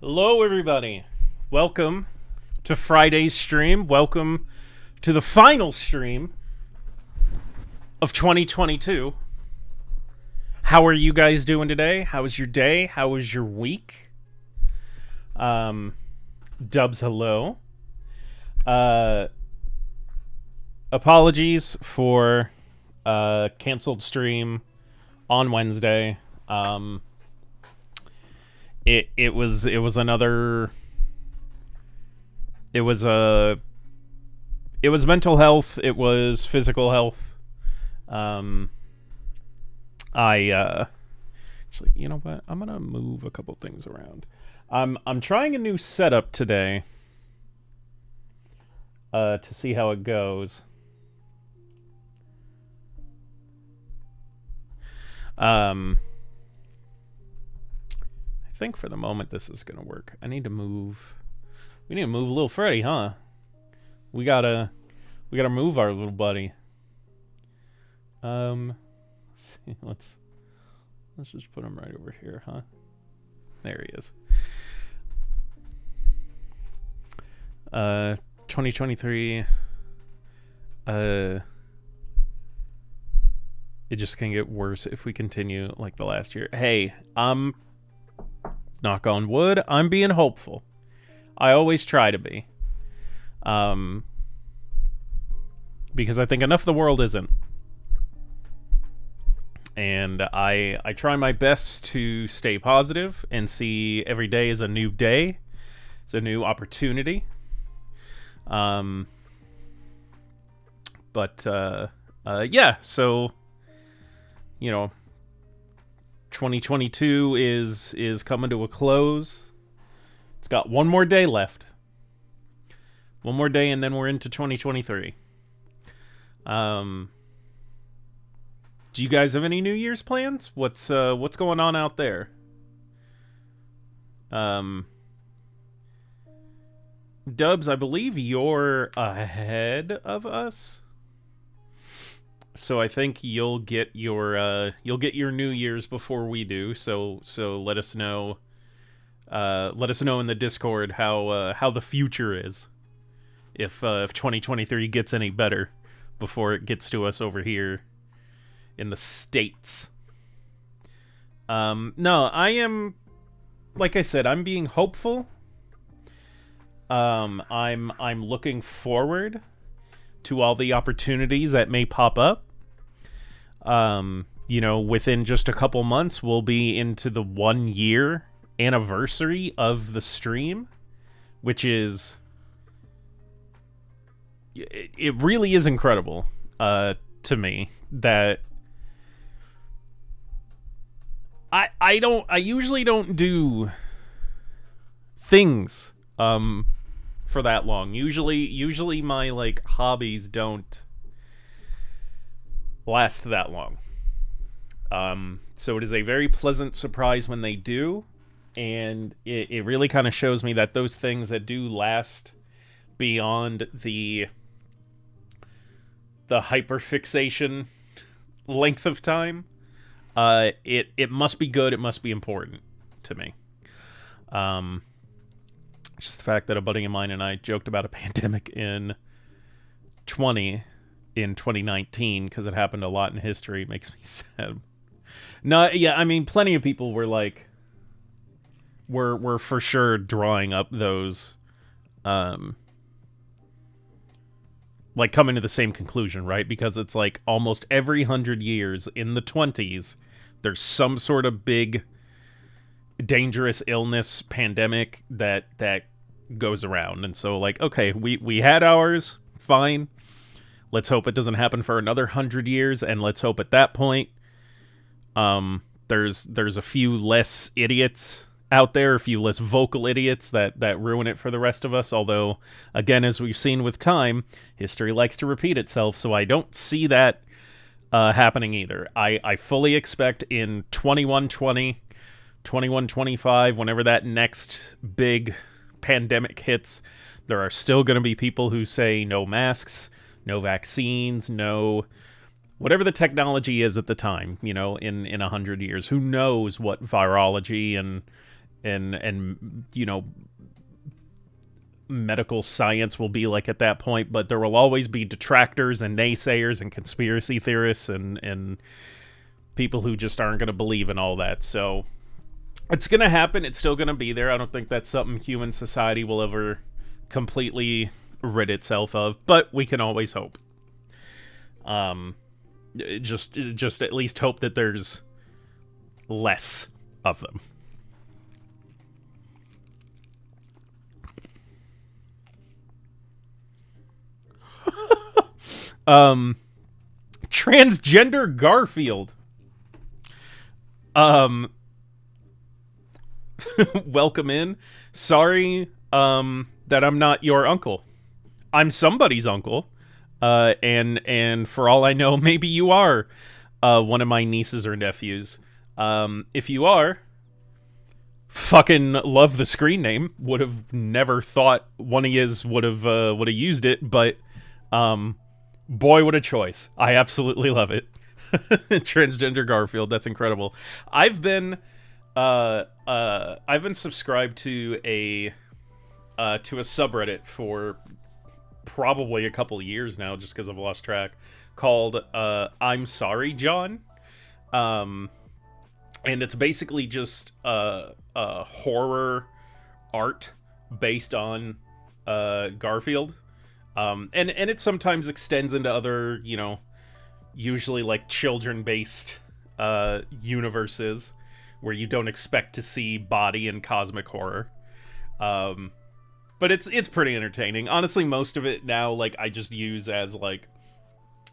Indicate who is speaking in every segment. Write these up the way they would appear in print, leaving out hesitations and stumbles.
Speaker 1: Hello, everybody. Welcome to Friday's stream. Welcome to the final stream of 2022. How are you guys doing today? How was your day? How was your week? Dubs, hello. Apologies for canceled stream on Wednesday. It was mental health, it was physical health. Actually, you know what? I'm gonna move a couple things around. I'm trying a new setup today to see how it goes. I think for the moment this is gonna work. We need to move little Freddy, huh? We gotta move our little buddy. Let's see, let's just put him right over here, huh? There he is. 2023. It just can get worse if we continue like the last year. Hey, knock on wood, I'm being hopeful. I always try to be. Because I think enough of the world isn't. And I try my best to stay positive and see every day as a new day. It's a new opportunity. Yeah, so, you know, 2022 is coming to a close. It's got one more day left. One more day and then we're into 2023. Do you guys have any New Year's plans? What's going on out there? Dubs, I believe you're ahead of us. So I think you'll get your New Year's before we do. So let us know. Let us know in the Discord how the future is. If 2023 gets any better before it gets to us over here in the States. No, I am, like I said, I'm being hopeful. I'm looking forward to all the opportunities that may pop up. You know, within just a couple months, we'll be into the 1 year anniversary of the stream, which is, it really is incredible, to me, that I usually don't do things, for that long. Usually my, like, hobbies don't last that long. So it is a very pleasant surprise when they do, and it really kind of shows me that those things that do last beyond the hyperfixation length of time, it must be good, it must be important to me. Just the fact that a buddy of mine and I joked about a pandemic in 2019 because it happened a lot in history makes me sad. No, yeah, I mean, plenty of people were like, were for sure drawing up those, like coming to the same conclusion, right? Because it's like almost every 100 years in the 20s, there's some sort of big, dangerous illness, pandemic that goes around. And so, like, okay, we had ours, fine. Let's hope it doesn't happen for another 100 years, and let's hope at that point, there's a few less idiots out there, a few less vocal idiots that ruin it for the rest of us. Although, again, as we've seen with time, history likes to repeat itself, so I don't see that happening either. I fully expect in 2120, 2125, whenever that next big pandemic hits, there are still going to be people who say no masks, no vaccines, no whatever the technology is at the time, you know, in 100 years. Who knows what virology and and medical science will be like at that point, but there will always be detractors and naysayers and conspiracy theorists and people who just aren't going to believe in all that. So it's going to happen. It's still going to be there. I don't think that's something human society will ever completely rid itself of, but we can always hope. Just at least hope that there's less of them. Transgender Garfield. Welcome in. Sorry, that I'm not your uncle. I'm somebody's uncle. And for all I know, maybe you are, one of my nieces or nephews. If you are, fucking love the screen name. Would have never thought one of yous would have used it, but, boy, what a choice. I absolutely love it. Transgender Garfield, that's incredible. I've been subscribed to a subreddit for probably a couple years now, just because I've lost track, called I'm Sorry, John. And it's basically just horror art based on Garfield. And it sometimes extends into other, usually like children-based universes where you don't expect to see body and cosmic horror. But it's pretty entertaining. Honestly, most of it now, like, I just use as like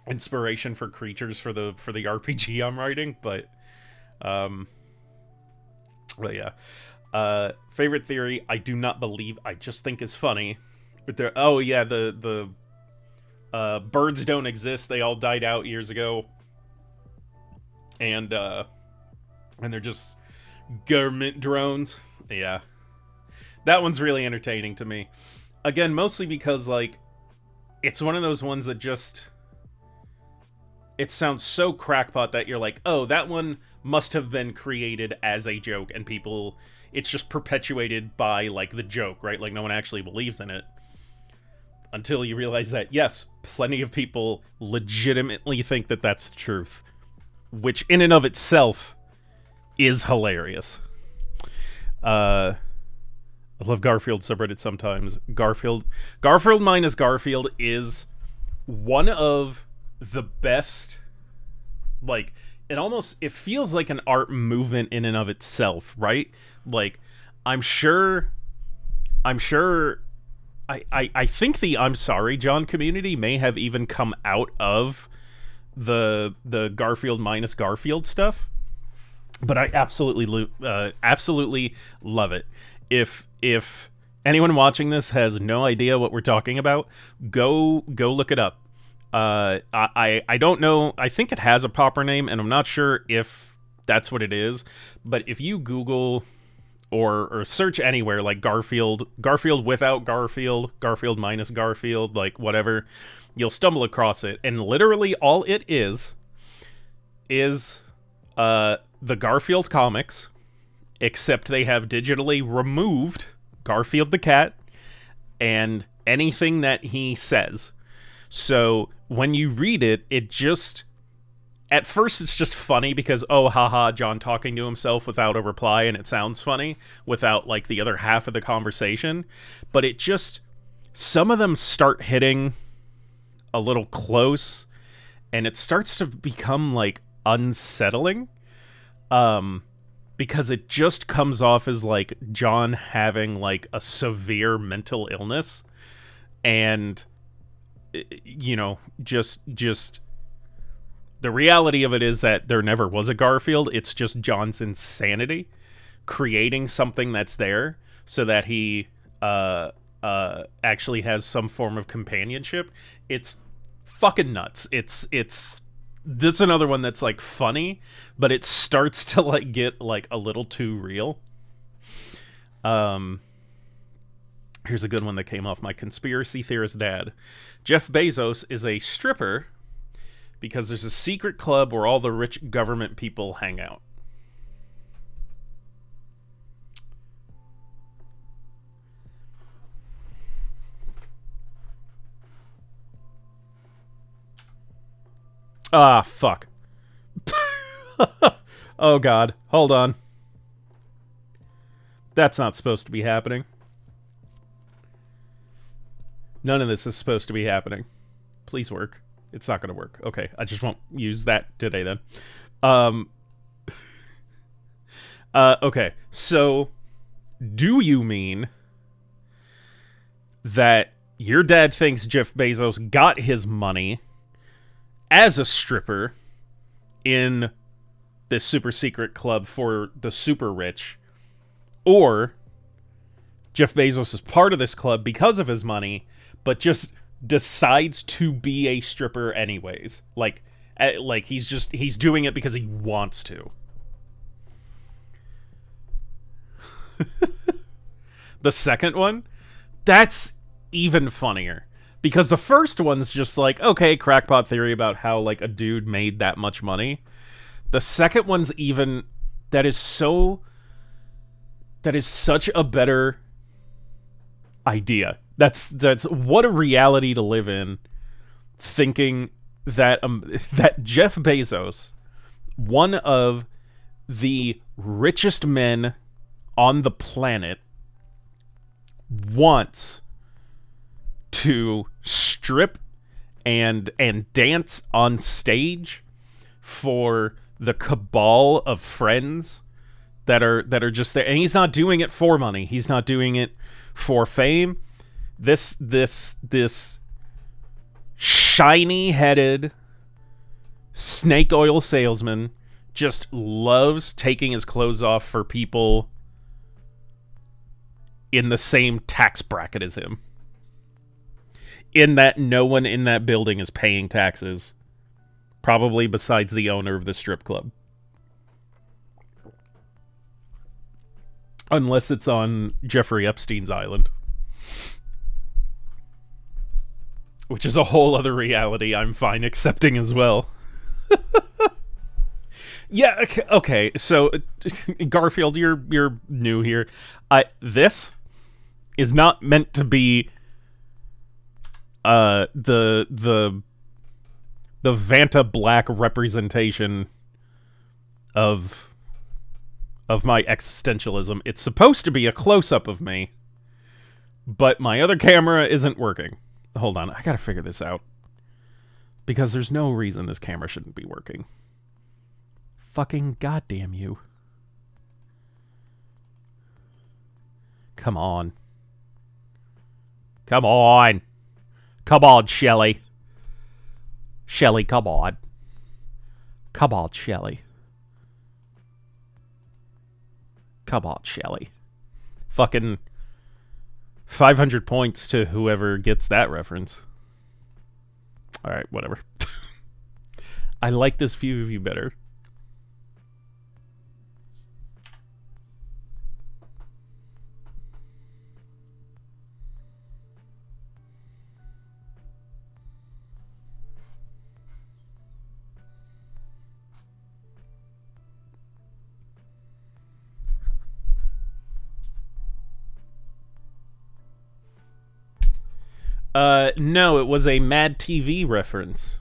Speaker 1: inspiration for creatures for the RPG I'm writing. But yeah. Favorite theory, I do not believe, I just think is funny. The birds don't exist. They all died out years ago. And they're just government drones. Yeah. That one's really entertaining to me. Again, mostly because, like, it's one of those ones that just... It sounds so crackpot that you're like, oh, that one must have been created as a joke, and people... It's just perpetuated by, like, the joke, right? Like, no one actually believes in it. Until you realize that, yes, plenty of people legitimately think that that's the truth. Which, in and of itself, is hilarious. I love Garfield subreddit sometimes. Garfield minus Garfield is one of the best, like, it feels like an art movement in and of itself, right? Like, I think the I'm Sorry, John community may have even come out of the Garfield minus Garfield stuff. But I absolutely love it. If anyone watching this has no idea what we're talking about, go look it up. I don't know. I think it has a proper name, and I'm not sure if that's what it is. But if you Google or search anywhere like Garfield without Garfield, Garfield minus Garfield, like whatever, you'll stumble across it. And literally all it is the Garfield comics, except they have digitally removed Garfield the cat and anything that he says. So when you read it, at first it's just funny because, oh, haha, John talking to himself without a reply, and it sounds funny without, like, the other half of the conversation. But some of them start hitting a little close, and it starts to become, like, unsettling. Because it just comes off as, like, John having, like, a severe mental illness. And, just the reality of it is that there never was a Garfield. It's just John's insanity creating something that's there so that he actually has some form of companionship. It's fucking nuts. It's another one that's, like, funny, but it starts to, like, get, like, a little too real. Here's a good one that came off my conspiracy theorist dad. Jeff Bezos is a stripper because there's a secret club where all the rich government people hang out. Ah, fuck. Oh, God. Hold on. That's not supposed to be happening. None of this is supposed to be happening. Please work. It's not going to work. Okay, I just won't use that today then. Um. Okay, so do you mean that your dad thinks Jeff Bezos got his money as a stripper in this super secret club for the super rich, or Jeff Bezos is part of this club because of his money, but just decides to be a stripper anyways? Like he's doing it because he wants to. The second one, that's even funnier. Because the first one's just like, okay, crackpot theory about how, like, a dude made that much money. The second one's even... That is such a better idea. That's what a reality to live in. Thinking that that Jeff Bezos, one of the richest men on the planet, wants to strip and dance on stage for the cabal of friends that are just there. And he's not doing it for money. He's not doing it for fame. This shiny-headed snake oil salesman just loves taking his clothes off for people in the same tax bracket as him. In that no one in that building is paying taxes. Probably besides the owner of the strip club. Unless it's on Jeffrey Epstein's island. Which is a whole other reality I'm fine accepting as well. Yeah, okay, so Garfield, you're new here. This is not meant to be the Vanta Black representation of my existentialism. It's supposed to be a close-up of me, but my other camera isn't working. Hold on, I gotta figure this out. Because there's no reason this camera shouldn't be working. Fucking goddamn you. Come on. Come on. Come on, Shelly. Shelly, come on. Come on, Shelly. Come on, Shelly. Fucking 500 points to whoever gets that reference. Alright, whatever. I like this view of you better. No, it was a Mad TV reference.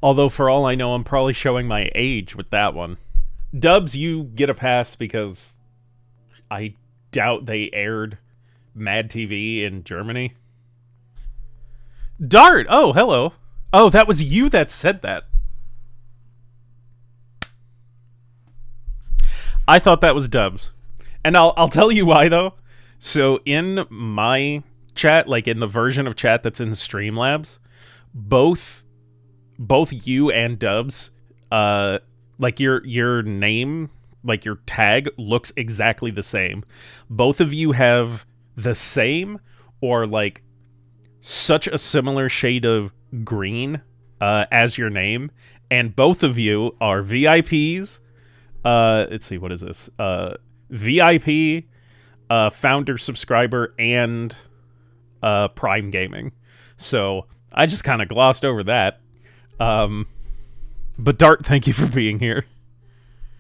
Speaker 1: Although, for all I know, I'm probably showing my age with that one. Dubs, you get a pass because I doubt they aired Mad TV in Germany. Dart! Oh, hello. Oh, that was you that said that. I thought that was Dubs. And I'll tell you why, though. So, in my chat, like in the version of chat that's in Streamlabs, both you and Dubs, like your name, like your tag looks exactly the same. Both of you have the same or like such a similar shade of green as your name, and both of you are VIPs. Let's see, what is this? VIP, founder, subscriber, and Prime Gaming. So I just kind of glossed over that. But Dart, thank you for being here.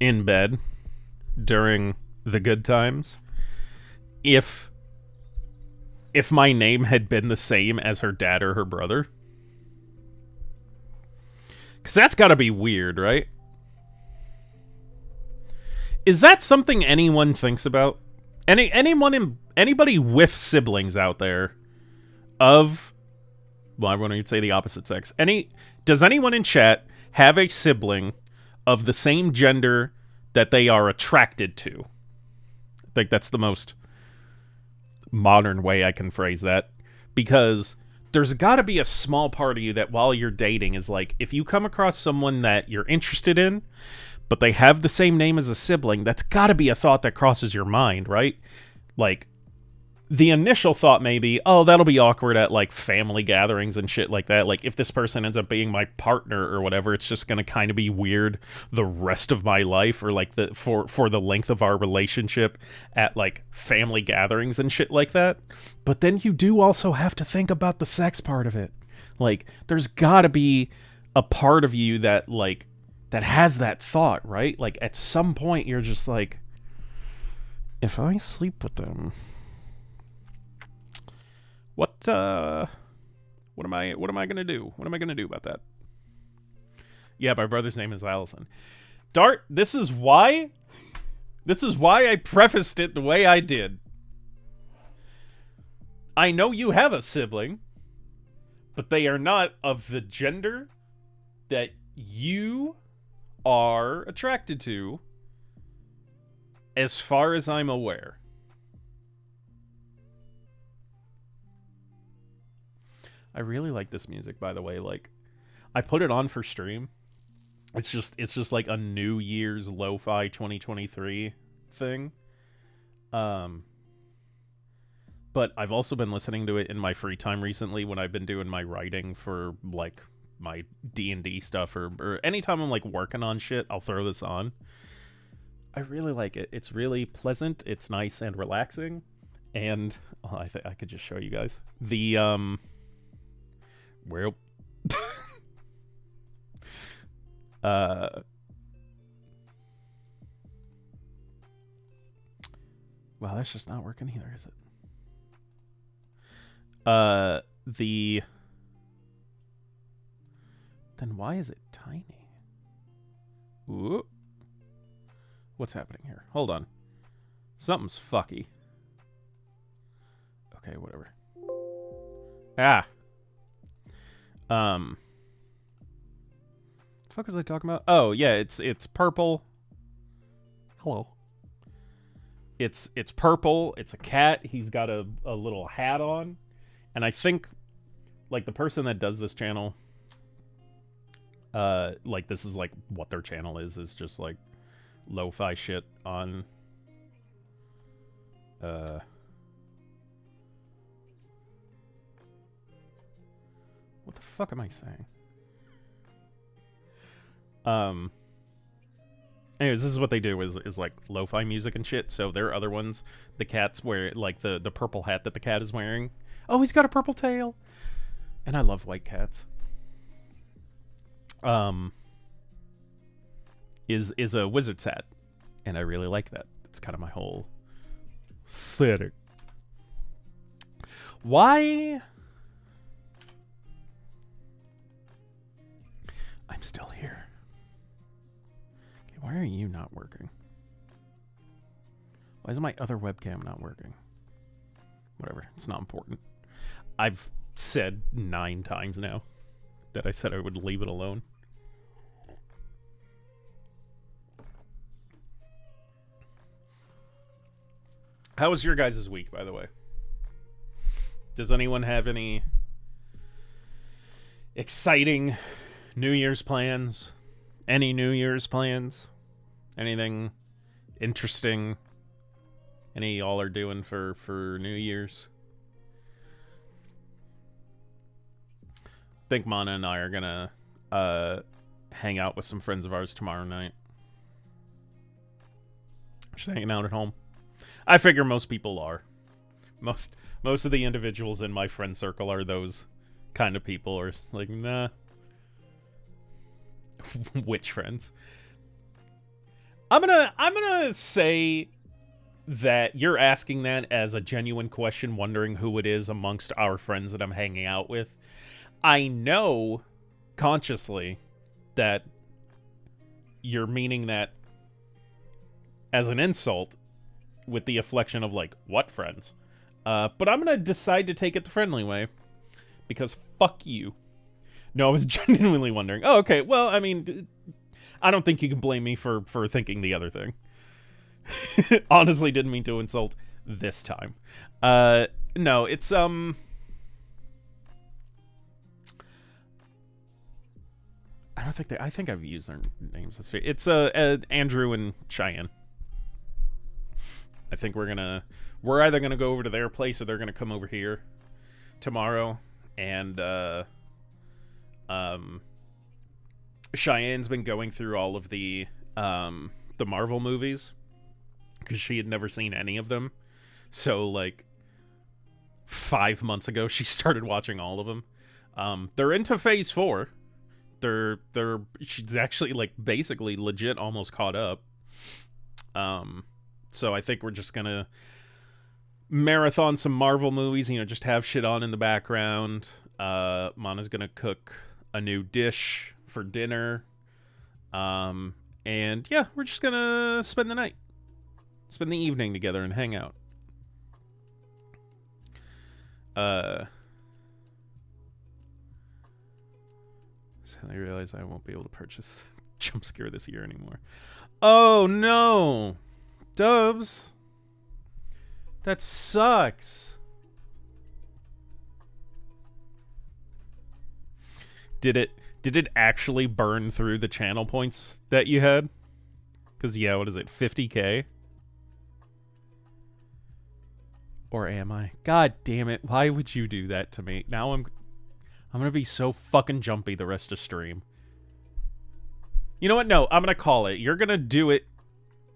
Speaker 1: in bed during the good times if my name had been the same as her dad or her brother. Because that's got to be weird, right? Is that something anyone thinks about? Anybody with siblings out there of, well, I want to say the opposite sex. Does anyone in chat have a sibling of the same gender that they are attracted to? I think that's the most modern way I can phrase that, because there's got to be a small part of you that while you're dating is like, if you come across someone that you're interested in but they have the same name as a sibling, that's got to be a thought that crosses your mind, right? Like, the initial thought may be, oh, that'll be awkward at, like, family gatherings and shit like that. Like, if this person ends up being my partner or whatever, it's just gonna kind of be weird the rest of my life, or, like, for the length of our relationship at, like, family gatherings and shit like that. But then you do also have to think about the sex part of it. Like, there's gotta be a part of you that, like, that has that thought, right? Like, at some point, you're just like, if I sleep with them, what am I gonna do? What am I gonna do about that? Yeah, my brother's name is Allison. Dart, this is why I prefaced it the way I did. I know you have a sibling, but they are not of the gender that you are attracted to, as far as I'm aware. I really like this music, by the way. Like, I put it on for stream. It's just like a New Year's lo-fi 2023 thing. But I've also been listening to it in my free time recently when I've been doing my writing for, like, my D&D stuff, or anytime I'm, like, working on shit, I'll throw this on. I really like it. It's really pleasant. It's nice and relaxing. And I could just show you guys. The, well, wow, that's just not working either, is it? Then why is it tiny? Ooh. What's happening here? Hold on. Something's fucky. Okay, whatever. Ah. The fuck was I talking about? Oh, yeah, it's purple. Hello. It's purple. It's a cat. He's got a little hat on. And I think, like, the person that does this channel, like, this is, like, what their channel is just, like, lo-fi shit on, what the fuck am I saying? Anyways, this is what they do is like lo-fi music and shit. So there are other ones. The cat's wear, like, the purple hat that the cat is wearing. Oh, he's got a purple tail. And I love white cats. Is a wizard's hat. And I really like that. It's kind of my whole aesthetic. Why? I'm still here. Okay, why are you not working? Why is my other webcam not working? Whatever, it's not important. I've said 9 times now that I said I would leave it alone. How was your guys' week, by the way? Does anyone have any exciting New Year's plans? Any New Year's plans? Anything interesting any of y'all are doing for New Year's? I think Mana and I are gonna hang out with some friends of ours tomorrow night. Just hanging out at home. I figure most people are. Most of the individuals in my friend circle are those kind of people, or like, nah. Which friends? I'm gonna say that you're asking that as a genuine question, wondering who it is amongst our friends that I'm hanging out with. I know consciously that you're meaning that as an insult with the afflection of, like, what friends? But I'm gonna decide to take it the friendly way because fuck you. No, I was genuinely wondering. Oh, okay. Well, I mean, I don't think you can blame me for thinking the other thing. Honestly, didn't mean to insult this time. No, it's I don't think I think I've used their names. It's Andrew and Cheyenne. I think we're either gonna go over to their place or they're gonna come over here tomorrow, and Cheyenne's been going through all of the Marvel movies because she had never seen any of them. So, like, 5 months ago, she started watching all of them. They're into Phase 4. She's actually, like, basically legit almost caught up. So I think we're just gonna marathon some Marvel movies, just have shit on in the background. Mana's gonna cook a new dish for dinner. And yeah, we're just gonna spend the evening together and hang out. So I realize I won't be able to purchase Jump Scare this year anymore. Oh no! Dubs! That sucks. Did it actually burn through the channel points that you had? Because, yeah, what is it, 50k? Or am I? God damn it, why would you do that to me? Now I'm gonna be so fucking jumpy the rest of stream. You know what? No, I'm gonna call it. You're gonna do it.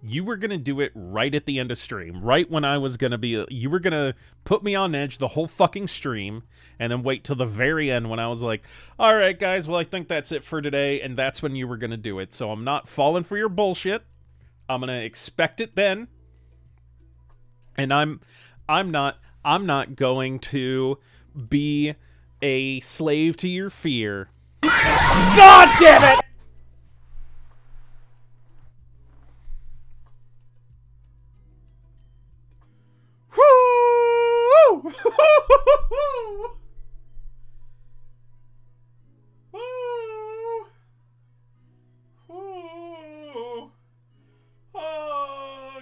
Speaker 1: You were gonna do it right at the end of stream. Right when I was gonna be... You were gonna put me on edge the whole fucking stream, and then wait till the very end when I was like, alright guys, well I think that's it for today, and that's when you were gonna do it. So I'm not falling for your bullshit. I'm gonna expect it then. And I'm not going to be a slave to your fear. God damn it! Woo!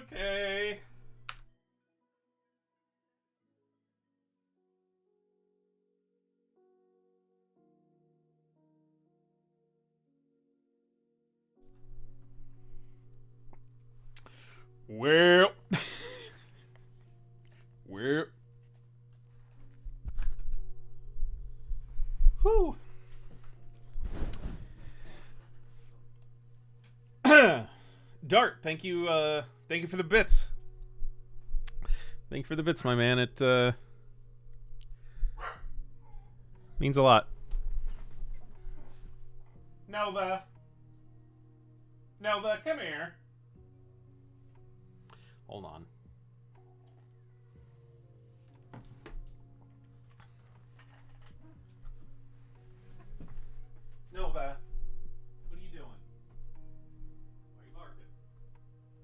Speaker 1: Okay. Well. Well. Whew. Dart, thank you for the bits. Thank you for the bits, my man. It means a lot. Nova, come here. Hold on. Nova, what are you doing? Why are you barking? Come in there.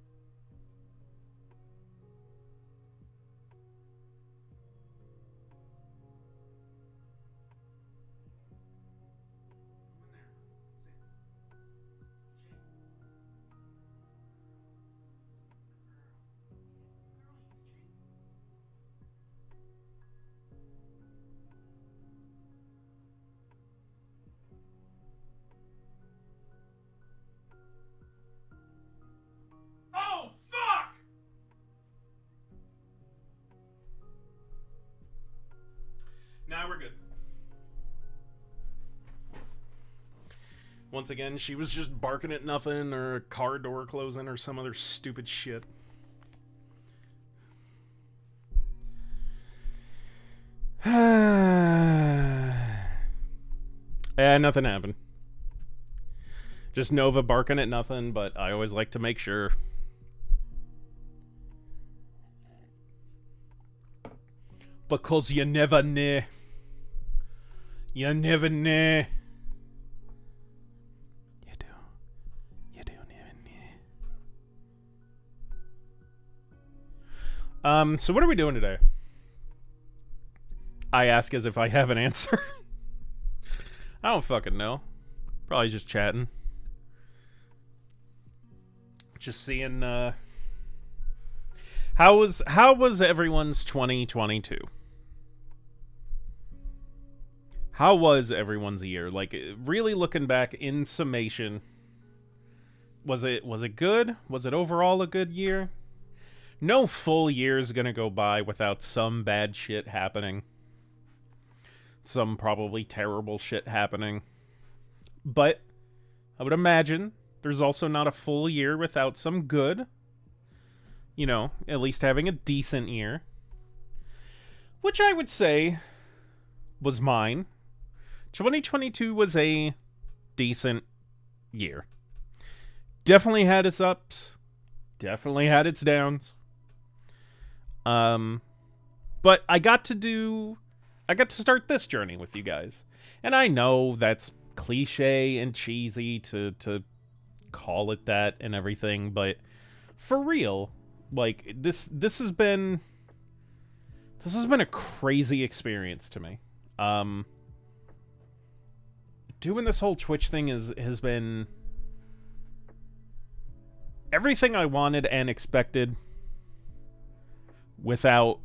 Speaker 1: Oh, fuck! Now we're good. Once again, she was just barking at nothing, or a car door closing, or some other stupid shit. Nothing happened. Just Nova barking at nothing, but I always like to make sure. Because you never know. You never know. You do. You do never know. So what are we doing today? I ask as if I have an answer. I don't fucking know. Probably just chatting. Just seeing how was everyone's 2022? How was everyone's year? Like, really looking back in summation, was it good? Was it overall a good year? No full year is gonna go by without some bad shit happening. Some probably terrible shit happening. But I would imagine there's also not a full year without some good. You know, at least having a decent year. Which I would say was mine. 2022 was a decent year. Definitely had its ups. Definitely had its downs. But I got to start this journey with you guys. And I know that's cliche and cheesy to call it that and everything, but for real, like this has been a crazy experience to me. Doing this whole Twitch thing has been everything I wanted and expected without,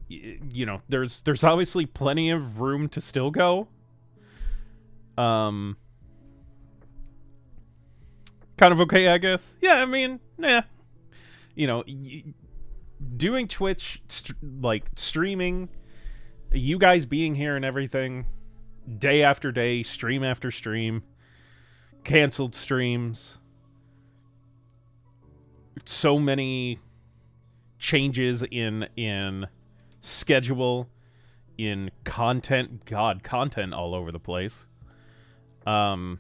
Speaker 1: you know, there's obviously plenty of room to still go. Kind of okay, I guess. Yeah, I mean, yeah. You know, doing Twitch, like streaming, you guys being here and everything, day after day, stream after stream, canceled streams, so many changes in schedule, in content, content all over the place. You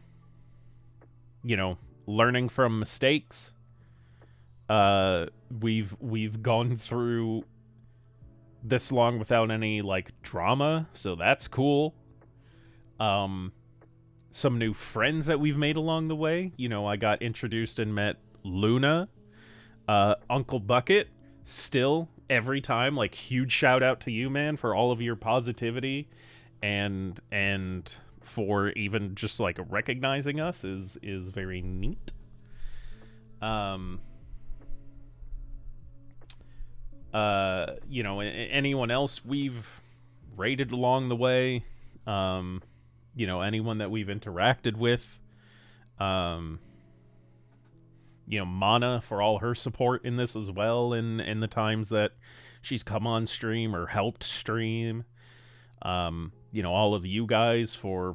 Speaker 1: know, learning from mistakes. We've gone through this long without any like drama, so that's cool. Some new friends that we've made along the way. You know, I got introduced and met Luna, Uncle Bucket. Still, every time, like, huge shout out to you, man, for all of your positivity and for even just like recognizing us is very neat. You know, anyone else we've rated along the way, you know, anyone that we've interacted with, you know, Mana for all her support in this as well, in the times that she's come on stream or helped stream. You know, all of you guys for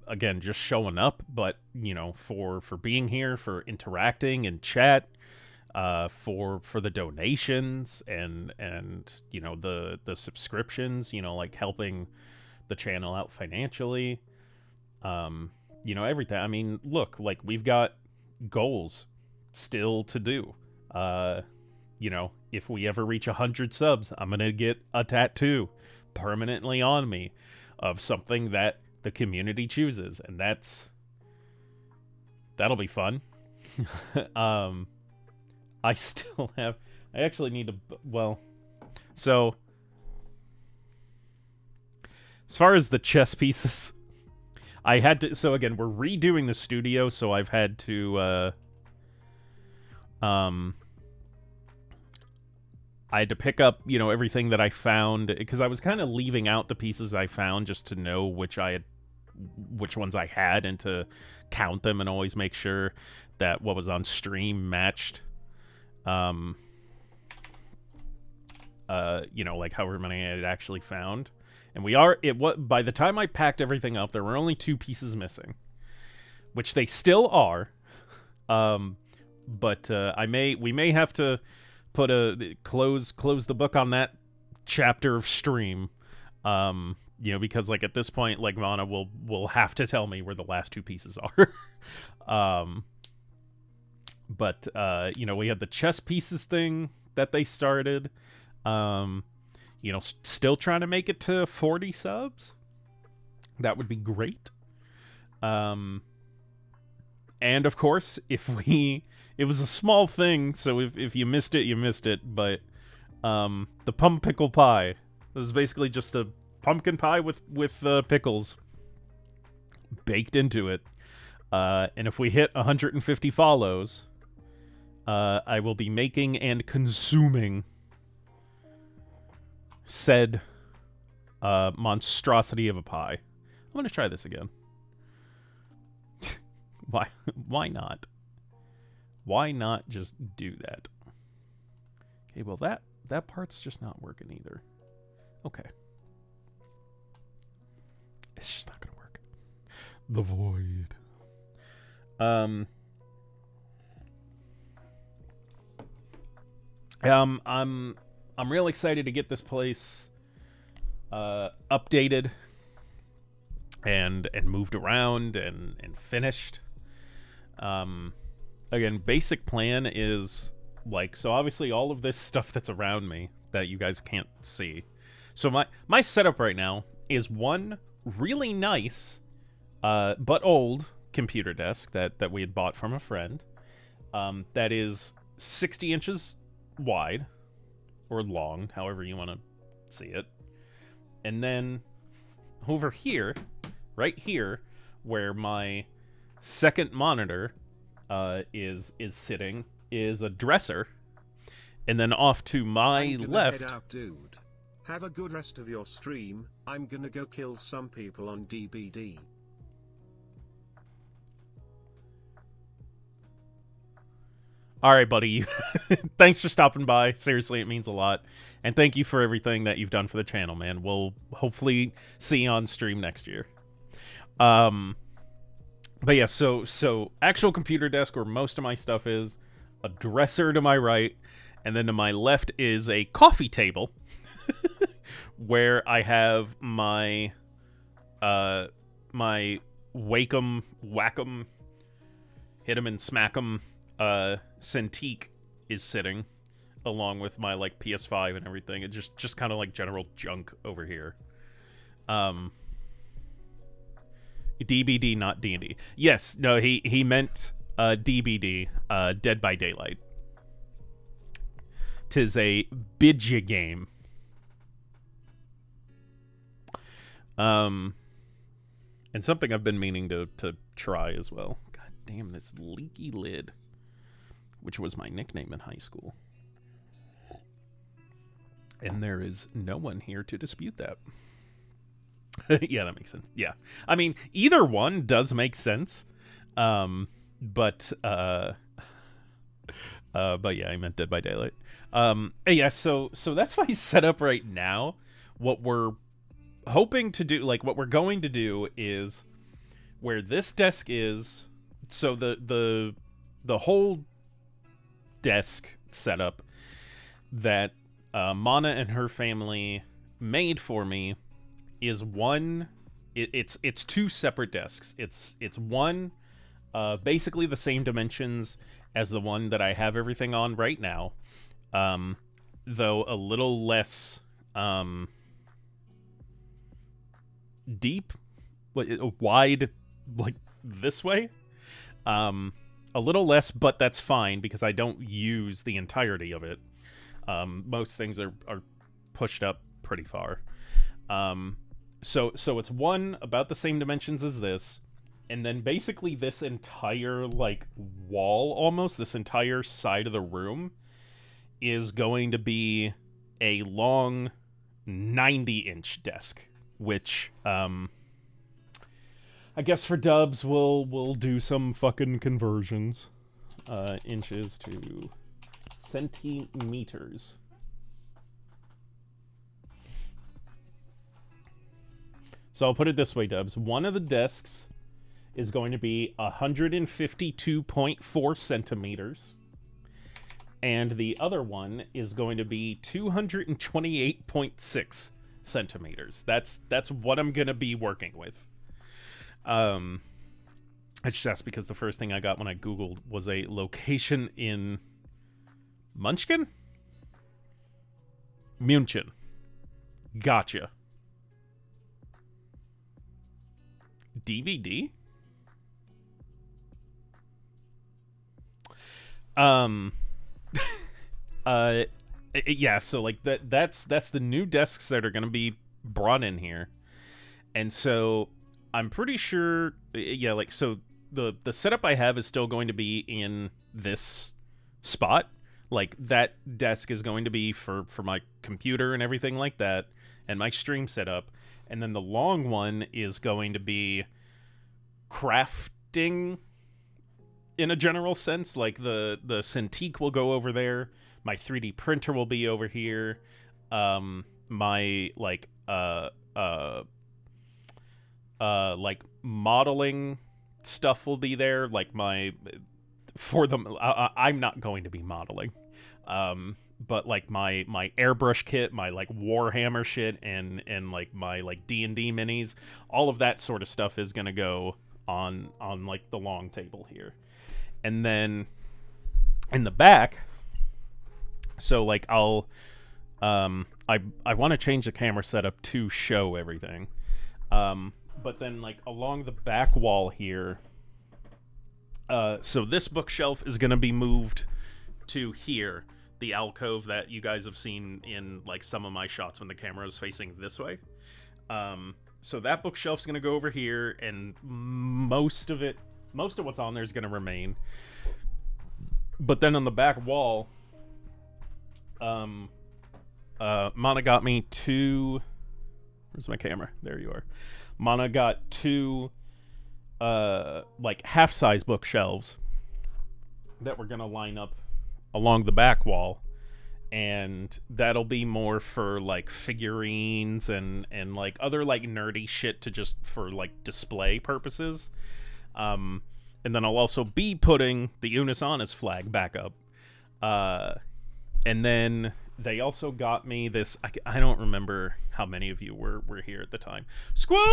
Speaker 1: again just showing up, but you know, for being here, for interacting in chat, for the donations and you know, the subscriptions, you know, like helping the channel out financially. You know, everything. I mean, look, like, we've got goals still to do. You know, if we ever reach 100 subs, I'm gonna get a tattoo permanently on me of something that the community chooses, and that'll be fun. I actually need to, well, so as far as the chess pieces, I had to, so again, we're redoing the studio, so I've had to I had to pick up, you know, everything that I found, because I was kind of leaving out the pieces I found just to know which ones I had, and to count them and always make sure that what was on stream matched, you know, like however many I had actually found. And by the time I packed everything up, there were only 2 pieces missing, which they still are. But we may have to close the book on that chapter of stream. You because like at this point, like Mana will have to tell me where the last two pieces are. But we had the chess pieces thing that they started. Still trying to make it to 40 subs. That would be great. And of course, it was a small thing, so if you missed it, you missed it. But the pump pickle pie. It was basically just a pumpkin pie with pickles baked into it. And if we hit 150 follows, I will be making and consuming said monstrosity of a pie. I'm gonna try this again. Why not? Why not just do that? Okay, well that part's just not working either. Okay. It's just not gonna work. The void. I'm real excited to get this place updated and moved around and finished. Again, basic plan is like, so obviously all of this stuff that's around me that you guys can't see. So my setup right now is one really nice but old computer desk that we had bought from a friend that is 60 inches wide or long, however you want to see it. And then over here, right here, where my second monitor is sitting, is a dresser. And then off to my left.
Speaker 2: Head out, dude. Have a good rest of your stream. I'm gonna go kill some people on DBD.
Speaker 1: All right, buddy. Thanks for stopping by. Seriously, it means a lot. And thank you for everything that you've done for the channel, man. We'll hopefully see you on stream next year. But yeah, so actual computer desk where most of my stuff is, a dresser to my right, and then to my left is a coffee table where I have my my Wake'em, Whack'em, Hit 'em and Smack 'em Cintiq is sitting, along with my like PS5 and everything. It just kind of like general junk over here. DBD, not D&D. Yes, no, he meant DBD, Dead by Daylight. 'Tis a bidja game. And something I've been meaning to try as well. God damn, this leaky lid, which was my nickname in high school. And there is no one here to dispute that. Yeah, that makes sense. Yeah. I mean, either one does make sense. But yeah, I meant Dead by Daylight. Yeah, so that's my setup right now. What we're hoping to do, like what we're going to do is where this desk is, so the whole desk setup that Mana and her family made for me is one. It's two separate desks. It's one basically the same dimensions as the one that I have everything on right now, though a little less deep, wide, like this way. A little less, but that's fine because I don't use the entirety of it. Most things are pushed up pretty far. So it's one about the same dimensions as this, and then basically this entire like wall, almost this entire side of the room, is going to be a long 90-inch desk, which I guess for dubs we'll do some fucking conversions. Inches to centimeters. So I'll put it this way, dubs. One of the desks is going to be 152.4 centimeters. And the other one is going to be 228.6 centimeters. That's what I'm gonna be working with. Um, it's just because the first thing I got when I Googled was a location in Munchkin? München. Gotcha. DVD? Um yeah, so like that's the new desks that are going to be brought in here. And so I'm pretty sure yeah, like so the setup I have is still going to be in this spot. Like that desk is going to be for my computer and everything like that and my stream setup. And then the long one is going to be crafting in a general sense. Like the Cintiq will go over there. My 3D printer will be over here. My like modeling stuff will be there. Like my for them, I'm not going to be modeling. But like my airbrush kit, my like Warhammer shit, and like my like D&D minis, all of that sort of stuff is gonna go on like the long table here. And then in the back, so like I'll I want to change the camera setup to show everything. But then like along the back wall here, so this bookshelf is gonna be moved to here, the alcove that you guys have seen in like some of my shots when the camera is facing this way. So that bookshelf's gonna go over here, and most of what's on there is gonna remain. But then on the back wall, Mana got me two. Where's my camera? There you are. Mana got two, like half-size bookshelves that we're gonna line up along the back wall, and that'll be more for like figurines and like other like nerdy shit to just for like display purposes. And then I'll also be putting the Unisanis flag back up. And then they also got me this. I don't remember how many of you were here at the time. Squash!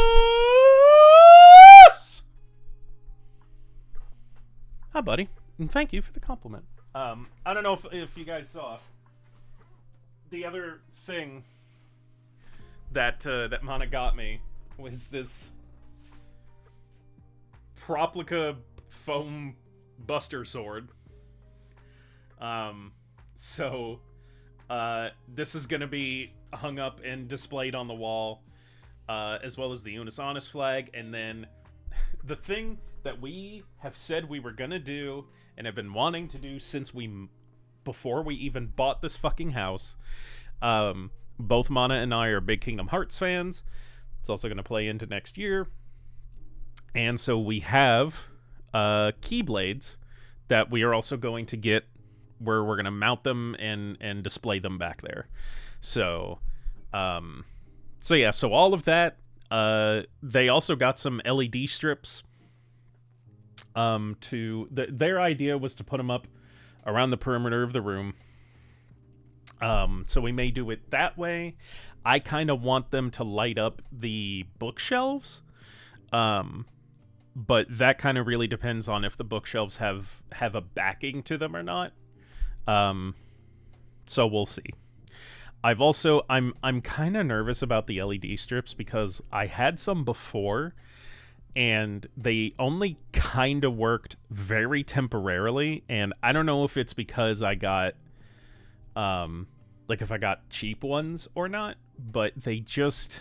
Speaker 1: Hi, buddy, and thank you for the compliment. I don't know if you guys saw the other thing that that Mana got me was this Proplica foam buster sword. So this is gonna be hung up and displayed on the wall, as well as the Unisanis flag. And then the thing that we have said we were gonna do and have been wanting to do since before we even bought this fucking house. Both Mana and I are big Kingdom Hearts fans. It's also gonna play into next year. And so we have keyblades that we are also going to get, where we're going to mount them and display them back there. So yeah, so all of that. They also got some LED strips. Their idea was to put them up around the perimeter of the room. So we may do it that way. I kind of want them to light up the bookshelves. But that kind of really depends on if the bookshelves have a backing to them or not. So we'll see. I'm kind of nervous about the LED strips because I had some before and they only kind of worked very temporarily, and I don't know if it's because I got like if I got cheap ones or not, but they just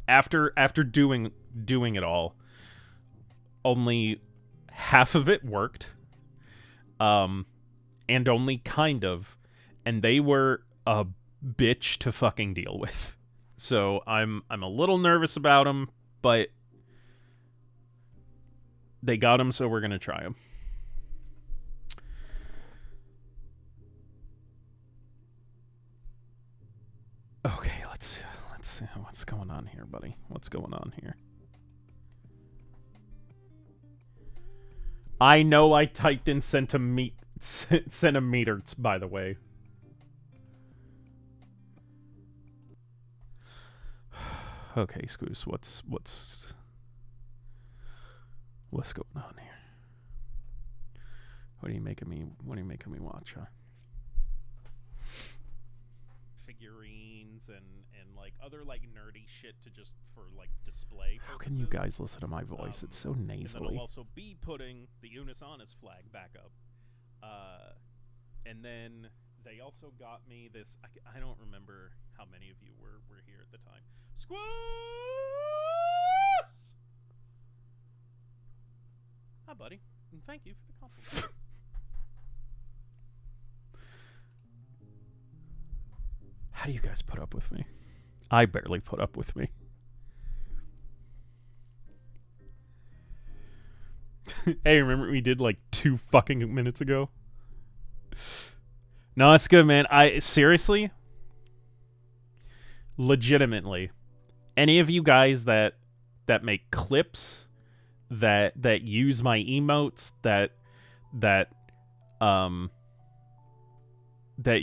Speaker 1: after doing it all, only half of it worked. And only kind of, and they were a bitch to fucking deal with. So I'm a little nervous about them, but they got them, so we're gonna try them. Okay, let's see what's going on here, buddy. What's going on here? I know I typed in centimeters, by the way. Okay, Squoose, what's going on here? What are you making me watch, huh? Figurines and like other like nerdy shit to just for like display purposes. How can you guys listen to my voice? It's so nasally. And then I'll also be putting the Unis Honest flag back up. And then they also got me this. I don't remember how many of you were here at the time. Squoose! Hi, buddy. And thank you for the compliment. How do you guys put up with me? I barely put up with me. Hey, remember we did like 2 fucking minutes ago? No, it's good, man. I seriously, legitimately, any of you guys that make clips, that use my emotes, that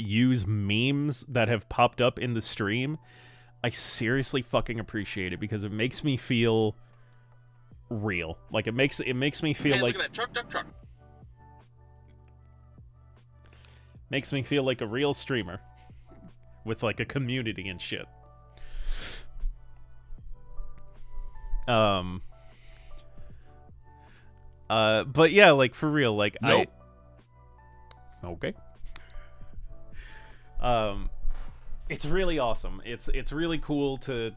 Speaker 1: use memes that have popped up in the stream, I seriously fucking appreciate it because it makes me feel real. Like it makes me feel like,
Speaker 3: look at that truck.
Speaker 1: Makes me feel like a real streamer with like a community and shit. But yeah, like for real, like
Speaker 3: nope.
Speaker 1: Okay. It's really awesome. It's really cool to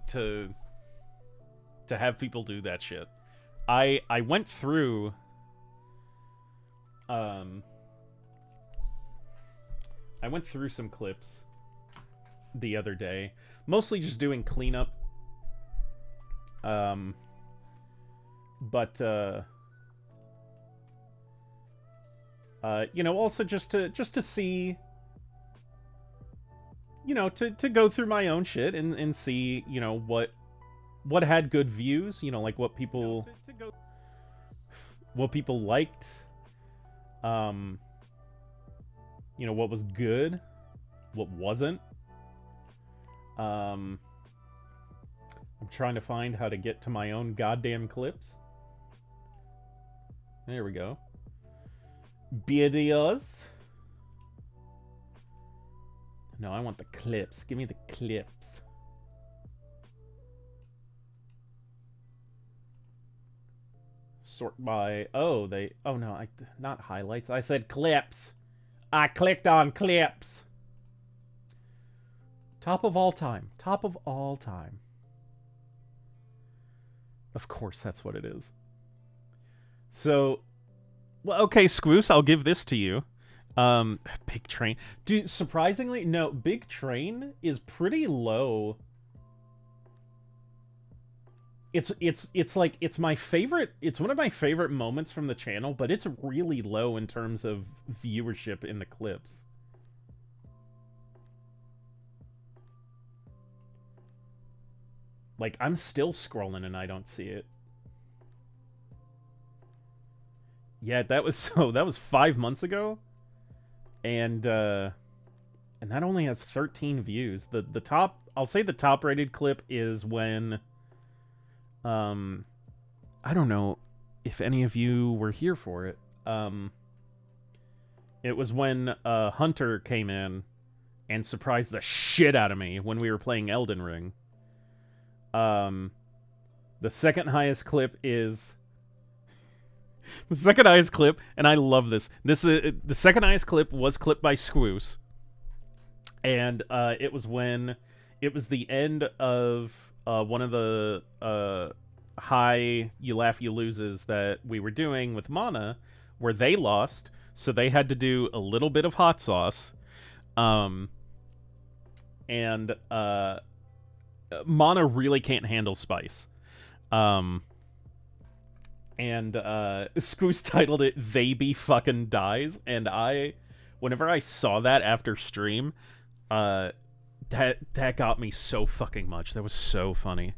Speaker 1: have people do that shit. I went through some clips the other day, mostly just doing cleanup. But you know, also just to see, you know, to go through my own shit and see, you know, what had good views, you know, like what people what people liked, you know, what was good, what wasn't. I'm trying to find how to get to my own goddamn clips. There we go. Videos. No, I want the clips. Give me the clips. Sort by... Oh, they... Oh, no. Not highlights. I said clips. I clicked on clips. Top of all time. Top of all time. Of course, that's what it is. So... Well, okay, Squoose, I'll give this to you. Big Train. Dude, surprisingly, no, Big Train is pretty low. It's like, it's my favorite, it's one of my favorite moments from the channel, but it's really low in terms of viewership in the clips. Like, I'm still scrolling and I don't see it. Yeah, that was 5 months ago. And that only has 13 views. The top, I'll say the top rated clip is when, I don't know if any of you were here for it. It was when Hunter came in and surprised the shit out of me when we were playing Elden Ring. The second highest clip is... The second highest clip, and I love this. The second highest clip was clipped by Squoose, and it was when it was the end of one of the high you laugh you loses that we were doing with Mana, where they lost, so they had to do a little bit of hot sauce, and Mana really can't handle spice, and Squoose titled it "They Be Fucking Dies," and whenever I saw that after stream, that got me so fucking much. That was so funny.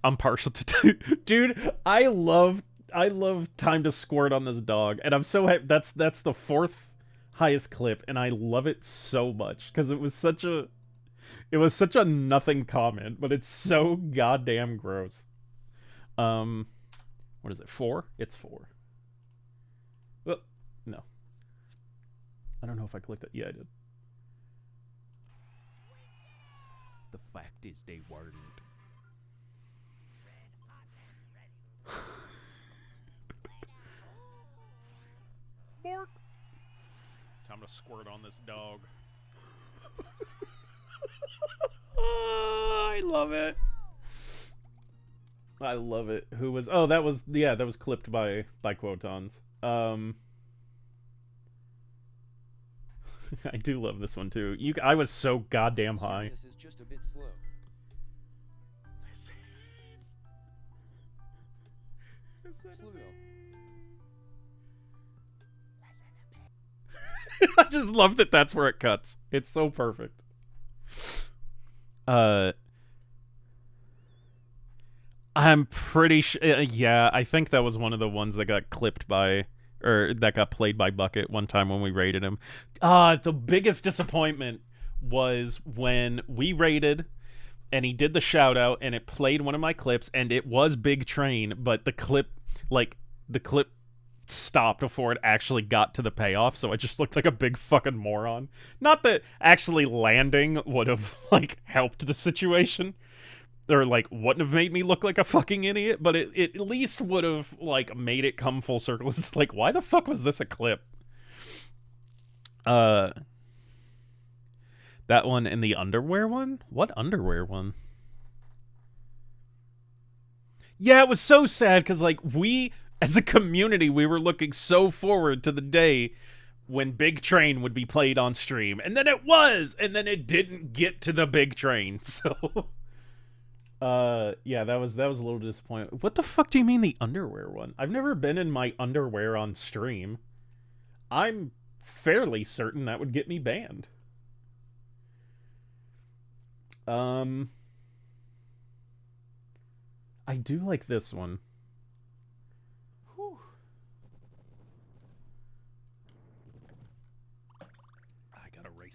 Speaker 1: I'm partial to dude. I love Time to Squirt on this dog, and I'm so happy. That's the fourth highest clip, and I love it so much because it was such a It was such a nothing comment, but it's so goddamn gross. What is it? 4? It's 4. Oh, no. I don't know if I clicked it. Yeah, I did. The fact is, they weren't. Mark. Time to squirt on this dog. I love it. I love it. Who was? Oh, that was that was clipped by Quotons. I do love this one too. I was so goddamn high.
Speaker 3: Sirius is just a bit slow. Slow.
Speaker 1: I just love that that's where it cuts. It's so perfect. I'm pretty sure. Yeah, I think that was one of the ones that got clipped by, or that got played by Bucket one time when we rated him. The biggest disappointment was when we rated, and he did the shout out, and it played one of my clips, and it was Big Train, but the clip stopped before it actually got to the payoff, so I just looked like a big fucking moron. Not that actually landing would have helped the situation, or wouldn't have made me look like a fucking idiot, but it at least would have made it come full circle. It's why the fuck was this a clip? That one and the underwear one? What underwear one? Yeah, it was so sad because we as a community, we were looking so forward to the day when Big Train would be played on stream. And then it was! And then it didn't get to the Big Train. So, yeah, that was a little disappointing. What the fuck do you mean the underwear one? I've never been in my underwear on stream. I'm fairly certain that would get me banned. I do like this one.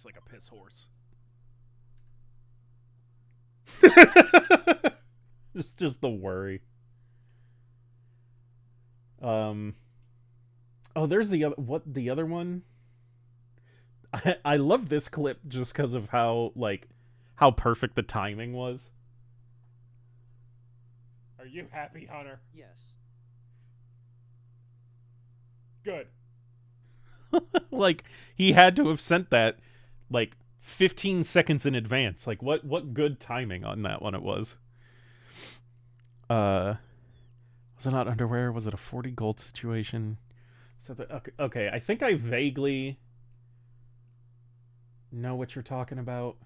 Speaker 1: Like a piss horse. just the worry. Oh, there's the other one. I love this clip just because of how perfect the timing was. Are you happy, Hunter?
Speaker 3: Yes.
Speaker 1: Good. He had to have sent that 15 seconds in advance. What good timing on that one it was. Was it not underwear? Was it a 40 gold situation? So okay, I think I vaguely know what you're talking about.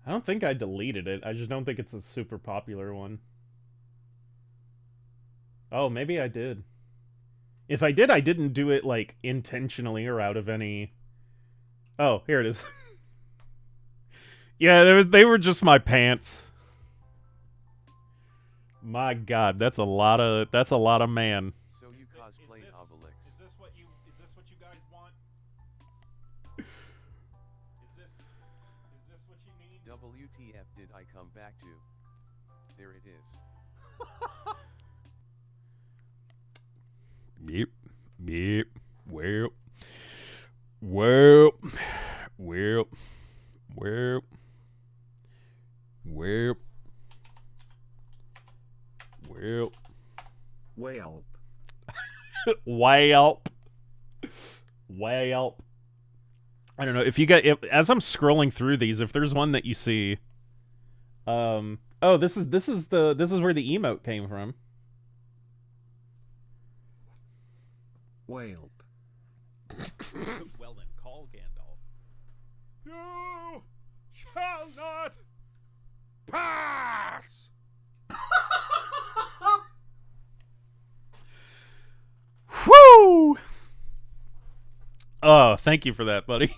Speaker 1: I don't think I deleted it. I just don't think it's a super popular one. Oh, maybe I did. If I did, I didn't do it, intentionally or out of any... Oh, here it is. Yeah, they were just my pants. My god, that's a lot of man.
Speaker 3: So you cosplay Obelix.
Speaker 1: Is this what you guys want? Is this what you need?
Speaker 3: WTF did I come back to? There it is.
Speaker 1: Yep. Well. Welp. I don't know if you get as I'm scrolling through these, if there's one that you see. Oh, this is where the emote came from.
Speaker 2: Whalep.
Speaker 1: Well then, call Gandalf. You shall not pass. Woo! Oh, thank you for that, buddy.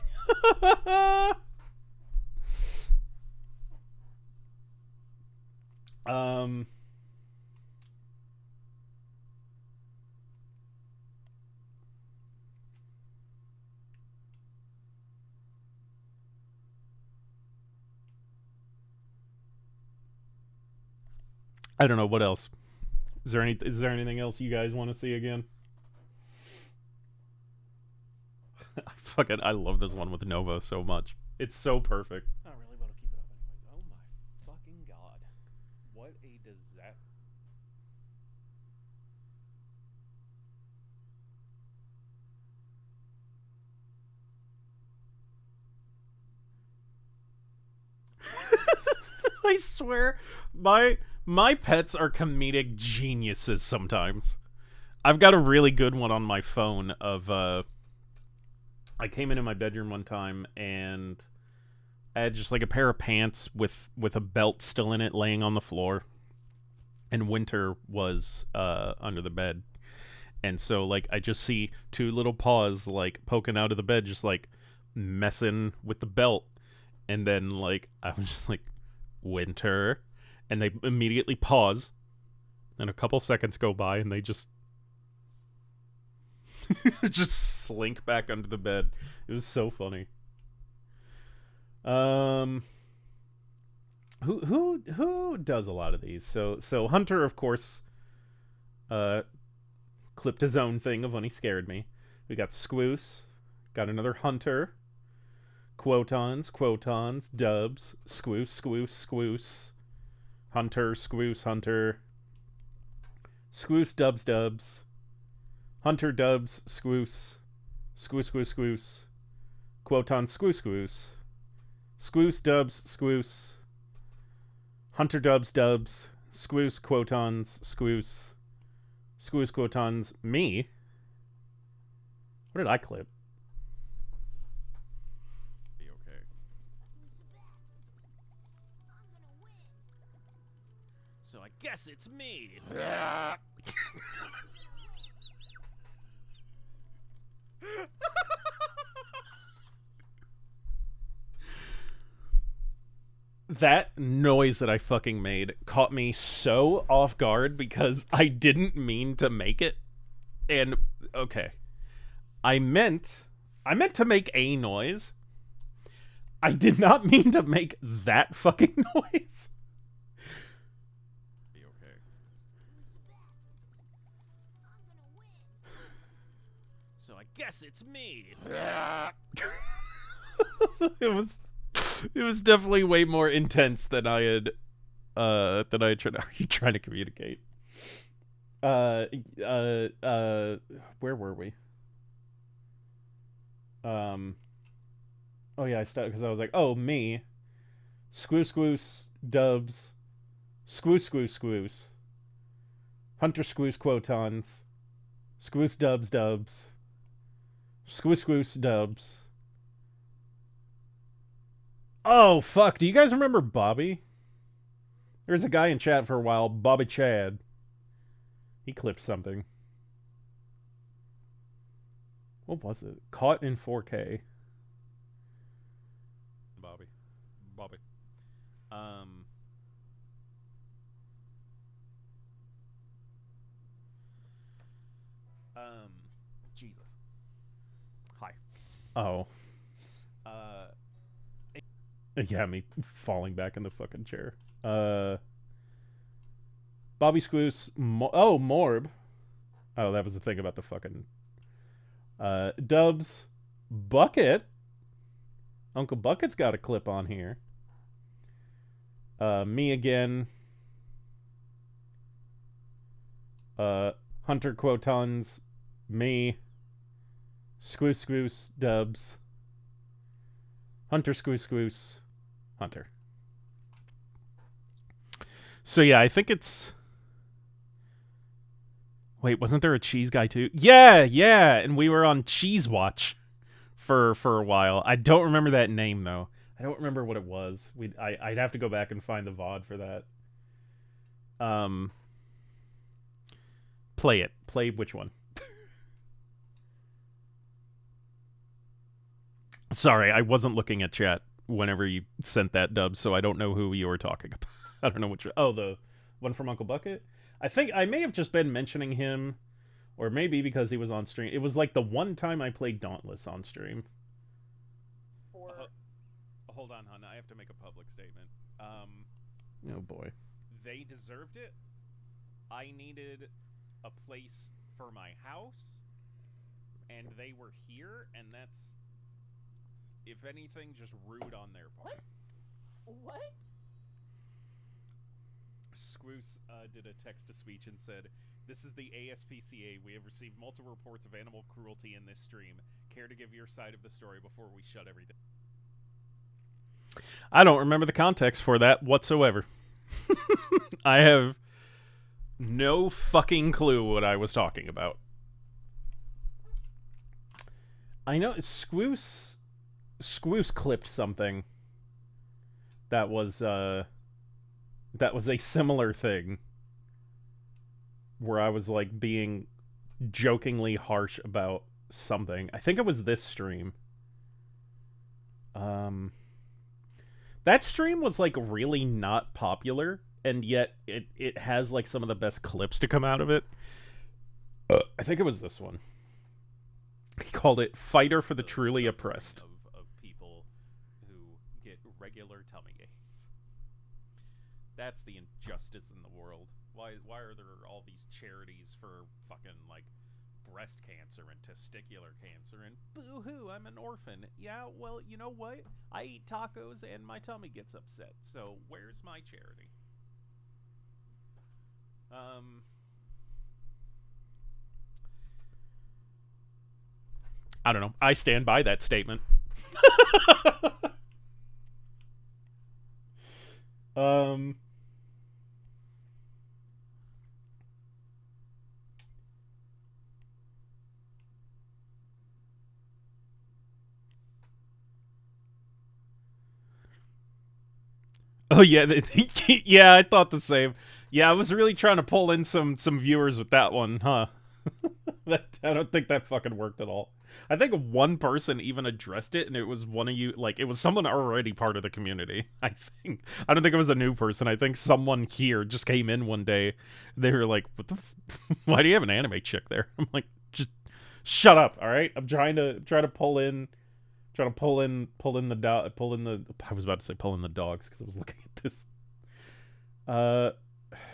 Speaker 1: I don't know what else. Is there anything else you guys want to see again? I love this one with Nova so much. It's so perfect. Not really, but I'll keep it up anyways. Oh my fucking god. What a disaster. I swear, my pets are comedic geniuses sometimes. I've got a really good one on my phone of I came into my bedroom one time and I had just like a pair of pants with a belt still in it laying on the floor. And Winter was under the bed. And so like I just see two little paws like poking out of the bed just like messing with the belt. And then like I was just like, Winter, and they immediately pause. And a couple seconds go by and they just just slink back under the bed. It was so funny. Who does a lot of these? So Hunter, of course, clipped his own thing of when he scared me. We got Squoose, got another Hunter, Quotons, Dubs, Squoose, Hunter, Squoose, Dubs, Hunter, Dubs, Squoose, Quoton, Squoose, Dubs, Hunter, Dubs, Squoose, Quotons, me? What did I clip? Be okay. So I guess it's me. That noise that I fucking made caught me so off guard because I didn't mean to make it. And okay, I meant to make a noise. I did not mean to make that fucking noise. Be okay. So I guess it's me. It was definitely way more intense than I had tried. Are you trying to communicate? Where were we? Oh yeah, I started because I was like, oh, me. Squoose, Dubs. Squoose. Hunter, Quotons. Squoose, Dubs. Squoose, Dubs. Oh, fuck. Do you guys remember Bobby? There was a guy in chat for a while, Bobby Chad. He clipped something. What was it? Caught in 4K. Bobby. Jesus. Hi. Oh. Yeah, me falling back in the fucking chair. Bobby Squoose. Morb. Oh, that was the thing about the fucking... Dubs. Bucket. Uncle Bucket's got a clip on here. Me again. Hunter, Quotons. Me. Squoose, Dubs. Hunter, Squoose. Hunter. So yeah, I think it's... Wait, wasn't there a cheese guy too? Yeah, and we were on Cheese Watch for a while. I don't remember that name though. I don't remember what it was. I'd have to go back and find the VOD for that. Play it. Play which one? Sorry, I wasn't looking at chat whenever you sent that, Dub, so I don't know who you were talking about. I don't know which... Oh, the one from Uncle Bucket? I think I may have just been mentioning him, or maybe because he was on stream. It was like the one time I played Dauntless on stream. Hold on, hon. I have to make a public statement. Oh, boy. They deserved it. I needed a place for my house, and they were here, and that's, if anything, just rude on their part.
Speaker 4: What?
Speaker 1: Squoose did a text-to-speech and said, "This is the ASPCA. We have received multiple reports of animal cruelty in this stream. Care to give your side of the story before we shut everything?" I don't remember the context for that whatsoever. I have no fucking clue what I was talking about. I know Squoose clipped something that was a similar thing where I was like being jokingly harsh about something. I think it was this stream. That stream was like really not popular, and yet it has like some of the best clips to come out of it. I think it was this one. He called it "Fighter for the Truly Oppressed." Of people who get regular tummy aches. That's the injustice in the world. Why are there all these charities for fucking like breast cancer and testicular cancer and boo-hoo, I'm an orphan. Yeah, well, you know what? I eat tacos and my tummy gets upset. So where's my charity? I don't know. I stand by that statement. Oh yeah, yeah, I thought the same. Yeah, I was really trying to pull in some viewers with that one, huh? I don't think that fucking worked at all. I think one person even addressed it, and it was one of you, like, it was someone already part of the community, I think. I don't think it was a new person. I think someone here just came in one day. They were like, what the why do you have an anime chick there? I'm like, just shut up, all right? I'm trying to pull in the I was about to say pull in the dogs because I was looking at this. I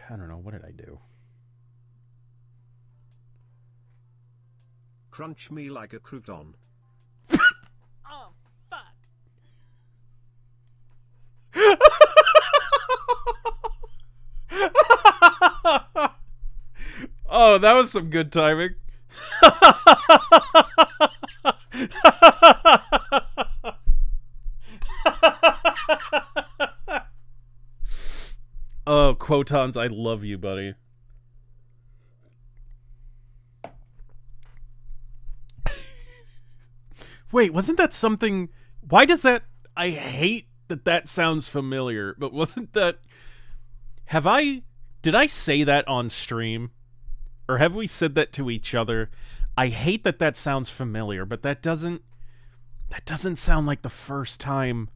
Speaker 1: don't know, what did I do?
Speaker 2: Crunch me like a crouton.
Speaker 4: Oh, fuck.
Speaker 1: Oh, that was some good timing. Oh, Quotons, I love you, buddy. Wait, wasn't that something... Why does that... I hate that sounds familiar, but wasn't that... Did I say that on stream? Or have we said that to each other? I hate that sounds familiar, but that doesn't sound like the first time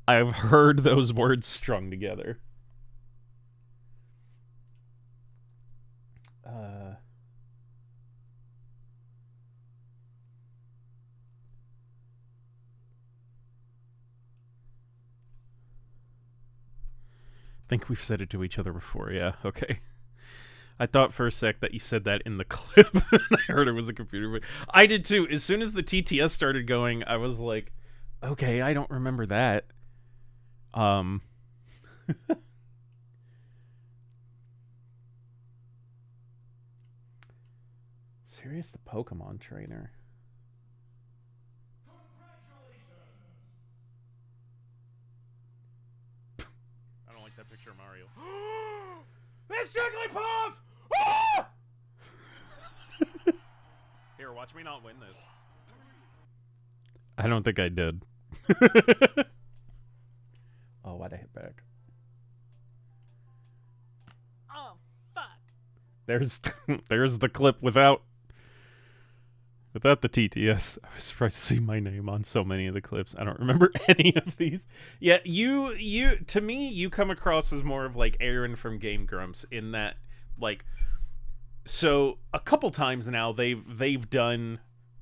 Speaker 1: I've heard those words strung together. Think we've said it to each other before, yeah, okay. I thought for a sec that you said that in the clip, and I heard it was a computer, but I did too. As soon as the TTS started going, I was like, okay, I don't remember that. Sirius the Pokemon trainer. I don't like that picture of Mario. It's Jigglypuff! Ah! Here, watch me not win this. I don't think I did. Oh, why'd I hit back?
Speaker 4: Oh, fuck.
Speaker 1: There's the clip without the TTS. I was surprised to see my name on so many of the clips. I don't remember any of these. Yeah, you to me, you come across as more of like Aaron from Game Grumps in that, like, so a couple times now they've done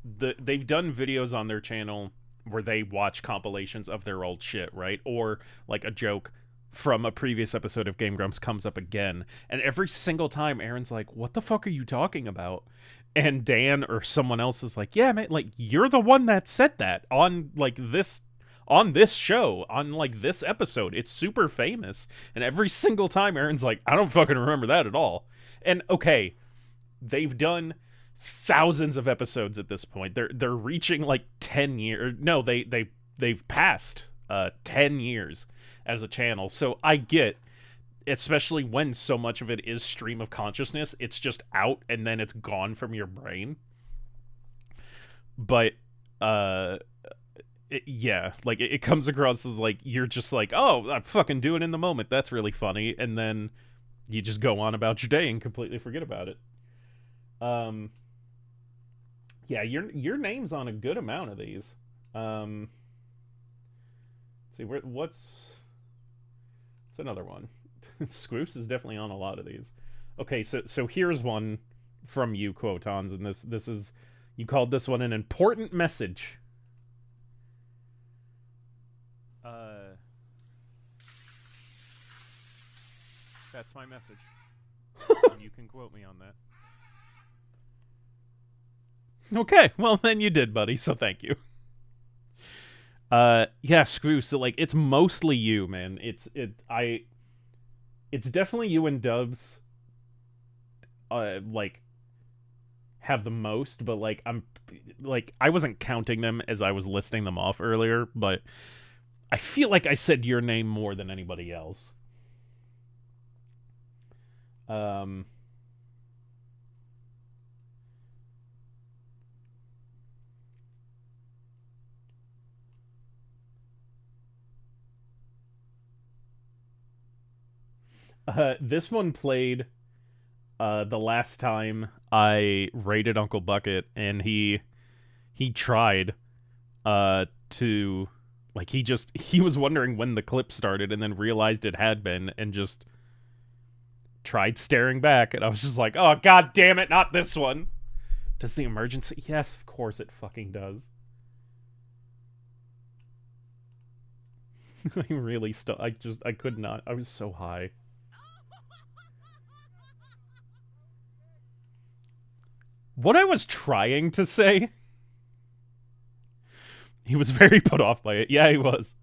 Speaker 1: videos on their channel where they watch compilations of their old shit, right? Or like a joke from a previous episode of Game Grumps comes up again. And every single time, Aaron's like, what the fuck are you talking about? And Dan or someone else is like, yeah, man, like, you're the one that said that on, like, this show, on, like, this episode. It's super famous. And every single time, Aaron's like, I don't fucking remember that at all. And, okay, they've done thousands of episodes at this point. They're reaching, like, 10 years. No, they've passed 10 years as a channel. So I get, especially when so much of it is stream of consciousness, it's just out and then it's gone from your brain. But yeah, like, it comes across as like you're just like, oh, I fucking do it in the moment, that's really funny, and then you just go on about your day and completely forget about it. Yeah, your name's on a good amount of these. Let's see, what's another one? Squoose is definitely on a lot of these. Okay, so here's one from you, Quotons, and this is, you called this one an important message. That's my message. And you can quote me on that. Okay, well then you did, buddy, so thank you. Yeah, Screw, so like, it's mostly you, man. It's definitely you and Dubs like have the most, but like I wasn't counting them as I was listing them off earlier, but I feel like I said your name more than anybody else. This one played the last time I raided Uncle Bucket, and he tried to, like, he was wondering when the clip started and then realized it had been and just tried staring back, and I was just like, oh, god damn it, not this one. Does the emergency? Yes, of course it fucking does. I really I could not. I was so high. What I was trying to say... He was very put off by it. Yeah, he was.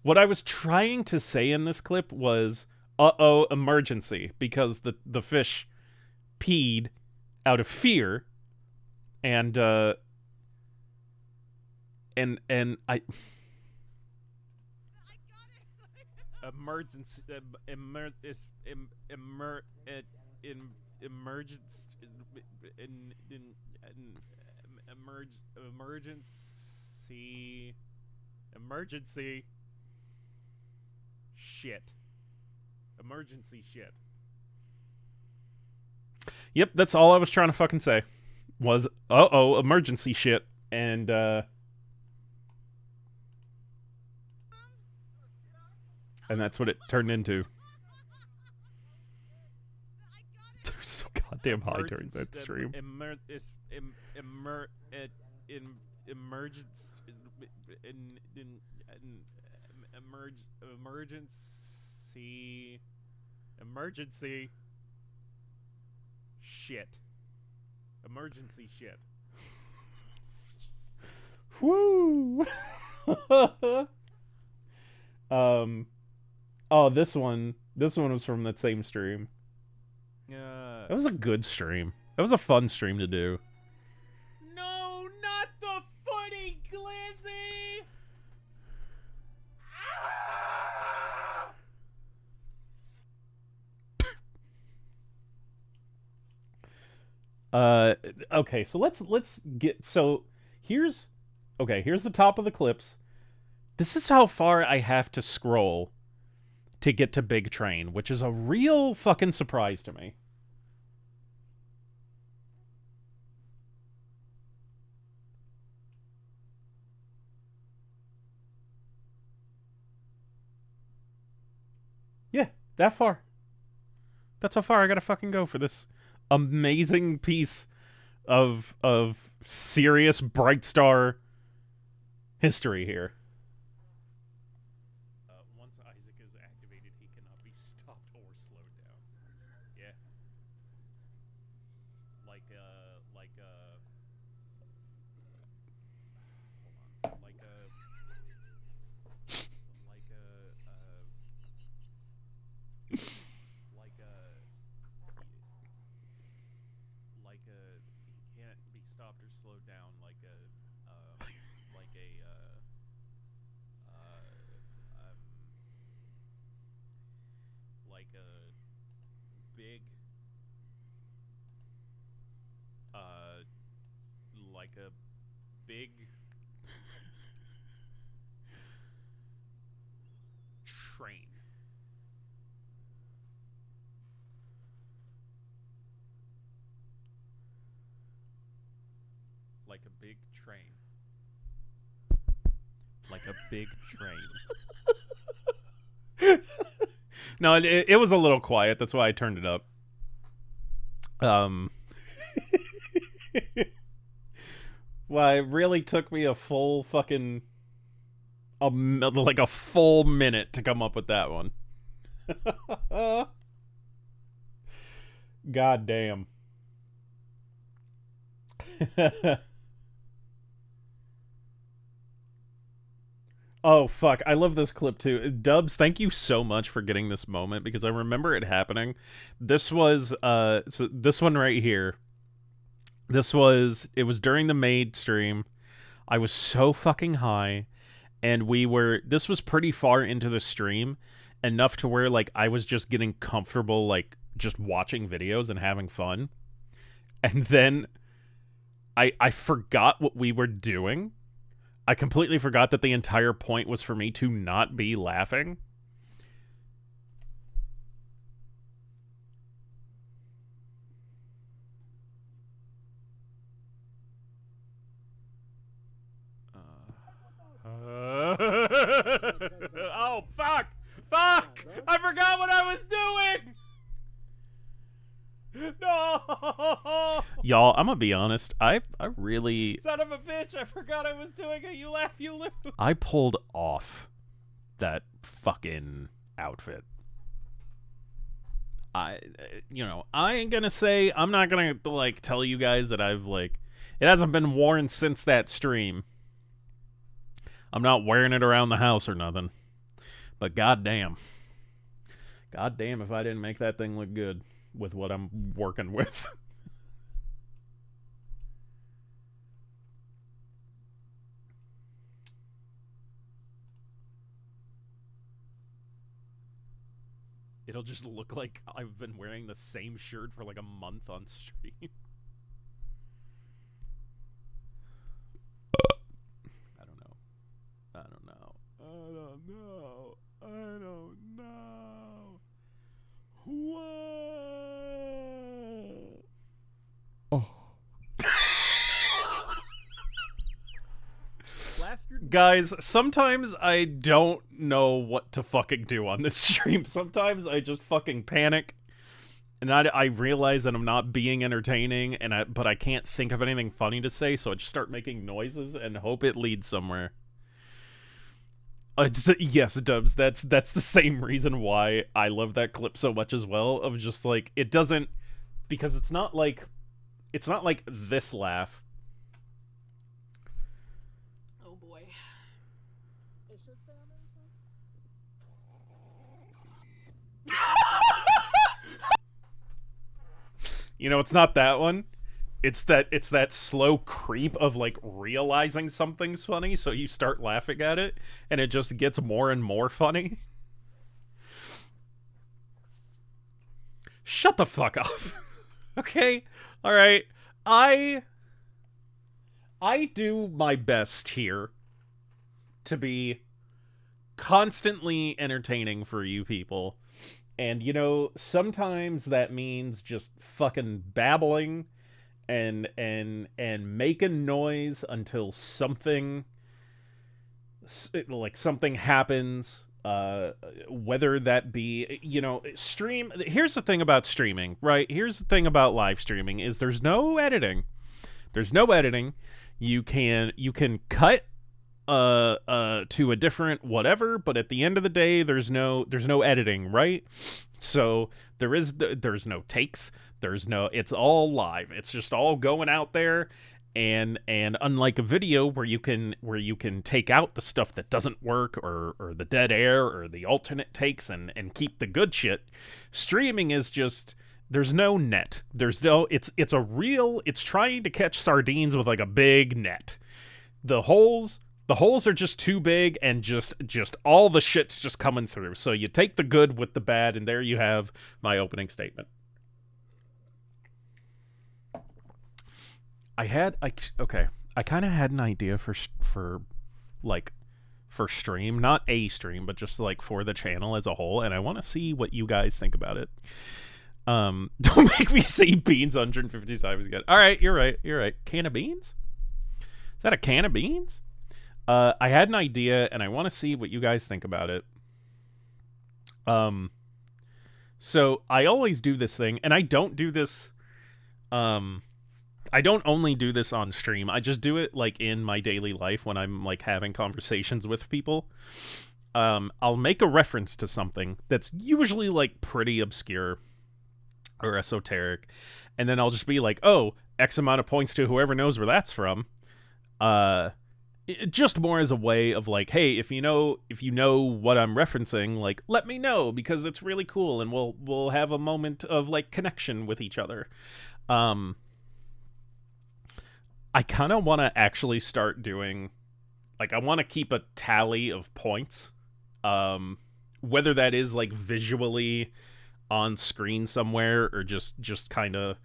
Speaker 1: What I was trying to say in this clip was, uh-oh, emergency, because the fish peed out of fear, and I... Emergency... Emergency shit. Emergency shit. Yep, that's all I was trying to fucking say. Was, uh-oh, emergency shit. And, that's what it turned into. They're so goddamn high during that stream. Emergency shit. Emergency shit. Woo! Oh, this one was from that same stream. That was a good stream. That was a fun stream to do.
Speaker 4: No, not the footy, Glizzy! Ah!
Speaker 1: Okay, so let's get, so here's the top of the clips. This is how far I have to scroll to get to Big Train, which is a real fucking surprise to me. Yeah, that far. That's how far I gotta fucking go for this amazing piece of Sirius Bright Star history here. One once Isaac is activated, he cannot be stopped or slowed down. Yeah. Like hold on. He can't be stopped or slowed down like a big like a big train. Like a big train. Like a big train. No, it was a little quiet. That's why I turned it up. Well, it really took me a full fucking like a full minute to come up with that one. God damn. Oh fuck, I love this clip too. Dubs, thank you so much for getting this moment because I remember it happening. This was so this one right here. It was during the maid stream. I was so fucking high and this was pretty far into the stream, enough to where like I was just getting comfortable like just watching videos and having fun. And then I forgot what we were doing. I completely forgot that the entire point was for me to not be laughing. Oh, fuck! Fuck! I forgot what I was doing! No! Y'all, I'm gonna be honest. I really...
Speaker 4: Son of a bitch, I forgot I was doing it. You laugh, you lose.
Speaker 1: I pulled off that fucking outfit. I ain't gonna say... I'm not gonna, like, tell you guys that I've, like... It hasn't been worn since that stream. I'm not wearing it around the house or nothing. But goddamn. Goddamn if I didn't make that thing look good with what I'm working with. It'll just look like I've been wearing the same shirt for like a month on stream. I don't know. What? Oh. Guys, sometimes I don't know what to fucking do on this stream. Sometimes I just fucking panic. And I realize that I'm not being entertaining, but I can't think of anything funny to say, so I just start making noises and hope it leads somewhere. Yes, Dubs, that's the same reason why I love that clip so much as well, of just like, it doesn't, because it's not like this laugh.
Speaker 5: Oh boy.
Speaker 1: You know, it's not that one. It's that slow creep of like realizing something's funny, so you start laughing at it, and it just gets more and more funny. Shut the fuck up. Okay? Alright. I do my best here to be constantly entertaining for you people. And, you know, sometimes that means just fucking babbling and making noise until something happens, whether that be, you know, stream. Here's the thing about streaming, right? Here's the thing about live streaming is there's no editing. You can cut to a different whatever, but at the end of the day there's no editing, right? So there's no takes, it's all live. It's just all going out there. And unlike a video where you can take out the stuff that doesn't work, or the dead air or the alternate takes, and keep the good shit, streaming is just, there's no net. There's no, it's trying to catch sardines with like a big net. The holes are just too big, and just all the shit's just coming through. So you take the good with the bad, and there you have my opening statement. I kind of had an idea for stream, not a stream, but just like for the channel as a whole, and I want to see what you guys think about it. Don't make me say beans 150 times again. All right, you're right. Can of beans? Is that a can of beans? I had an idea, and I want to see what you guys think about it. So I always do this thing, and I don't do this. I don't only do this on stream. I just do it like in my daily life when I'm like having conversations with people. I'll make a reference to something that's usually like pretty obscure or esoteric, and then I'll just be like, "Oh, X amount of points to whoever knows where that's from." Just more as a way of like, hey, if you know what I'm referencing, like, let me know, because it's really cool, and we'll have a moment of like connection with each other. I kind of want to actually start doing, like, I want to keep a tally of points, whether that is like visually on screen somewhere, or just kind of,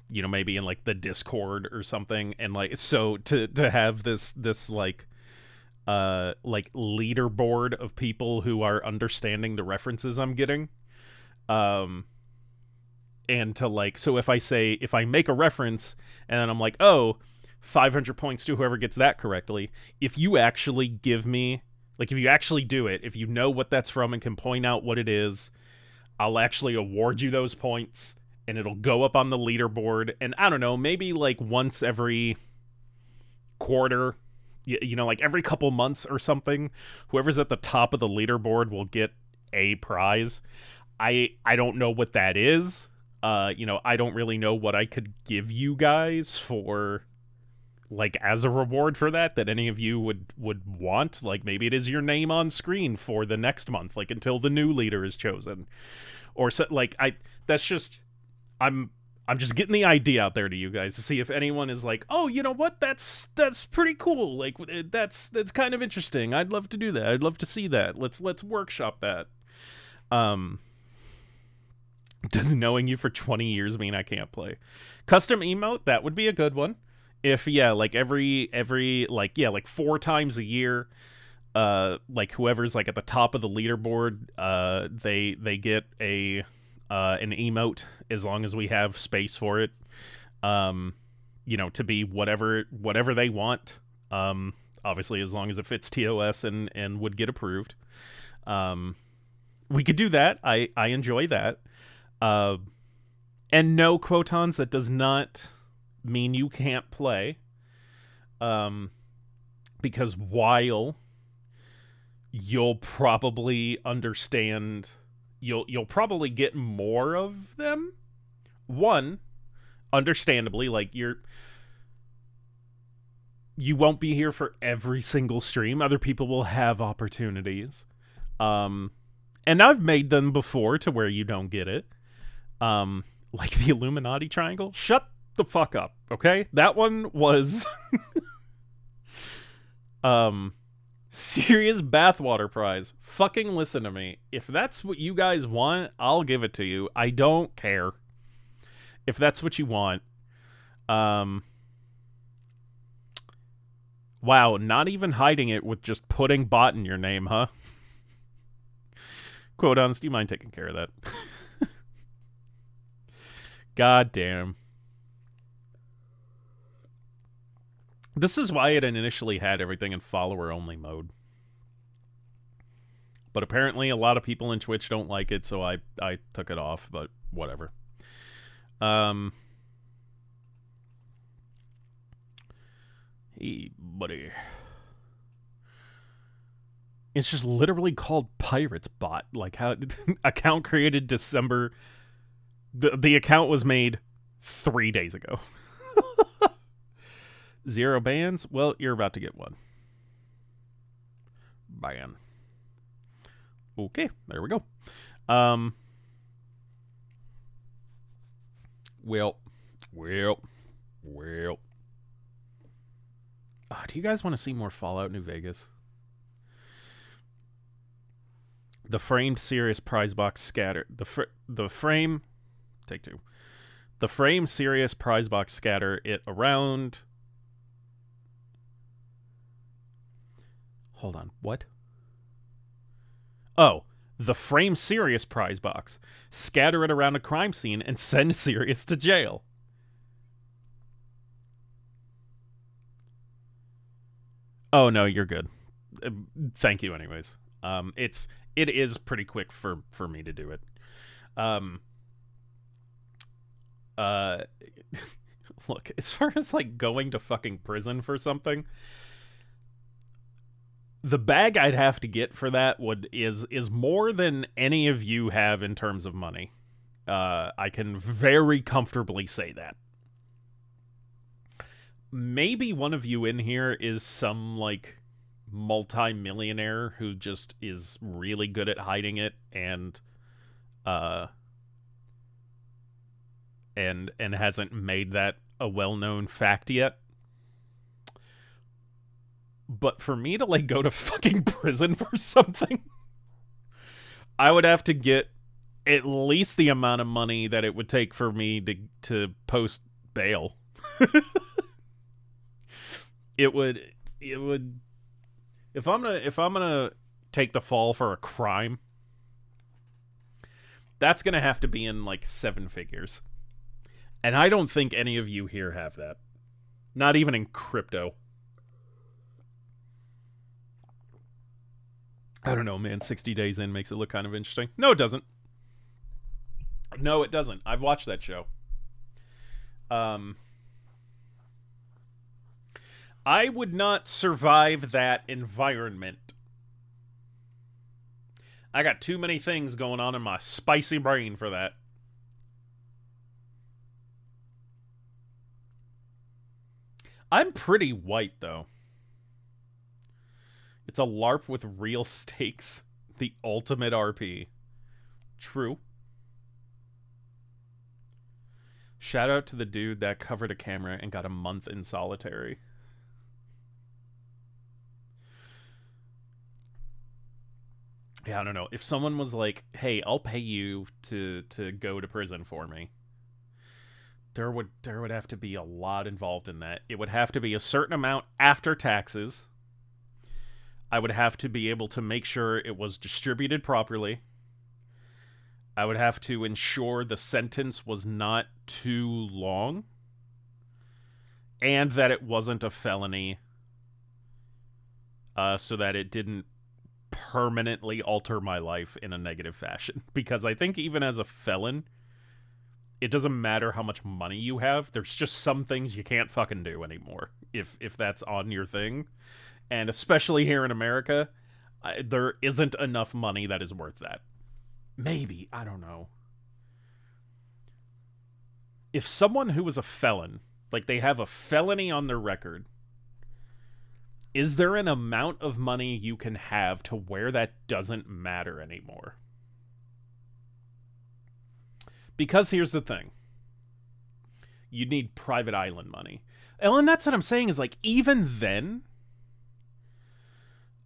Speaker 1: maybe in like the Discord or something, and like, so to have this like leaderboard of people who are understanding the references I'm getting, and to like, so if I make a reference and then I'm like, oh, 500 points to whoever gets that correctly, if you actually give me, like, if you actually do it, if you know what that's from and can point out what it is, I'll actually award you those points, and it'll go up on the leaderboard. And I don't know, maybe like once every quarter, like every couple months or something, whoever's at the top of the leaderboard will get a prize. I don't know what that is. I don't really know what I could give you guys for, like, as a reward for that any of you would want. Like, maybe it is your name on screen for the next month, like, until the new leader is chosen. Or, so, like, I'm just getting the idea out there to you guys to see if anyone is like, oh, you know what, that's pretty cool. Like, that's kind of interesting. I'd love to do that. I'd love to see that. Let's workshop that. Does knowing you for 20 years mean I can't play? Custom emote, that would be a good one. If, like every like 4 times a year, like whoever's like at the top of the leaderboard, they get an emote, as long as we have space for it, to be whatever they want. Obviously, as long as it fits TOS and would get approved. We could do that. I enjoy that. And no, Quotons, that does not mean you can't play. Because while you'll probably understand, you'll probably get more of them. One, understandably, like you won't be here for every single stream. Other people will have opportunities. And I've made them before to where you don't get it. Like the Illuminati triangle. Shut the fuck up, okay? That one was Sirius bathwater prize. Fucking listen to me. If that's what you guys want, I'll give it to you. I don't care. If that's what you want. Wow, not even hiding it with just putting bot in your name, huh? Quotons, do you mind taking care of that? God damn. This is why it initially had everything in follower-only mode. But apparently a lot of people in Twitch don't like it, so I took it off, but whatever. Hey, buddy. It's just literally called Pirates Bot. Like how account created December. The account was made 3 days ago. 0 bans? Well, you're about to get one. Ban. Okay, there we go. Well. Do you guys want to see more Fallout New Vegas? The framed Sirius prize box scatter. The frame. Take 2. The frame Sirius prize box scatter it around. Hold on. What? Oh, the frame Sirius prize box. Scatter it around a crime scene and send Sirius to jail. Oh no, you're good. Thank you, anyways. It is pretty quick for me to do it. Look, as far as like going to fucking prison for something, the bag I'd have to get for that is more than any of you have in terms of money. I can very comfortably say that. Maybe one of you in here is some like multi-millionaire who just is really good at hiding it and hasn't made that a well-known fact yet. But for me to like go to fucking prison for something, I would have to get at least the amount of money that it would take for me to post bail. It would if I'm gonna take the fall for a crime, that's gonna have to be in like 7 figures. And I don't think any of you here have that. Not even in crypto. I don't know, man. 60 days in makes it look kind of interesting. No, it doesn't. No, it doesn't. I've watched that show. I would not survive that environment. I got too many things going on in my spicy brain for that. I'm pretty white, though. It's a LARP with real stakes. The ultimate RP. True. Shout out to the dude that covered a camera and got a month in solitary. Yeah, I don't know. If someone was like, hey, I'll pay you to go to prison for me, there would have to be a lot involved in that. It would have to be a certain amount after taxes. I would have to be able to make sure it was distributed properly. I would have to ensure the sentence was not too long. And that it wasn't a felony. So that it didn't permanently alter my life in a negative fashion. Because I think even as a felon, it doesn't matter how much money you have. There's just some things you can't fucking do anymore. If that's on your thing. And especially here in America, there isn't enough money that is worth that. Maybe. I don't know. If someone who was a felon, like they have a felony on their record, is there an amount of money you can have to where that doesn't matter anymore? Because here's the thing. You need private island money. And that's what I'm saying is like, even then...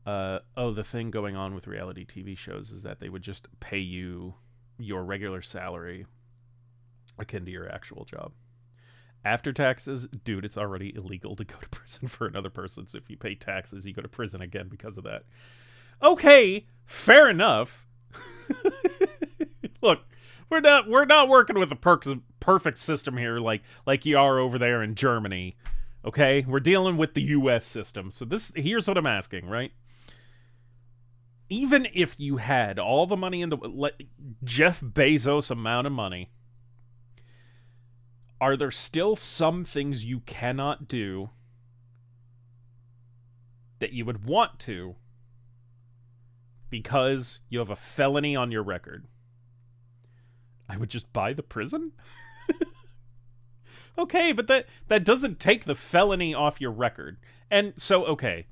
Speaker 1: the thing going on with reality TV shows is that they would just pay you your regular salary akin to your actual job. After taxes, dude, it's already illegal to go to prison for another person. So if you pay taxes, you go to prison again because of that. Okay, fair enough. Look, we're not working with a perfect system here like you are over there in Germany. Okay, we're dealing with the U.S. system. So here's what I'm asking, right? Even if you had all the money in the Jeff Bezos amount of money, are there still some things you cannot do that you would want to because you have a felony on your record. I would just buy the prison? Okay, but that doesn't take the felony off your record. And so, okay,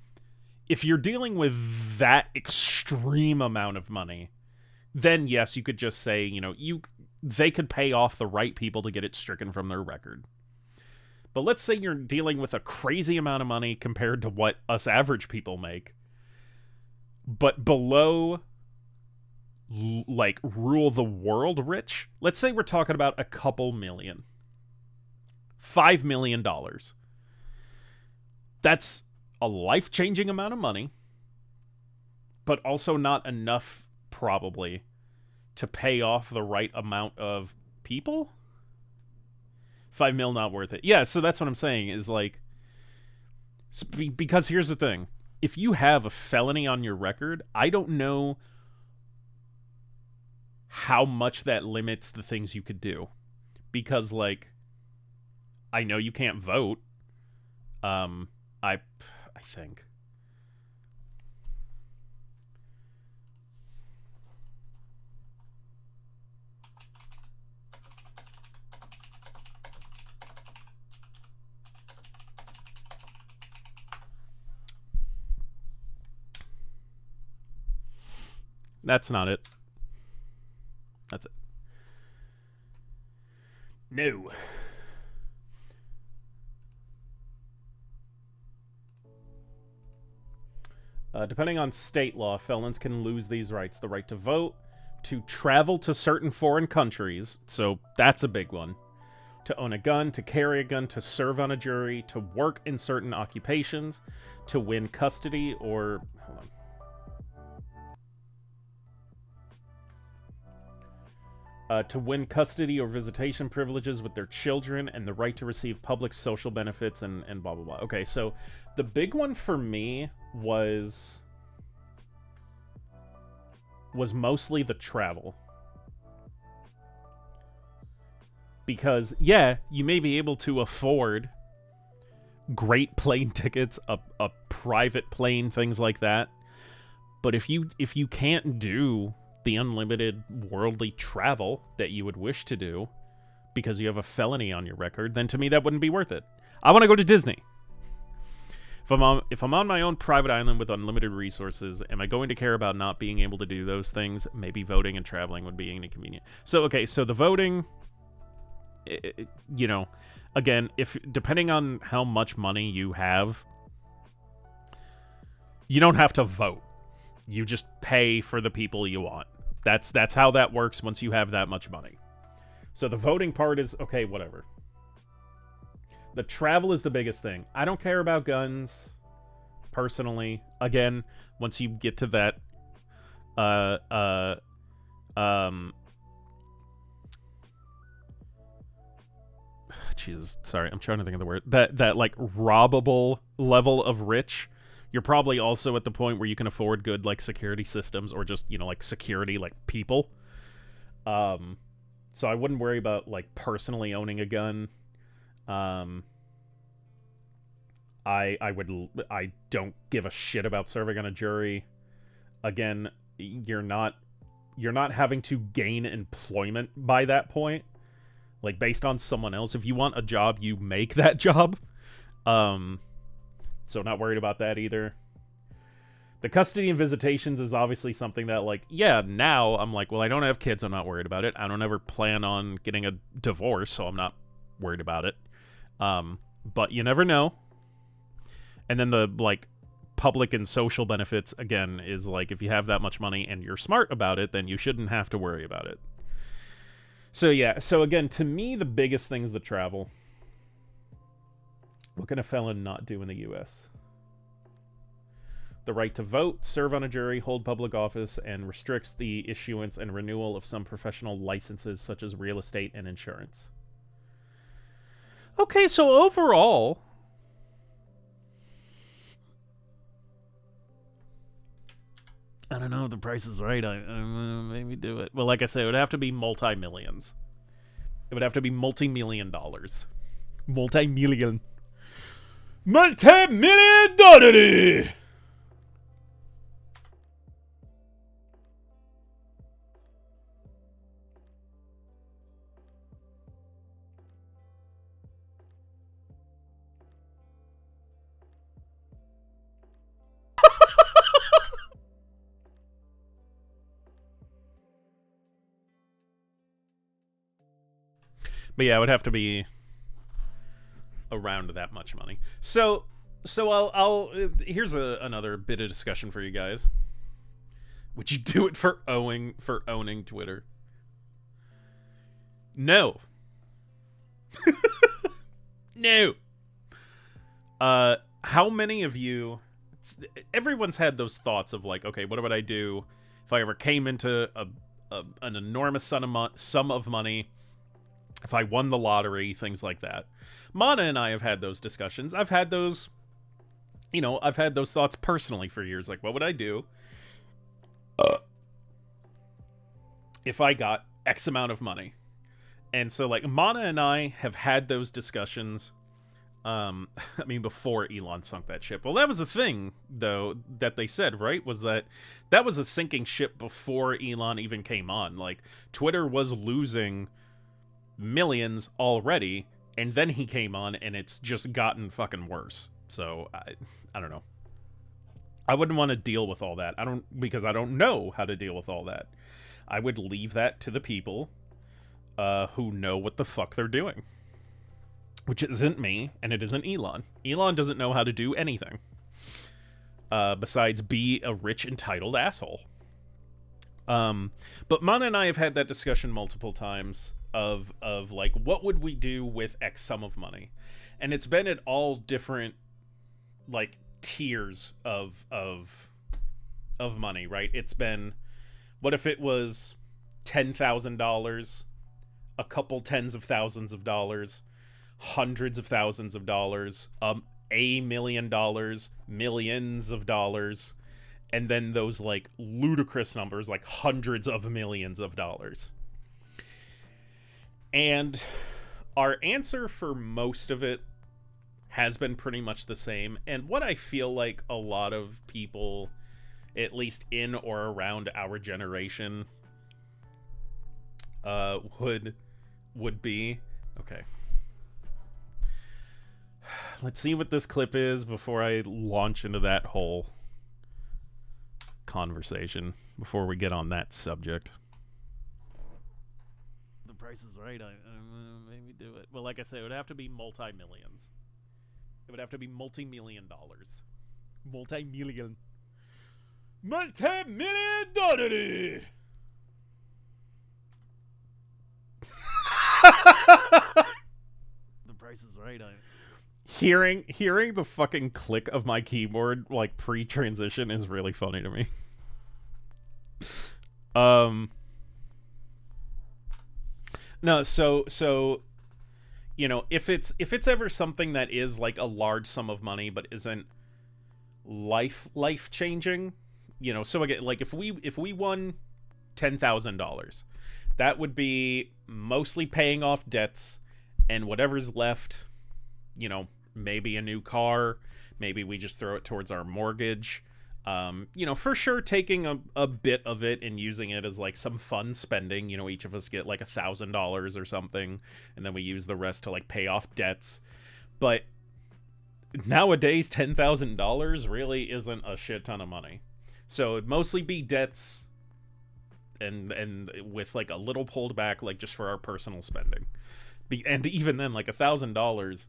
Speaker 1: if you're dealing with that extreme amount of money, then yes, you could just say, they could pay off the right people to get it stricken from their record. But let's say you're dealing with a crazy amount of money compared to what us average people make, but below, like, rule the world rich. Let's say we're talking about a couple million. $5 million. That's a life-changing amount of money, but also not enough, probably, to pay off the right amount of people. 5 mil not worth it. Yeah, so that's what I'm saying, is like, because here's the thing. If you have a felony on your record, I don't know how much that limits the things you could do. Because, like, I know you can't vote. I think. That's not it. That's it. No. Depending on state law, felons can lose these rights. The right to vote, to travel to certain foreign countries, so that's a big one. To own a gun, to carry a gun, to serve on a jury, to work in certain occupations, to win custody or... Hold on. To win custody or visitation privileges with their children, and the right to receive public social benefits, and blah, blah, blah. Okay, so the big one for me was mostly the travel. Because, yeah, you may be able to afford great plane tickets, a private plane, things like that. But if you can't do the unlimited worldly travel that you would wish to do because you have a felony on your record, then to me that wouldn't be worth it. I want to go to Disney. If I'm on my own private island with unlimited resources, am I going to care about not being able to do those things? Maybe voting and traveling would be inconvenient. So, okay, so the voting, again, depending on how much money you have, you don't have to vote. You just pay for the people you want. That's how that works once you have that much money. So the voting part is, okay, whatever. The travel is the biggest thing. I don't care about guns, personally. Again, once you get to that, Jesus, sorry, I'm trying to think of the word. That like robbable level of rich, you're probably also at the point where you can afford good like security systems or just, like security, like people. So I wouldn't worry about like personally owning a gun. I don't give a shit about serving on a jury. Again, you're not having to gain employment by that point. Like based on someone else. If you want a job, you make that job. So not worried about that either. The custody and visitations is obviously something that, like, yeah, now I'm like, well, I don't have kids, I'm not worried about it. I don't ever plan on getting a divorce, so I'm not worried about it. But you never know. And then the, like, public and social benefits, again, is like, if you have that much money and you're smart about it, then you shouldn't have to worry about it. So, yeah. So, again, to me, the biggest thing is the travel. What can a felon not do in the U.S.? The right to vote, serve on a jury, hold public office, and restricts the issuance and renewal of some professional licenses such as real estate and insurance. Okay, so overall, I don't know if the price is right. I maybe do it. Well, like I said, it would have to be multi-millions. It would have to be multi-million dollars. Multi-million $. But yeah, it would have to be around that much money. So I'll here's another bit of discussion for you guys. Would you do it for owning Twitter? No. No. How many of you? Everyone's had those thoughts of like, okay, what would I do if I ever came into an enormous sum of money? If I won the lottery, things like that. Mana and I have had those discussions. I've had those thoughts personally for years. Like, what would I do if I got X amount of money? And so, like, Mana and I have had those discussions. I mean, before Elon sunk that ship. Well, that was the thing, though, that they said, right? Was that was a sinking ship before Elon even came on. Like, Twitter was losing millions already, and then he came on, and it's just gotten fucking worse. So, I don't know. I wouldn't want to deal with all that. Because I don't know how to deal with all that. I would leave that to the people who know what the fuck they're doing. Which isn't me, and it isn't Elon. Elon doesn't know how to do anything. Besides be a rich, entitled asshole. But Mana and I have had that discussion multiple times of like, what would we do with X sum of money? And it's been at all different, like, tiers of money, right? It's been, what if it was $10,000, a couple tens of thousands of dollars, hundreds of thousands of dollars, $1 million, millions of dollars, and then those like ludicrous numbers like hundreds of millions of dollars. And our answer for most of it has been pretty much the same. And what I feel like a lot of people, at least in or around our generation, would be, okay, let's see what this clip is before I launch into that whole conversation, before we get on that subject. The price is right. I maybe do it. Well, like I said, it would have to be multi-millions. It would have to be multi-million dollars. Multi-million dollars. The price is right. Hearing the fucking click of my keyboard like pre-transition is really funny to me. No, so you know, if it's ever something that is like a large sum of money but isn't life changing, you know, so again, like if we won $10,000, that would be mostly paying off debts, and whatever's left, you know, maybe a new car, maybe we just throw it towards our mortgage. You know, for sure taking a bit of it and using it as like some fun spending. You know, each of us get like $1,000 or something, and then we use the rest to like pay off debts. But nowadays, $10,000 really isn't a shit ton of money. So it'd mostly be debts, and with like a little pulled back, like just for our personal spending. And even then, like $1,000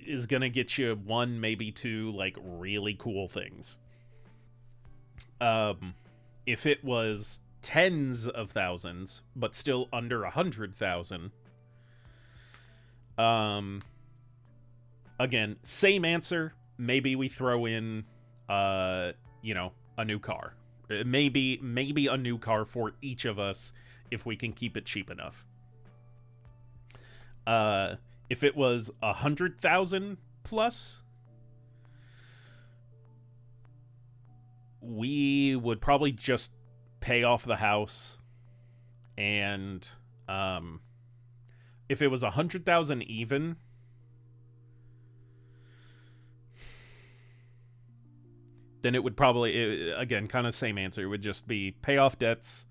Speaker 1: is gonna get you one, maybe two, like really cool things. If it was tens of thousands, but still under 100,000, again, same answer. Maybe we throw in, you know, a new car. Maybe a new car for each of us if we can keep it cheap enough. If it was 100,000 plus, we would probably just pay off the house, and if it was 100,000 even, then it would probably, again, kind of same answer. It would just be pay off debts,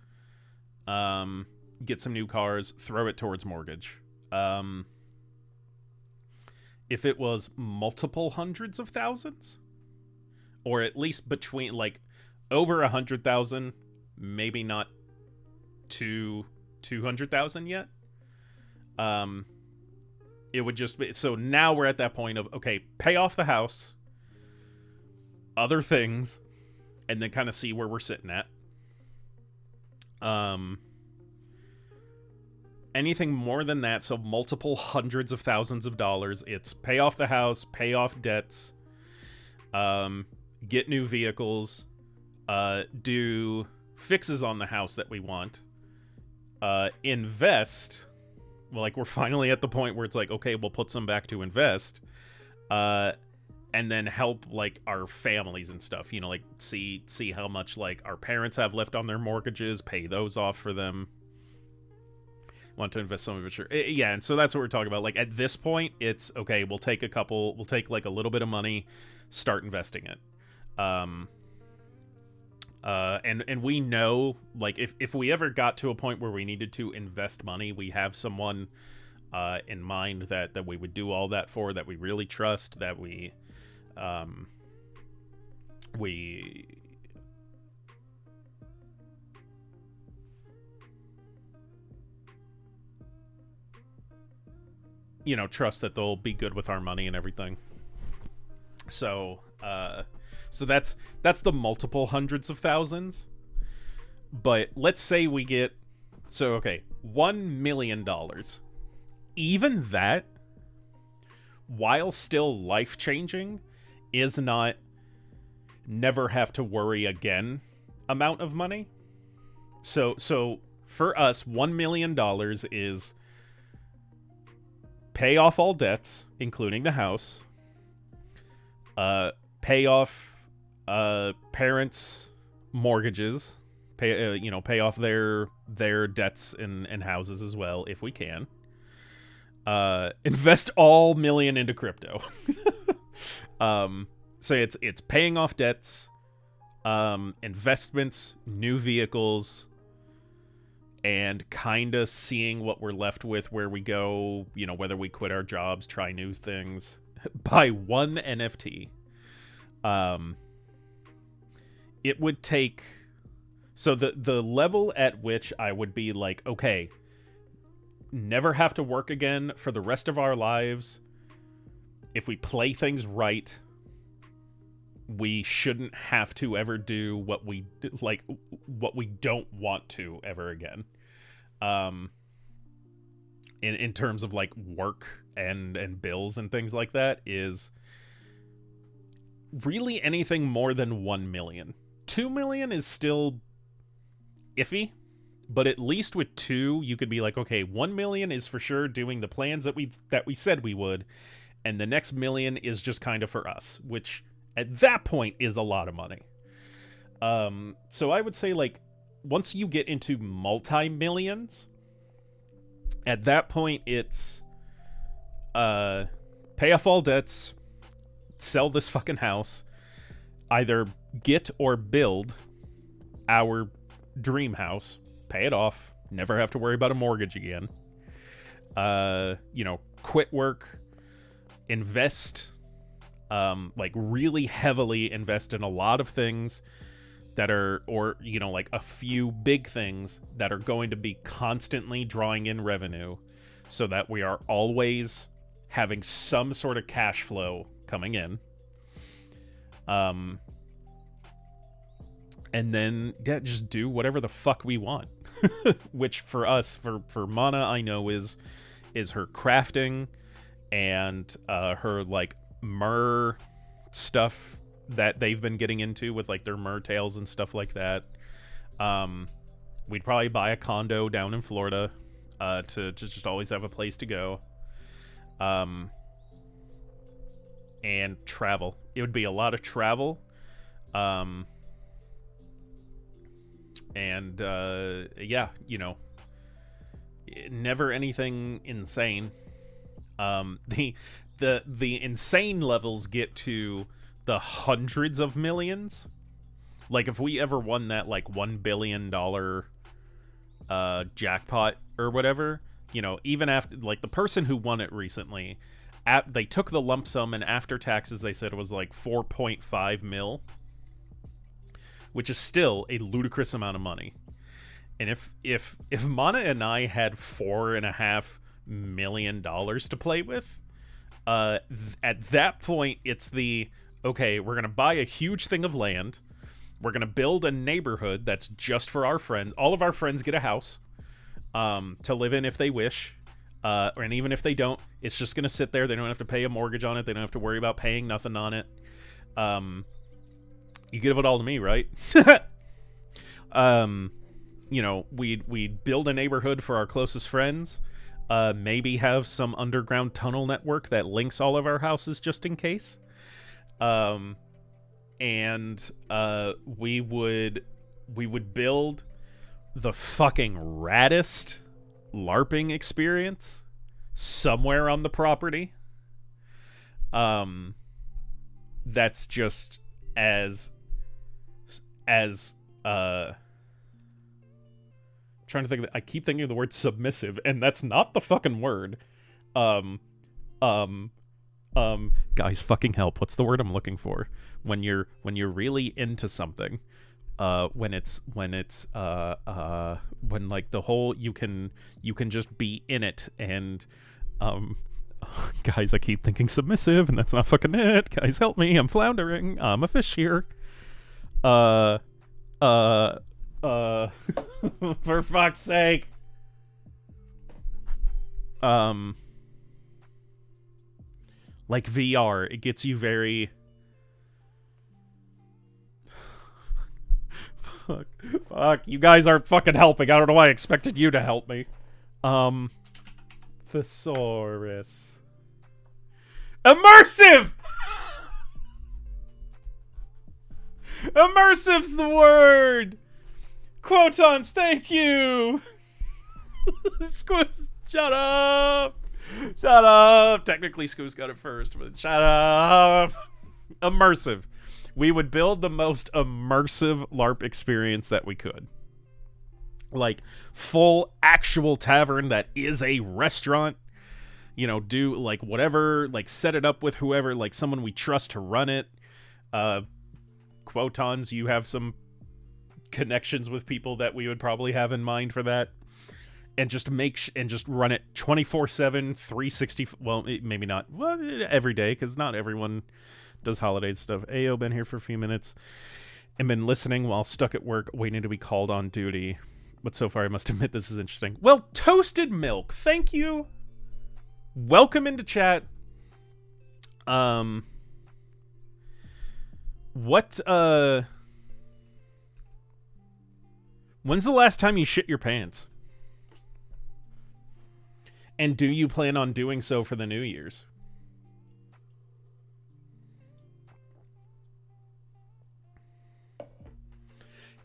Speaker 1: get some new cars, throw it towards mortgage. If it was multiple hundreds of thousands, or at least between, like, over 100,000, maybe not 200,000 yet, It would just be, so now we're at that point of, okay, pay off the house, other things, and then kind of see where we're sitting at. Anything more than that, so multiple hundreds of thousands of dollars, it's pay off the house, pay off debts, get new vehicles, do fixes on the house that we want, invest. Well, like, we're finally at the point where it's like, okay, we'll put some back to invest, and then help, like, our families and stuff, you know, like, see how much, like, our parents have left on their mortgages, pay those off for them. Want to invest some of it, sure. Yeah, and so that's what we're talking about. Like, at this point, it's, okay, we'll take, like, a little bit of money, start investing it. And we know, like, if we ever got to a point where we needed to invest money, we have someone in mind that we would do all that for, that we really trust, that we you know, trust that they'll be good with our money and everything. So that's the multiple hundreds of thousands. But let's say we get, so okay, $1 million. Even that, while still life-changing, is not never have to worry again amount of money. So for us, $1 million is pay off all debts, including the house, pay off parents' mortgages, pay off their debts and houses as well if we can. Invest all million into crypto. So it's paying off debts, investments, new vehicles, and kind of seeing what we're left with, where we go, you know, whether we quit our jobs, try new things, buy one NFT. It would take, so the level at which I would be like, okay, never have to work again for the rest of our lives. If we play things right, we shouldn't have to ever do what we don't want to ever again. In terms of, like, work and bills and things like that, is really anything more than 1 million. 2 million is still iffy, but at least with 2, you could be like, okay, 1 million is for sure doing the plans that we said we would, and the next million is just kind of for us, which at that point is a lot of money. So I would say, like, once you get into multi-millions, at that point it's pay off all debts, sell this fucking house, either get or build our dream house, pay it off, never have to worry about a mortgage again. Quit work, invest, like, really heavily invest in a lot of things that are, or, you know, like, a few big things that are going to be constantly drawing in revenue, so that we are always having some sort of cash flow coming in. And then, yeah, just do whatever the fuck we want. Which for us, for Mana, I know is her crafting and her, like, mer stuff that they've been getting into with, like, their mer tails and stuff like that. We'd probably buy a condo down in Florida to just always have a place to go. And travel. It would be a lot of travel. Yeah, you know, never anything insane. The insane levels get to the hundreds of millions. Like, if we ever won that, like, $1 billion jackpot or whatever, you know, even after, like, the person who won it recently, they took the lump sum, and after taxes they said it was like 4.5 mil, which is still a ludicrous amount of money. And if Mana and I had $4.5 million to play with, at that point, it's okay, we're going to buy a huge thing of land. We're going to build a neighborhood that's just for our friends. All of our friends get a house to live in if they wish. And even if they don't, it's just going to sit there. They don't have to pay a mortgage on it. They don't have to worry about paying nothing on it. You give it all to me, right? We'd build a neighborhood for our closest friends. Maybe have some underground tunnel network that links all of our houses just in case. And we would build the fucking raddest LARPing experience somewhere on the property. That's just as trying to think I keep thinking of the word submissive, and that's not the fucking word. Guys, fucking help. What's the word I'm looking for? When you're really into something. When like the whole you can just be in it, and guys, I keep thinking submissive, and that's not fucking it. Guys, help me. I'm floundering. I'm a fish here. For fuck's sake. Like VR, it gets you very... Fuck, you guys aren't fucking helping. I don't know why I expected you to help me. Thesaurus. Immersive! Immersive's the word! Quotons, thank you! Squiz, shut up! Shut up! Technically, Scoos got it first, but shut up! Immersive. We would build the most immersive LARP experience that we could. Like, full actual tavern that is a restaurant. You know, do, like, whatever, like, set it up with whoever, like, someone we trust to run it. Quotons, you have some connections with people that we would probably have in mind for that. And just just run it 24/7, 360. Well, maybe not every day, because not everyone does holiday stuff. Ayo, been here for a few minutes and been listening while stuck at work, waiting to be called on duty. But so far, I must admit this is interesting. Well, Toasted Milk, thank you. Welcome into chat. When's the last time you shit your pants? And do you plan on doing so for the New Year's?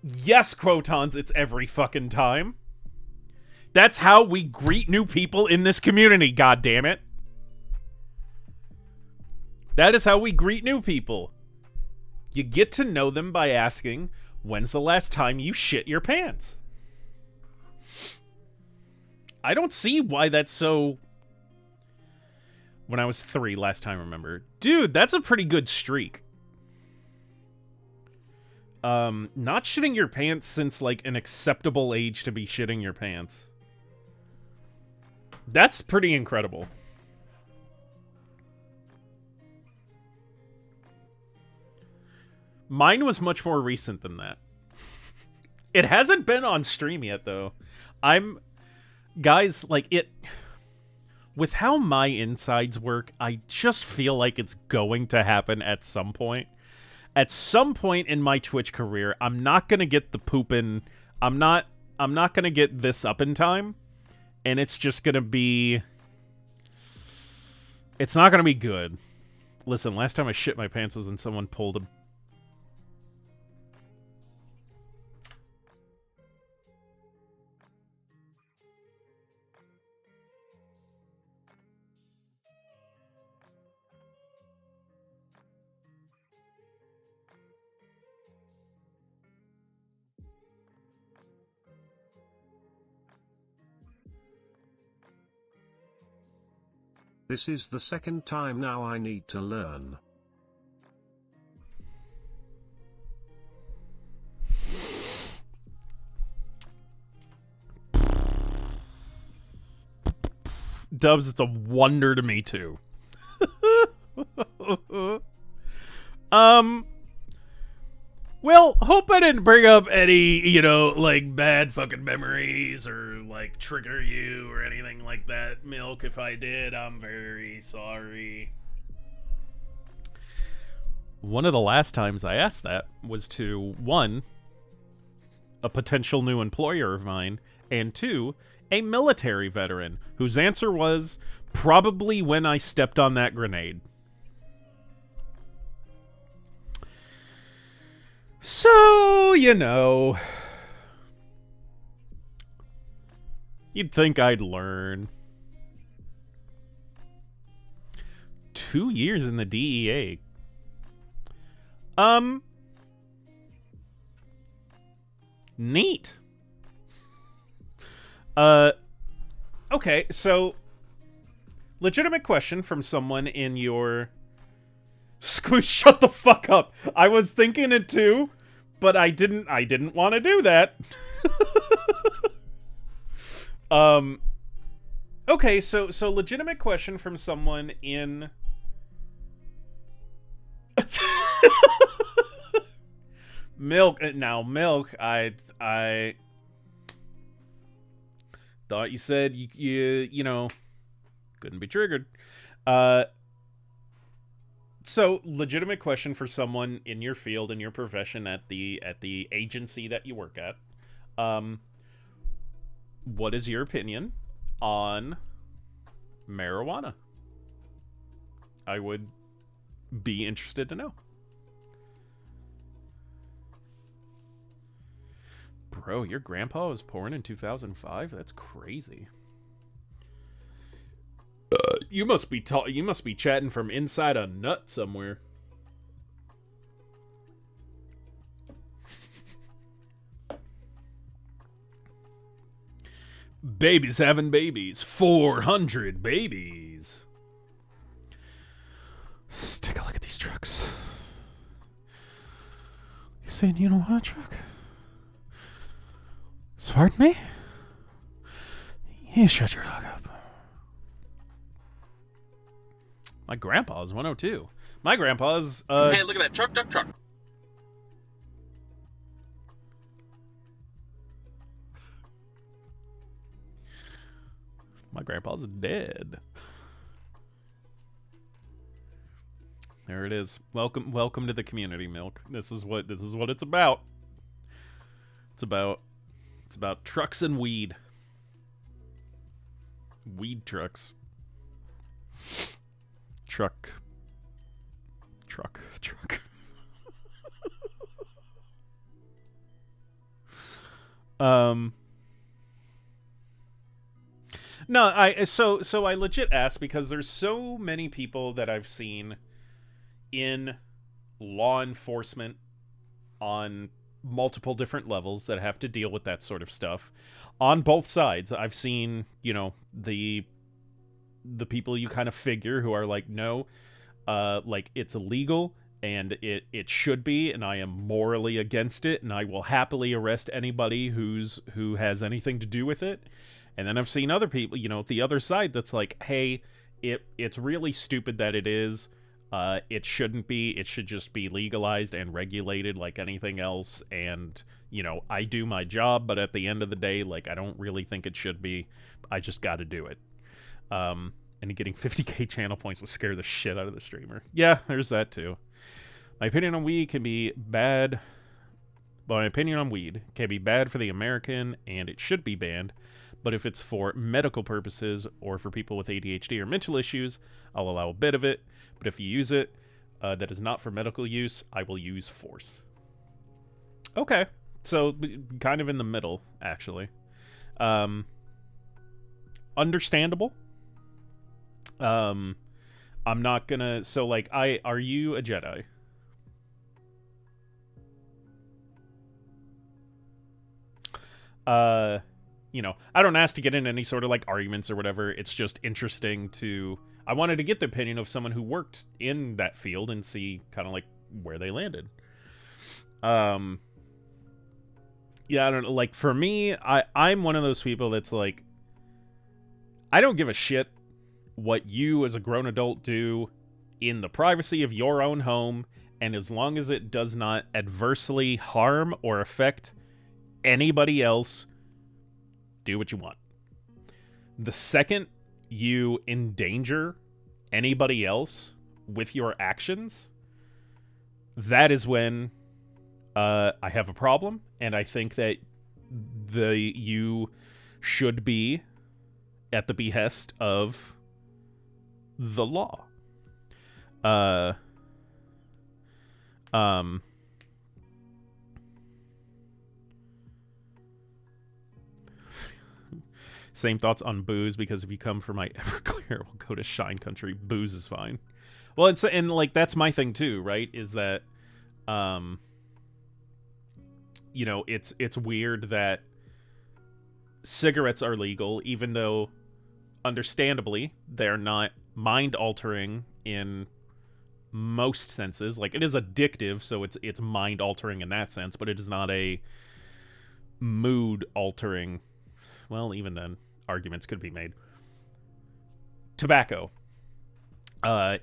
Speaker 1: Yes, Quotons, it's every fucking time. That's how we greet new people in this community, goddammit. That is how we greet new people. You get to know them by asking, when's the last time you shit your pants? I don't see why that's so... When I was 3 last time I remember. Dude, that's a pretty good streak. Not shitting your pants since, like, an acceptable age to be shitting your pants. That's pretty incredible. Mine was much more recent than that. It hasn't been on stream yet, though. Guys, like, with how my insides work, I just feel like it's going to happen at some point. At some point in my Twitch career, I'm not gonna get the poopin'... I'm not gonna get this up in time. And it's just gonna be... It's not gonna be good. Listen, last time I shit my pants was when someone pulled a...
Speaker 2: This is the second time now I need to learn.
Speaker 1: Dubs, it's a wonder to me too. Well, hope I didn't bring up any, like, bad fucking memories or, like, trigger you or anything like that, Milk. If I did, I'm very sorry. One of the last times I asked that was to, one, a potential new employer of mine, and two, a military veteran, whose answer was probably when I stepped on that grenade. So, you'd think I'd learn. 2 years in the DEA. Neat. Okay, so legitimate question from someone in your Squish, shut the fuck up. I was thinking it too, but I didn't want to do that. Okay, so legitimate question from someone in Milk. Now, Milk, I thought you said you couldn't be triggered. So, legitimate question for someone in your field, in your profession, at the agency that you work at. What is your opinion on marijuana? I would be interested to know. Bro, your grandpa was born in 2005? That's crazy. You must be chatting from inside a nut somewhere. Babies having babies. 400 babies. Let's take a look at these trucks. You saying you don't want a truck? Pardon me? You shut your hog up. My grandpa's 102. My grandpa's,
Speaker 5: Hey, look at that truck.
Speaker 1: My grandpa's dead. There it is. Welcome to the community, Milk. This is what it's about. It's about trucks and weed. Weed trucks. Truck. No, I legit asked because there's so many people that I've seen in law enforcement on multiple different levels that have to deal with that sort of stuff on both sides. I've seen, the people you kind of figure who are like, no, like it's illegal and it should be, and I am morally against it, and I will happily arrest anybody who has anything to do with it. And then I've seen other people, the other side that's like, hey, it's really stupid that it is. It shouldn't be. It should just be legalized and regulated like anything else. And, I do my job, but at the end of the day, like, I don't really think it should be. I just got to do it. And getting 50k channel points will scare the shit out of the streamer. Yeah, there's that too. My opinion on weed can be bad. But my opinion on weed can be bad for the American, and it should be banned. But if it's for medical purposes or for people with ADHD or mental issues, I'll allow a bit of it. But if you use it that is not for medical use, I will use force. Okay. So, kind of in the middle, actually. Understandable. I'm not gonna... So, like, are you a Jedi? I don't ask to get into any sort of, like, arguments or whatever. It's just interesting to... I wanted to get the opinion of someone who worked in that field and see kind of, like, where they landed. Yeah, I don't know. Like, for me, I'm one of those people that's, like... I don't give a shit what you as a grown adult do in the privacy of your own home, and as long as it does not adversely harm or affect anybody else, do what you want. The second you endanger anybody else with your actions, that is when I have a problem, and I think that you should be at the behest of the law. Same thoughts on booze, because if you come for my Everclear, we'll go to Shine Country. Booze is fine. Well, and like that's my thing too, right? Is that, you know, it's weird that cigarettes are legal, even though, understandably, they're not mind altering in most senses. Like, it is addictive, so it's mind altering in that sense, but it is not a mood altering. Well, even then, arguments could be made. Tobacco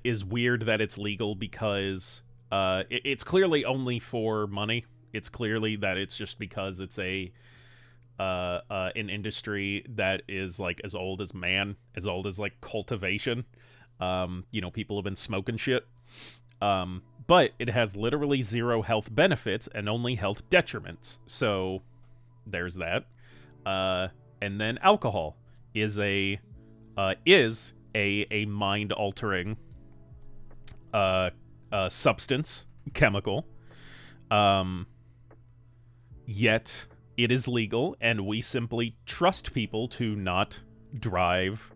Speaker 1: is weird that it's legal because it's clearly only for money. It's clearly that it's just because it's an industry that is like as old as man, as old as like cultivation. You know, people have been smoking shit. But it has literally zero health benefits and only health detriments. So there's that. And then alcohol is a mind altering substance, chemical. Yet it is legal, and we simply trust people to not drive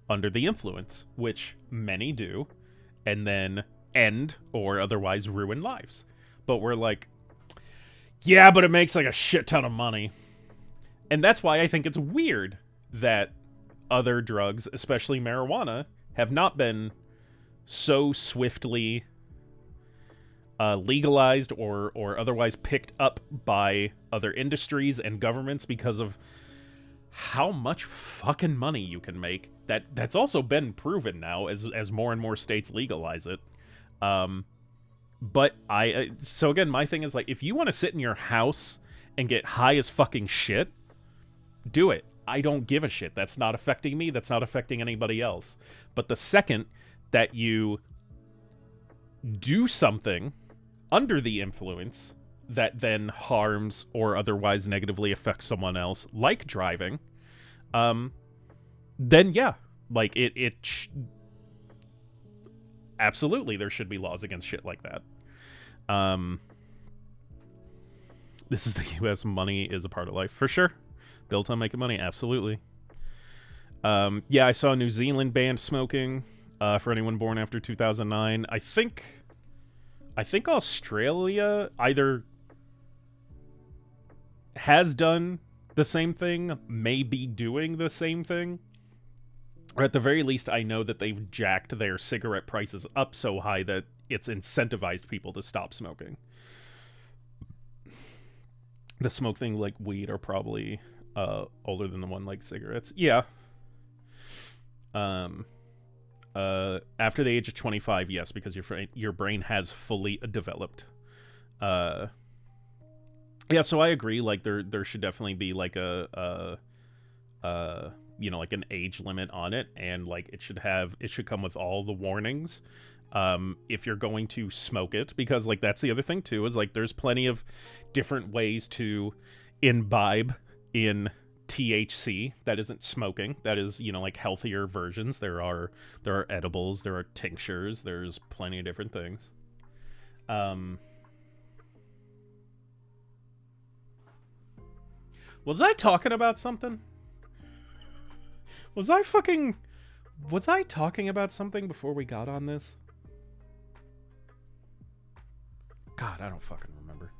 Speaker 1: under the influence, which many do, and then end or otherwise ruin lives. But we're like, yeah, but it makes like a shit ton of money. And that's why I think it's weird that other drugs, especially marijuana, have not been so swiftly legalized or otherwise picked up by other industries and governments, because of how much fucking money you can make. That's also been proven now as more and more states legalize it. But so again, my thing is like, if you want to sit in your house and get high as fucking shit, do it. I don't give a shit. That's not affecting me. That's not affecting anybody else. But the second that you do something under the influence that then harms or otherwise negatively affects someone else, like driving, then yeah, like absolutely there should be laws against shit like that. This is the U.S. Money is a part of life, for sure. Built on making money, absolutely. Yeah, I saw New Zealand banned smoking for anyone born after 2009. I think Australia either has done the same thing, may be doing the same thing, or at the very least, I know that they've jacked their cigarette prices up so high that it's incentivized people to stop smoking. The smoke thing, like weed, are probably older than the one like cigarettes. Yeah. After the age of 25, yes, because your brain has fully developed. Yeah, so I agree. Like there should definitely be like a you know, like an age limit on it, and like it should come with all the warnings. If you're going to smoke it, because like that's the other thing too, is like there's plenty of different ways to imbibe in THC that isn't smoking, that is, you know, like healthier versions. There are edibles, there are tinctures, there's plenty of different things. Was I talking about something? Was I talking about something before we got on this? God, I don't fucking remember.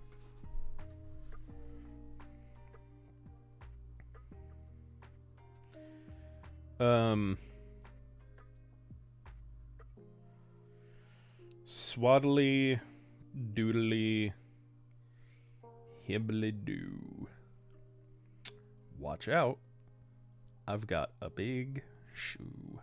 Speaker 1: Swaddly doodly hibbly doo. Watch out. I've got a big shoe.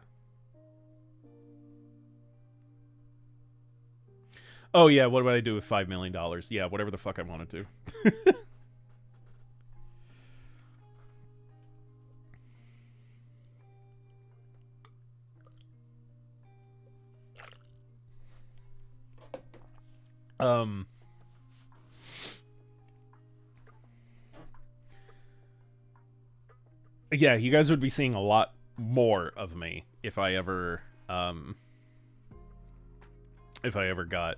Speaker 1: Oh yeah, what would I do with $5 million? Yeah, whatever the fuck I wanted to. um yeah, you guys would be seeing a lot more of me if I ever got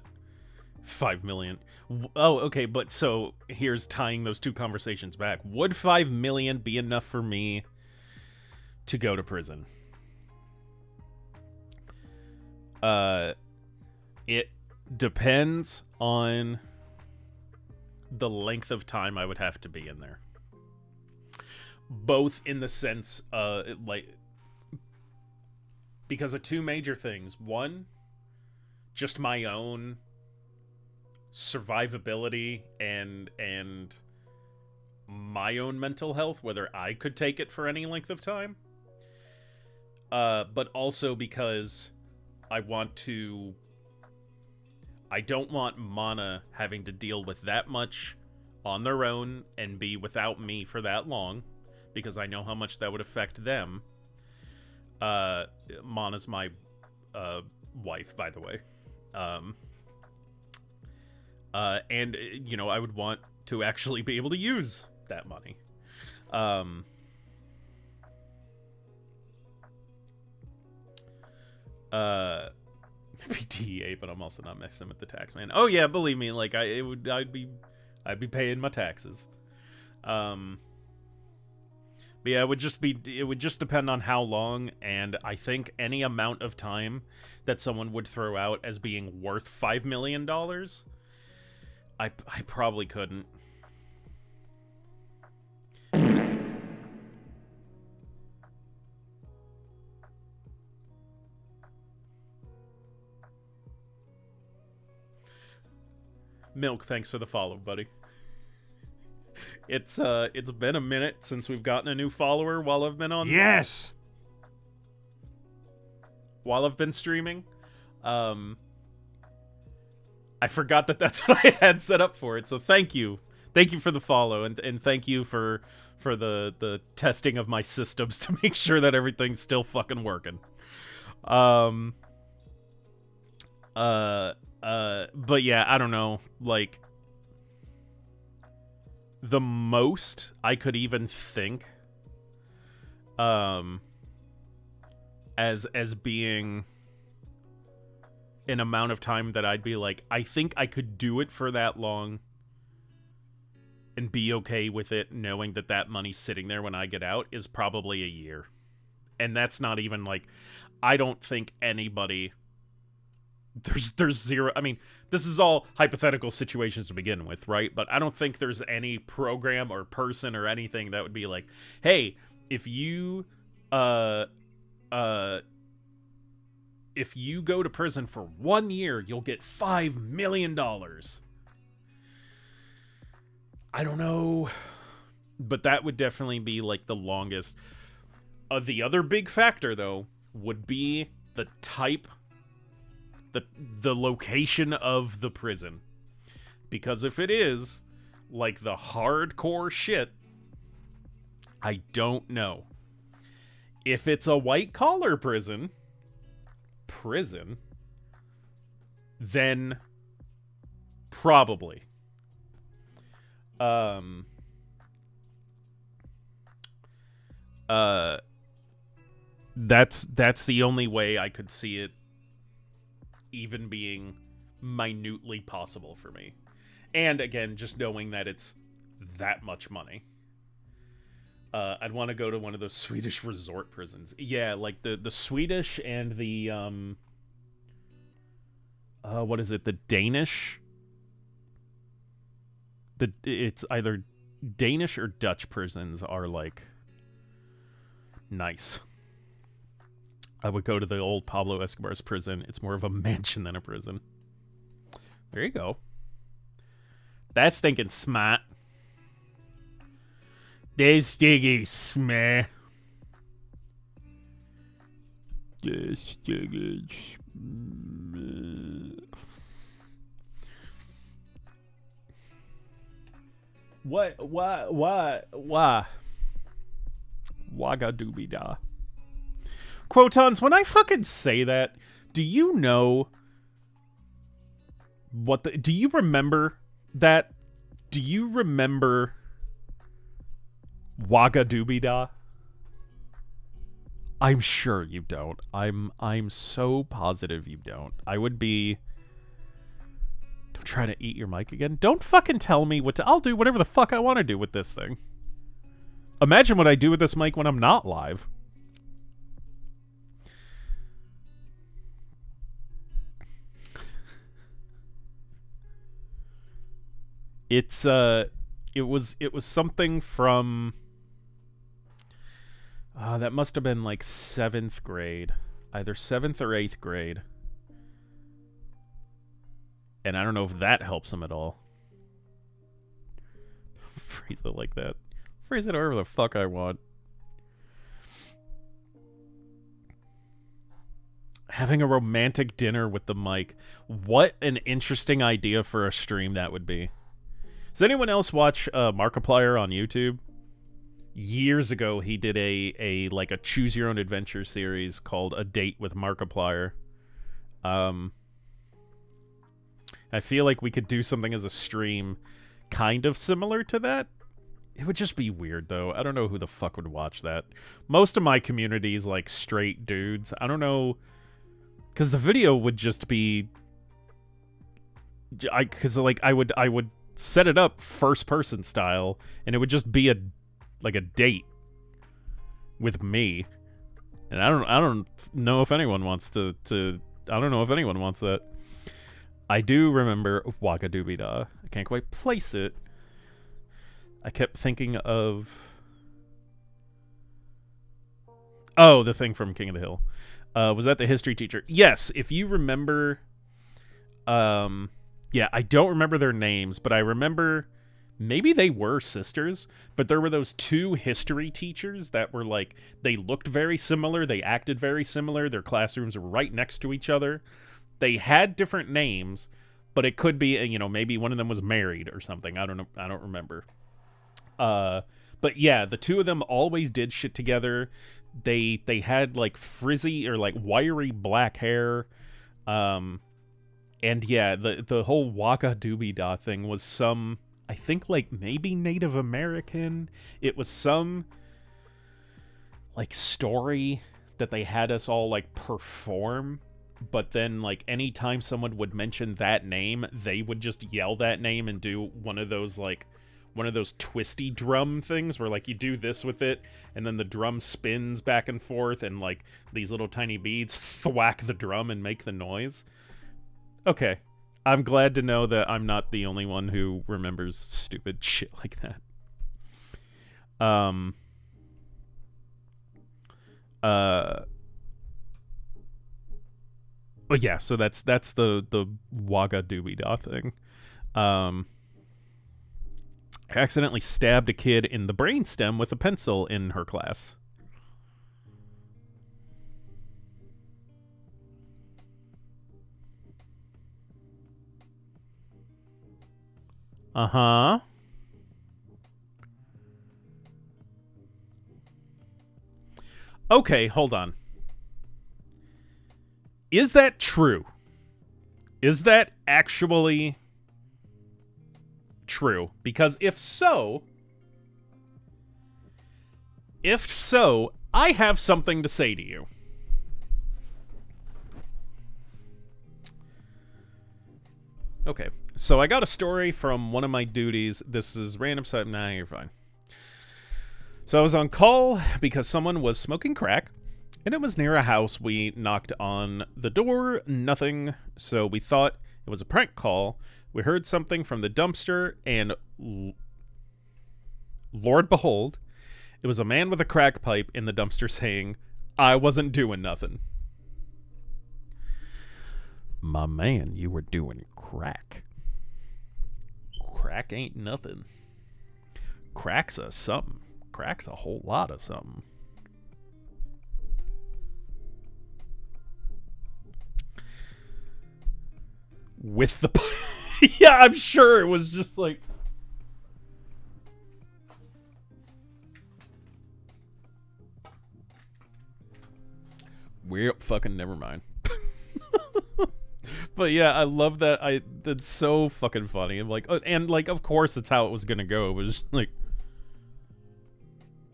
Speaker 1: 5 million. Oh, okay, but so here's tying those two conversations back. Would 5 million be enough for me to go to prison? It depends on the length of time I would have to be in there. Both in the sense, because of two major things. One, just my own survivability and my own mental health, whether I could take it for any length of time. But also because I don't want Mana having to deal with that much on their own and be without me for that long, because I know how much that would affect them. Mana's my wife, by the way. And, you know, I would want to actually be able to use that money. Maybe DEA, but I'm also not messing with the tax man. Oh yeah, believe me, like I'd be paying my taxes. But yeah, it would just depend on how long, and I think any amount of time that someone would throw out as being worth $5 million, I probably couldn't. Milk, thanks for the follow, buddy. It's been a minute since we've gotten a new follower while I've been on.
Speaker 5: Yes.
Speaker 1: While I've been streaming, I forgot that that's what I had set up for it. So thank you for the follow, and thank you for the testing of my systems to make sure that everything's still fucking working. But yeah, I don't know, like, the most I could even think as being an amount of time that I'd be like, I think I could do it for that long and be okay with it, knowing that that money's sitting there when I get out, is probably a year. And that's not even, like, I don't think anybody... There's zero... I mean, this is all hypothetical situations to begin with, right? But I don't think there's any program or person or anything that would be like, hey, if you go to prison for 1 year, you'll get $5 million. I don't know. But that would definitely be, like, the longest. The other big factor, though, would be the type... the location of the prison. Because if it is, like, the hardcore shit, I don't know. If it's a white-collar prison, then probably. That's the only way I could see it even being minutely possible for me. And again, just knowing that it's that much money. I'd want to go to one of those Swedish resort prisons. Yeah, like the Swedish and the what is it? The Danish. It's either Danish or Dutch prisons are, like, nice. I would go to the old Pablo Escobar's prison. It's more of a mansion than a prison. There you go. That's thinking smart. That's thinking smart. That's thinking smart. What? Why? Waga doobie da. Quotons, when I fucking say that, do you know what the... Do you remember that? Do you remember Waga doobie da? I'm sure you don't. I'm so positive you don't. I would be... Don't try to eat your mic again. Don't fucking tell me what to... I'll do whatever the fuck I want to do with this thing. Imagine what I do with this mic when I'm not live. It was something from that must have been like 7th grade. Either 7th or 8th grade. And I don't know if that helps him at all. Phrase it like that. Phrase it however the fuck I want. Having a romantic dinner with the mic. What an interesting idea for a stream that would be. Does anyone else watch Markiplier on YouTube? Years ago, he did a choose your own adventure series called A Date with Markiplier. I feel like we could do something as a stream kind of similar to that. It would just be weird, though. I don't know who the fuck would watch that. Most of my community is, like, straight dudes. I don't know... Because the video would just be... I would set it up first-person style, and it would just be a date with me. And I don't know if anyone wants to I don't know if anyone wants that. I do remember Waka Doobie Da. I can't quite place it. I kept thinking of... Oh, the thing from King of the Hill. Was that the history teacher? Yes, if you remember... yeah, I don't remember their names, but I remember... Maybe they were sisters, but there were those two history teachers that were like... They looked very similar, they acted very similar, their classrooms were right next to each other. They had different names, but it could be, you know, maybe one of them was married or something. I don't know. I don't remember. But yeah, the two of them always did shit together. They had like frizzy or like wiry black hair. And yeah, the whole Waka Doobie Da thing was some, I think like maybe Native American. It was some like story that they had us all like perform. But then, like, anytime someone would mention that name, they would just yell that name and do one of those twisty drum things where, like, you do this with it, and then the drum spins back and forth, and, like, these little tiny beads thwack the drum and make the noise. Okay. I'm glad to know that I'm not the only one who remembers stupid shit like that. But yeah, so that's the Waka Doobie Da thing. I accidentally stabbed a kid in the brainstem with a pencil in her class. Uh-huh. Okay, hold on. Is that true? Is that actually true? Because if so, I have something to say to you. Okay, so I got a story from one of my duties. This is random stuff. Nah, you're fine. So I was on call because someone was smoking crack. And it was near a house. We knocked on the door, nothing. So we thought it was a prank call. We heard something from the dumpster, and Lord behold, it was a man with a crack pipe in the dumpster saying, "I wasn't doing nothing." My man, you were doing crack. Crack ain't nothing. Crack's a something. Crack's a whole lot of something. With the... Yeah, I'm sure it was just like... Well, fucking never mind. But yeah, I love that. That's so fucking funny. I'm like, and like, of course, it's how it was gonna go. It was like,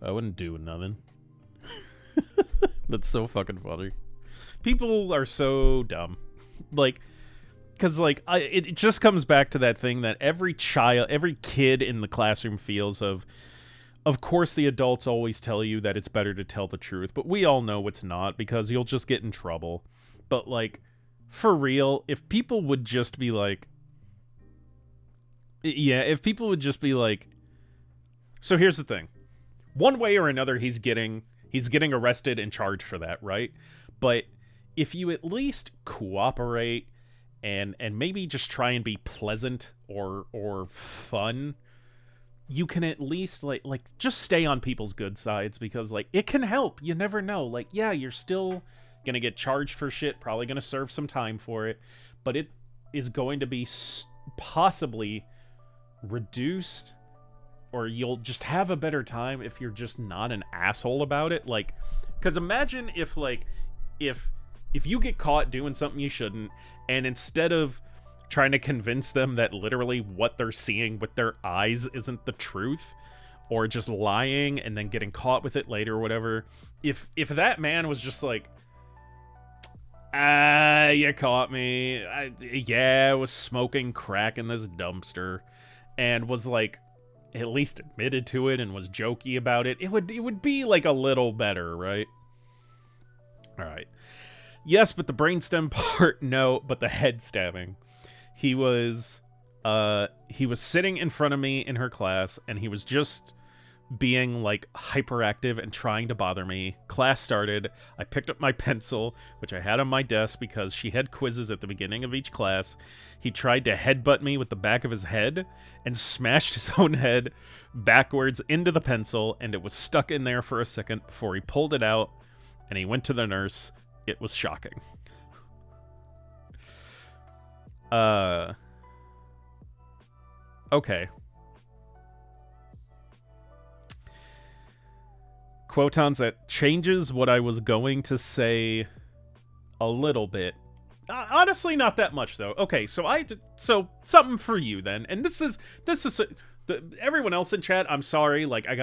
Speaker 1: I wouldn't do nothing. That's so fucking funny. People are so dumb. Like, because like, it just comes back to that thing that every kid in the classroom feels of. Of course, the adults always tell you that it's better to tell the truth, but we all know it's not because you'll just get in trouble. But, like, for real, if people would just be like... Yeah, if people would just be like... So here's the thing. One way or another, he's getting arrested and charged for that, right? But if you at least cooperate and maybe just try and be pleasant or fun... you can at least like just stay on people's good sides because like it can help. You never know. Like, yeah, you're still gonna get charged for shit, probably gonna serve some time for it, but it is going to be possibly reduced, or you'll just have a better time if you're just not an asshole about it. Like, because imagine if you get caught doing something you shouldn't, and instead of trying to convince them that literally what they're seeing with their eyes isn't the truth, or just lying and then getting caught with it later or whatever. If that man was just like, you caught me. I was smoking crack in this dumpster, and was like, at least admitted to it and was jokey about it, it would be like a little better, right? All right. Yes, but the brainstem part, no, but the head stabbing. He was sitting in front of me in her class, and he was just being, like, hyperactive and trying to bother me. Class started. I picked up my pencil, which I had on my desk because she had quizzes at the beginning of each class. He tried to headbutt me with the back of his head and smashed his own head backwards into the pencil, and it was stuck in there for a second before he pulled it out, and he went to the nurse. It was shocking. Okay. Quotons, that changes what I was going to say a little bit. Honestly, not that much though. Okay, so something for you then, and this is everyone else in chat. I'm sorry, like I'm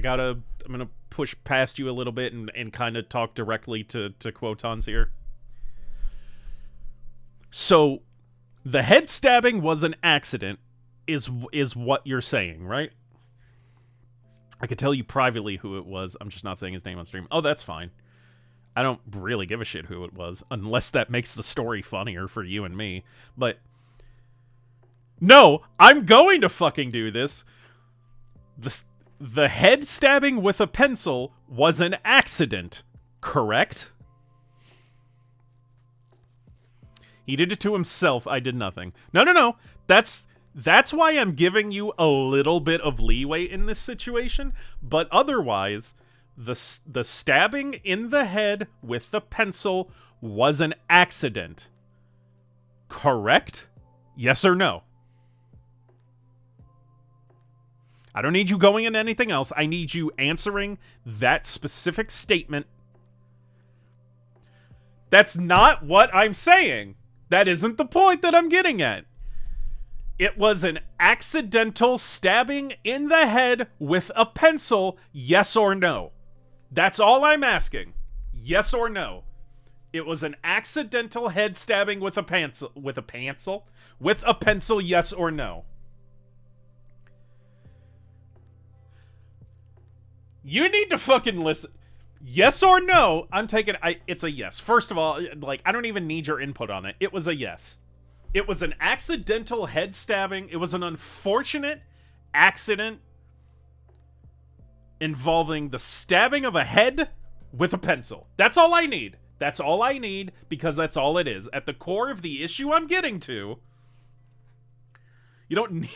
Speaker 1: gonna push past you a little bit and kind of talk directly to Quotons here. So, the head stabbing was an accident, is what you're saying, right? I could tell you privately who it was. I'm just not saying his name on stream. Oh, that's fine. I don't really give a shit who it was, unless that makes the story funnier for you and me. But no, I'm going to fucking do this. The head stabbing with a pencil was an accident, correct? He did it to himself. I did nothing. No. That's why I'm giving you a little bit of leeway in this situation. But otherwise, the stabbing in the head with the pencil was an accident. Correct? Yes or no? I don't need you going into anything else. I need you answering that specific statement. That's not what I'm saying. That isn't the point that I'm getting at. It was an accidental stabbing in the head with a pencil, yes or no? That's all I'm asking. Yes or no? It was an accidental head stabbing with a pencil, yes or no? You need to fucking listen. Yes or no? I'm taking... it's a yes. First of all, like, I don't even need your input on it. It was a yes. It was an accidental head stabbing. It was an unfortunate accident involving the stabbing of a head with a pencil. That's all I need. That's all I need, because that's all it is. At the core of the issue I'm getting to, you don't need...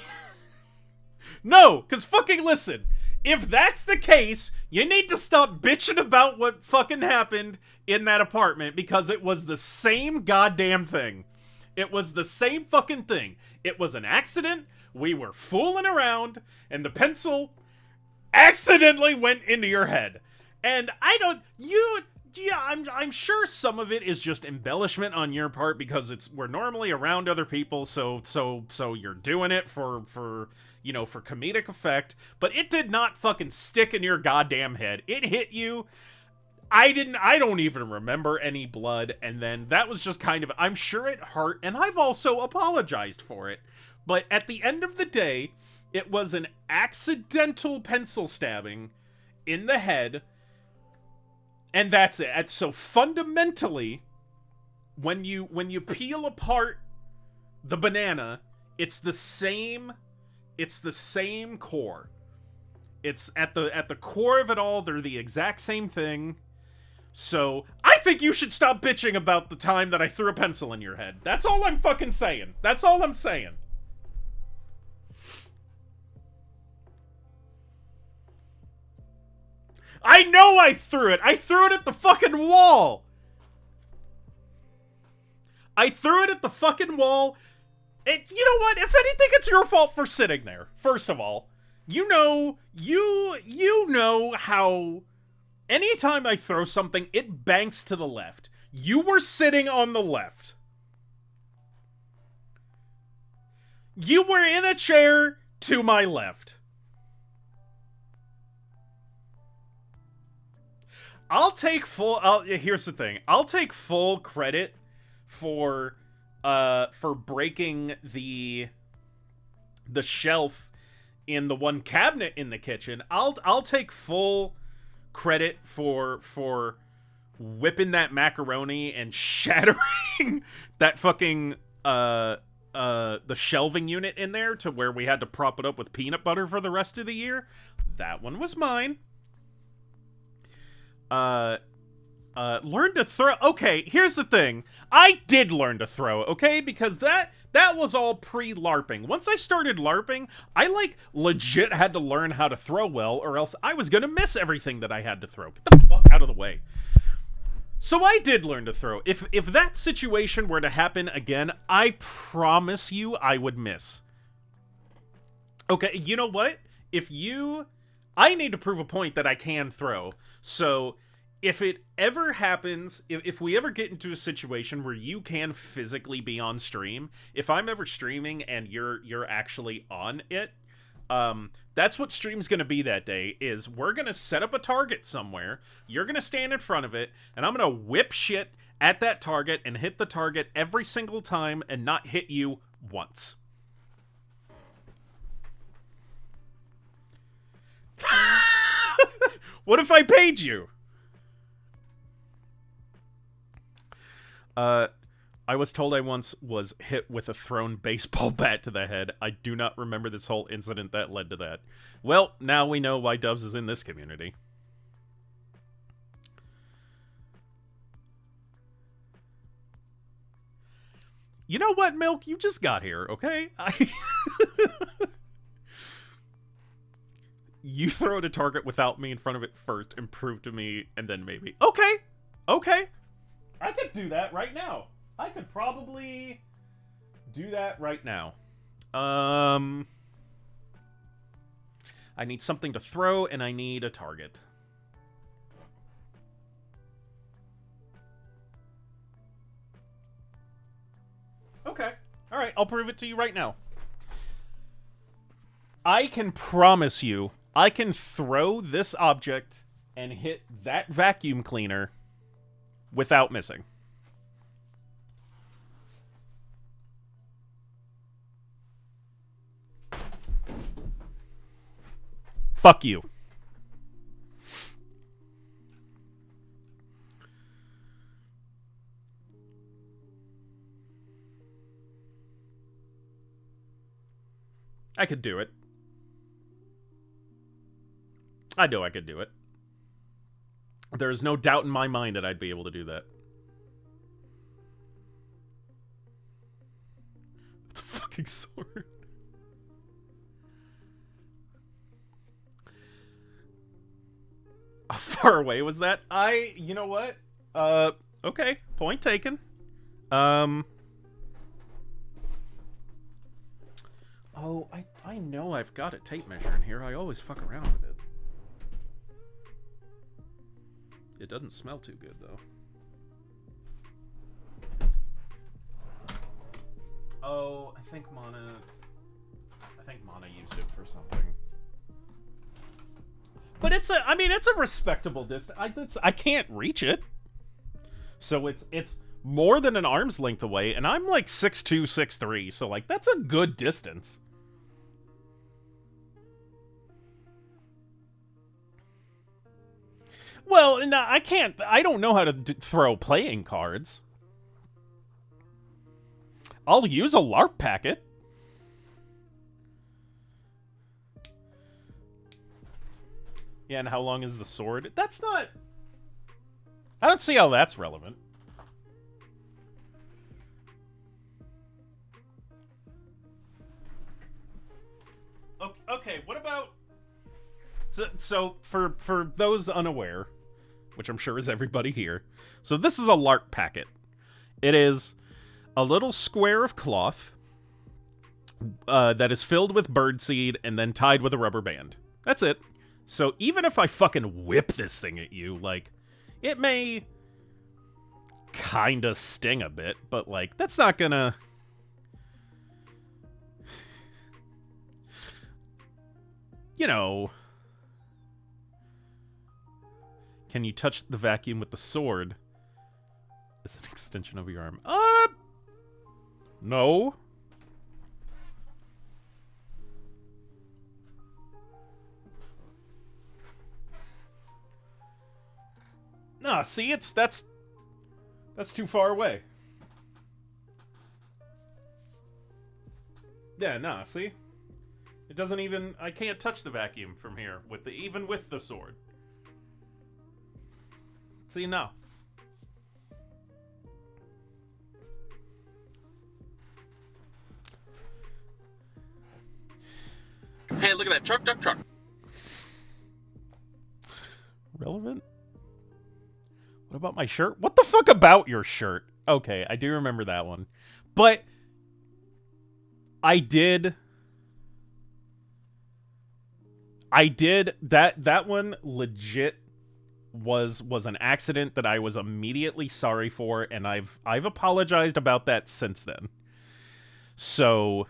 Speaker 1: No, because fucking listen... If that's the case, you need to stop bitching about what fucking happened in that apartment, because it was the same goddamn thing. It was the same fucking thing. It was an accident, we were fooling around, and the pencil accidentally went into your head. And Yeah, I'm sure some of it is just embellishment on your part because we're normally around other people, so you're doing it for for comedic effect, but it did not fucking stick in your goddamn head. It hit you. I don't even remember any blood, and then that was just kind of, I'm sure it hurt, and I've also apologized for it. But at the end of the day, it was an accidental pencil stabbing in the head. And that's it. So fundamentally, when you peel apart the banana, it's the same core. It's at the core of it all, they're the exact same thing. So, I think you should stop bitching about the time that I threw a pencil in your head. That's all I'm fucking saying. That's all I'm saying. I know I threw it. I threw it at the fucking wall. I threw it at the fucking wall. And you know what? If anything, it's your fault for sitting there. First of all, you know how anytime I throw something, it banks to the left. You were sitting on the left. You were in a chair to my left. Here's the thing. I'll take full credit for breaking the shelf in the one cabinet in the kitchen. I'll take full credit for whipping that macaroni and shattering that fucking the shelving unit in there to where we had to prop it up with peanut butter for the rest of the year. That one was mine. Learn to throw. Okay, here's the thing. I did learn to throw, okay? Because that was all pre-LARPing. Once I started LARPing, I, legit had to learn how to throw well, or else I was gonna miss everything that I had to throw. Get the fuck out of the way. So I did learn to throw. If that situation were to happen again, I promise you I would miss. Okay, you know what? I need to prove a point that I can throw. So, if it ever happens, if we ever get into a situation where you can physically be on stream, if I'm ever streaming and you're actually on it, that's what stream's gonna be that day, is we're gonna set up a target somewhere, you're gonna stand in front of it, and I'm gonna whip shit at that target and hit the target every single time and not hit you once. What if I paid you? I was told I once was hit with a thrown baseball bat to the head. I do not remember this whole incident that led to that. Well, now we know why Dubs is in this community. You know what, Milk? You just got here, okay? You throw at a target without me in front of it first and prove to me, and then maybe. Okay. Okay. I could do that right now. I could probably do that right now. I need something to throw, and I need a target. Okay. Alright, I'll prove it to you right now. I can promise you, I can throw this object and hit that vacuum cleaner without missing. Fuck you. I could do it. I know I could do it. There's no doubt in my mind that I'd be able to do that. It's a fucking sword. How far away was that? You know what? Okay. Point taken. Oh, I know I've got a tape measure in here. I always fuck around with it. It doesn't smell too good, though. Oh, I think Mana used it for something. But it's a respectable distance. I can't reach it. So it's more than an arm's length away, and I'm like 6'2", 6'3", so like that's a good distance. Well, no, I don't know how to throw playing cards. I'll use a LARP packet. Yeah, and how long is the sword? That's not... I don't see how that's relevant. Okay, what about... So for those unaware, which I'm sure is everybody here, so this is a LARP packet. It is a little square of cloth that is filled with birdseed and then tied with a rubber band. That's it. So even if I fucking whip this thing at you, like, it may kinda sting a bit, but, like, that's not gonna... You know... Can you touch the vacuum with the sword? It's an extension of your arm. No. Nah, see, that's too far away. Yeah, nah, see? It doesn't even... I can't touch the vacuum from here, even with the sword. See, no.
Speaker 5: Hey, look at that. Truck.
Speaker 1: Relevant? What about my shirt? What the fuck about your shirt? Okay, I do remember that one. But I did that one legit was an accident that I was immediately sorry for, and I've apologized about that since then. So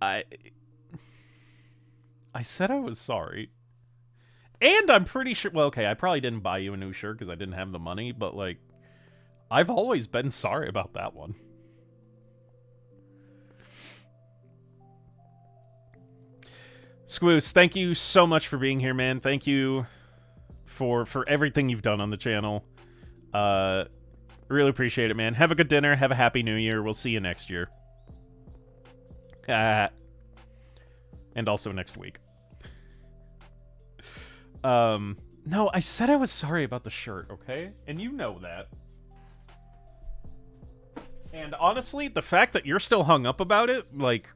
Speaker 1: I said I was sorry. And I'm pretty sure... Well, okay, I probably didn't buy you a new shirt because I didn't have the money, but, like, I've always been sorry about that one. Squoose, thank you so much for being here, man. Thank you for everything you've done on the channel. Really appreciate it, man. Have a good dinner. Have a happy new year. We'll see you next year. And also next week. No, I said I was sorry about the shirt, okay? And you know that. And honestly, the fact that you're still hung up about it, like,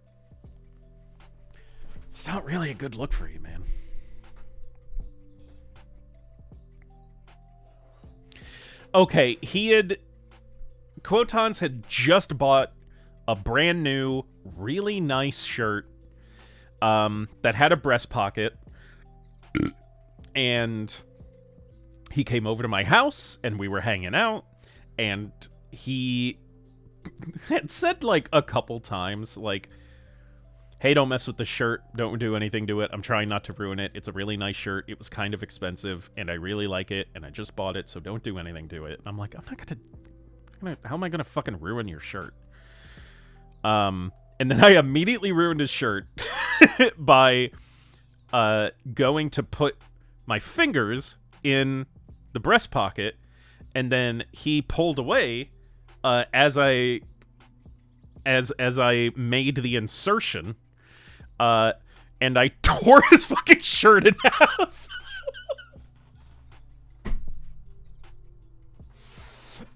Speaker 1: it's not really a good look for you, man. Okay, Quotons had just bought a brand new, really nice shirt, that had a breast pocket. And he came over to my house, and we were hanging out, and he had said, like, a couple times, like, hey, don't mess with the shirt, don't do anything to it, I'm trying not to ruin it, it's a really nice shirt, it was kind of expensive, and I really like it, and I just bought it, so don't do anything to it. And I'm like, how am I gonna fucking ruin your shirt? And then I immediately ruined his shirt by going to put my fingers in the breast pocket, and then he pulled away as I made the insertion, and I tore his fucking shirt in half.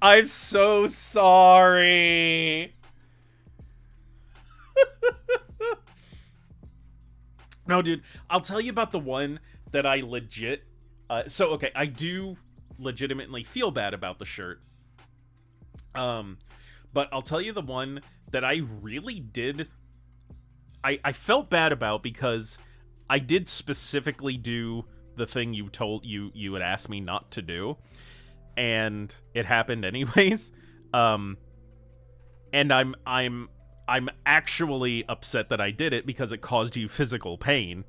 Speaker 1: I'm so sorry. No, dude, I'll tell you about the one that I legit... okay, I do legitimately feel bad about the shirt. But I'll tell you the one that I really did... I felt bad about because I did specifically do the thing you had asked me not to do, and it happened anyways. And I'm actually upset that I did it because it caused you physical pain.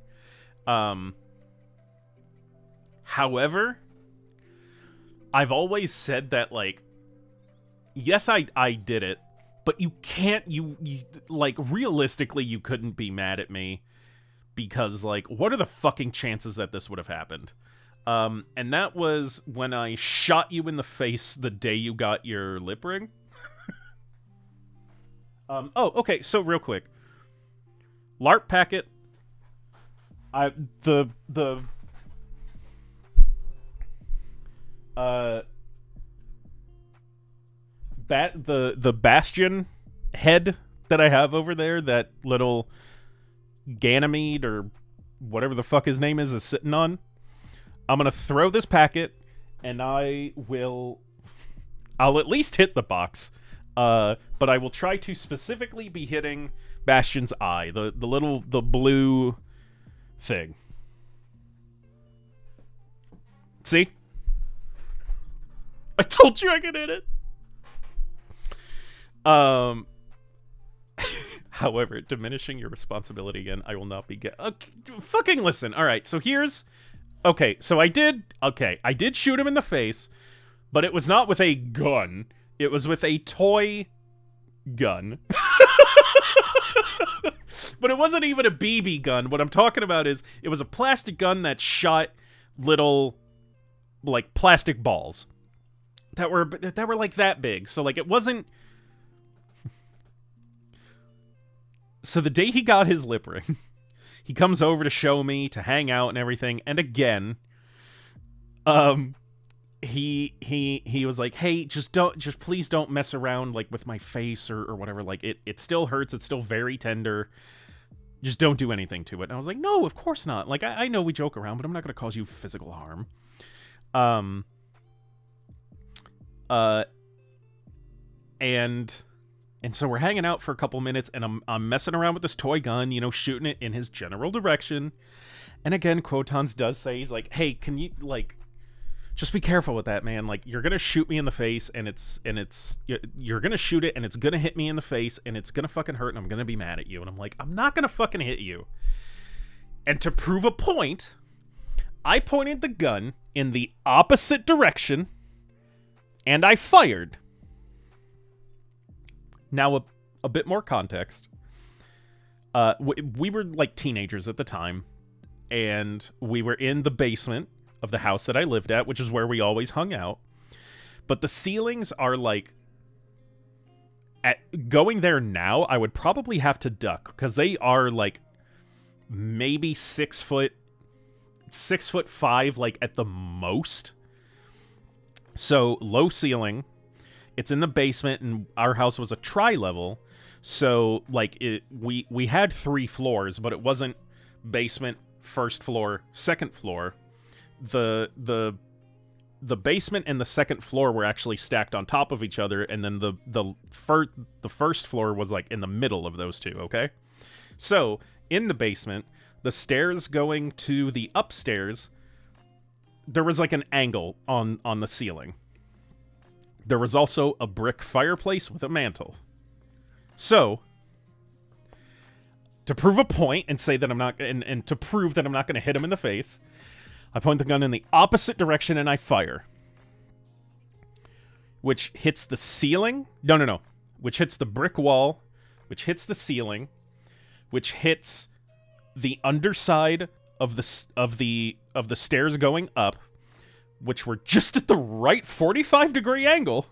Speaker 1: However, I've always said that, like, yes, I did it, but you can't, you like, realistically, you couldn't be mad at me because, like, what are the fucking chances that this would have happened? And that was when I shot you in the face the day you got your lip ring. Oh, okay, so real quick. LARP packet. The Bastion head that I have over there, that little Ganymede or whatever the fuck his name is sitting on. I'm gonna throw this packet, and I'll at least hit the box. But I will try to specifically be hitting Bastion's eye, the blue thing. See? I told you I could hit it. However, diminishing your responsibility again, I will not be fucking listen. All right, so here's... Okay, so I did shoot him in the face, but it was not with a gun. It was with a toy gun. But it wasn't even a BB gun. What I'm talking about is it was a plastic gun that shot little, like, plastic balls that were like that big. So, like, it wasn't... So the day he got his lip ring, he comes over to show me, to hang out and everything. And again, he was like, hey, just please don't mess around, like, with my face or whatever. Like, it still hurts. It's still very tender. Just don't do anything to it. And I was like, no, of course not. Like, I know we joke around, but I'm not going to cause you physical harm. And so we're hanging out for a couple minutes, and I'm messing around with this toy gun, you know, shooting it in his general direction. And again, Quotons does say, he's like, hey, can you, like, just be careful with that, man. Like, you're gonna shoot me in the face, and you're gonna shoot it, and it's gonna hit me in the face, and it's gonna fucking hurt, and I'm gonna be mad at you. And I'm like, I'm not gonna fucking hit you. And to prove a point, I pointed the gun in the opposite direction, and I fired. Now, a bit more context. We were, like, teenagers at the time, and we were in the basement of the house that I lived at, which is where we always hung out. But the ceilings are, like... Going there now, I would probably have to duck, because they are, like, maybe 6'5", like, at the most. So, low ceiling... It's in the basement, and our house was a tri-level, so, like, we had 3 floors, but it wasn't basement, first floor, second floor. The basement and the second floor were actually stacked on top of each other, and then the first floor was, like, in the middle of those two, okay? So, in the basement, the stairs going to the upstairs, there was, like, an angle on the ceiling. There was also a brick fireplace with a mantle. So, to prove a point and say that I'm not, and to prove that I'm not going to hit him in the face, I point the gun in the opposite direction and I fire. Which hits the ceiling. No. Which hits the brick wall, which hits the ceiling, which hits the underside of the stairs going up, which were just at the right 45-degree angle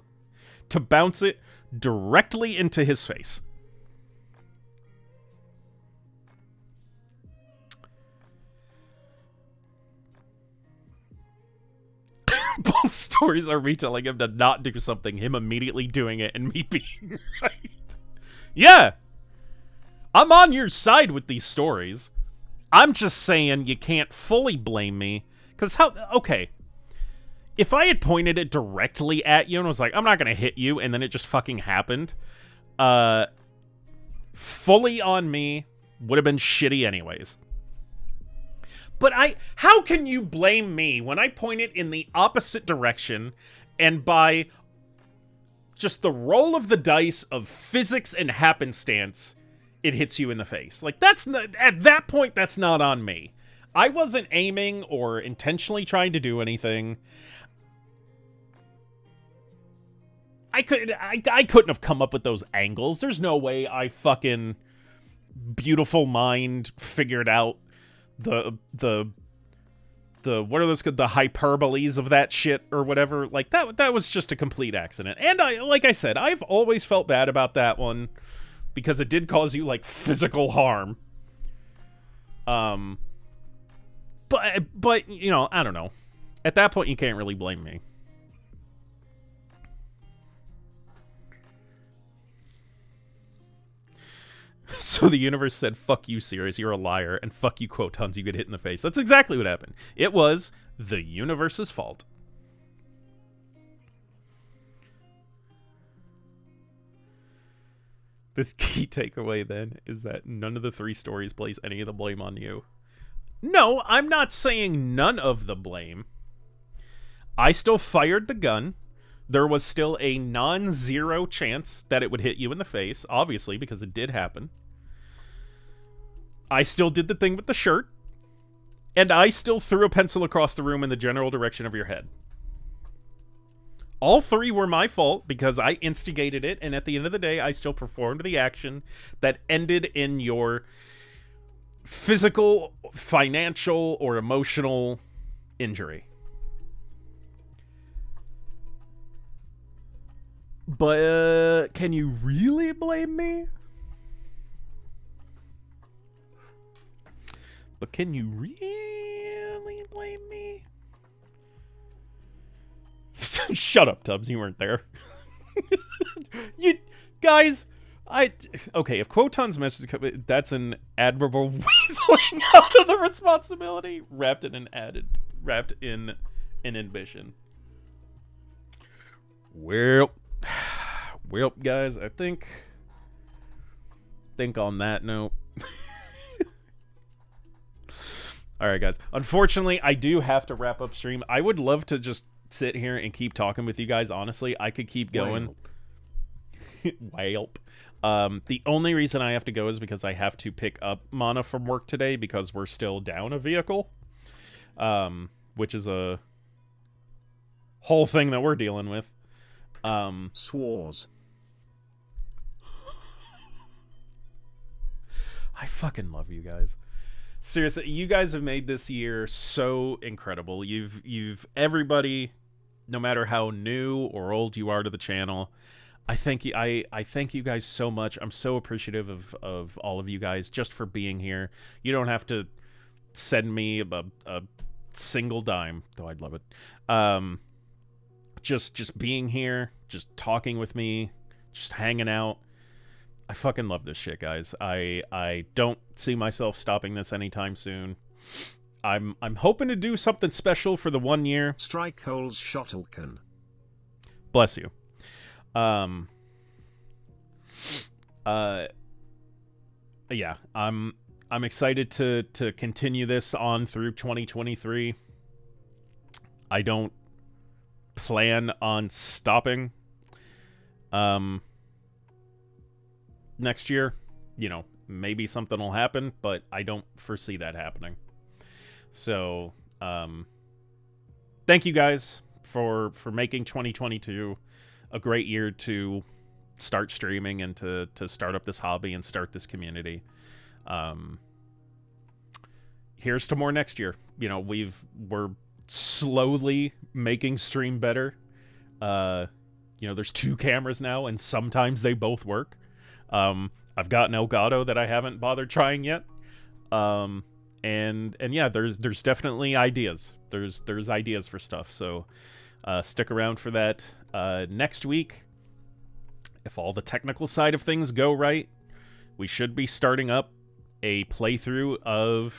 Speaker 1: to bounce it directly into his face. Both stories are me telling him to not do something, him immediately doing it, and me being right. Yeah! I'm on your side with these stories. I'm just saying you can't fully blame me. Because how... Okay. If I had pointed it directly at you and was like, I'm not going to hit you, and then it just fucking happened, fully on me would have been shitty anyways. But how can you blame me when I point it in the opposite direction and by just the roll of the dice of physics and happenstance, it hits you in the face? Like, that's not, at that point, that's not on me. I wasn't aiming or intentionally trying to do anything. I couldn't have come up with those angles. There's no way I fucking beautiful mind figured out the what are those, the hyperboles of that shit or whatever. Like, that was just a complete accident. And like I said, I've always felt bad about that one because it did cause you, like, physical harm. But you know, I don't know. At that point, you can't really blame me. So the universe said, fuck you, Sirius, you're a liar, and fuck you, Quotons, you get hit in the face. That's exactly what happened. It was the universe's fault. The key takeaway, then, is that none of the 3 stories place any of the blame on you. No, I'm not saying none of the blame. I still fired the gun. There was still a non-zero chance that it would hit you in the face, obviously, because it did happen. I still did the thing with the shirt. And I still threw a pencil across the room in the general direction of your head. All 3 were my fault because I instigated it, and at the end of the day, I still performed the action that ended in your physical, financial, or emotional injury. But can you really blame me? But can you really blame me? Shut up, Tubbs. You weren't there. You guys, okay, if Quoton's message, that's an admirable weaseling out of the responsibility wrapped in an ambition. Well, guys, I think on that note. All right, guys. Unfortunately, I do have to wrap up stream. I would love to just sit here and keep talking with you guys. Honestly, I could keep going. Whelp. The only reason I have to go is because I have to pick up Mana from work today because we're still down a vehicle, which is a whole thing that we're dealing with.
Speaker 2: Swores.
Speaker 1: I fucking love you guys. Seriously, you guys have made this year so incredible. You've everybody, no matter how new or old you are to the channel, I thank you guys so much. I'm so appreciative of all of you guys just for being here. You don't have to send me a single dime, though I'd love it. Just being here, just talking with me, just hanging out. I fucking love this shit, guys. I don't see myself stopping this anytime soon. I'm hoping to do something special for the 1 year.
Speaker 2: Strike holes Shottelken.
Speaker 1: Bless you. Yeah, I'm excited to continue this on through 2023. I don't plan on stopping. Next year, you know, maybe something will happen, but I don't foresee that happening. So, thank you guys for making 2022 a great year to start streaming and to start up this hobby and start this community. Here's to more next year. You know, we're slowly making stream better. You know, there's 2 cameras now, and sometimes they both work. I've got an Elgato that I haven't bothered trying yet. And yeah, there's definitely ideas. There's ideas for stuff. So stick around for that. Next week, if all the technical side of things go right, we should be starting up a playthrough of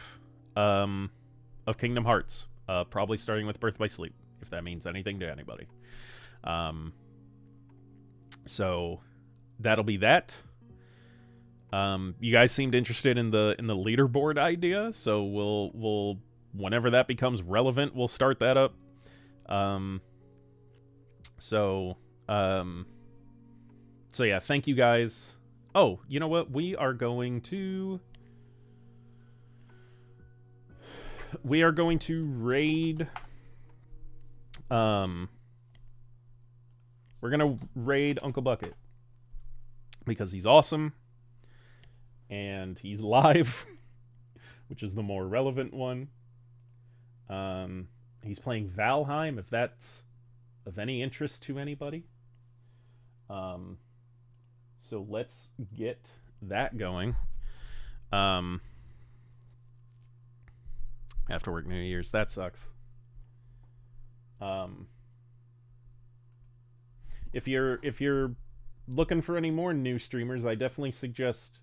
Speaker 1: Kingdom Hearts. Probably starting with Birth by Sleep, if that means anything to anybody. So that'll be that. You guys seemed interested in the leaderboard idea, so we'll whenever that becomes relevant, we'll start that up. So yeah, thank you guys. Oh, you know what? We are going to raid. We're gonna raid Uncle Bucket because he's awesome and he's live, which is the more relevant one. He's playing Valheim, if that's of any interest to anybody. So let's get that going. I have to work New Year's. That sucks. If you're looking for any more new streamers, I definitely suggest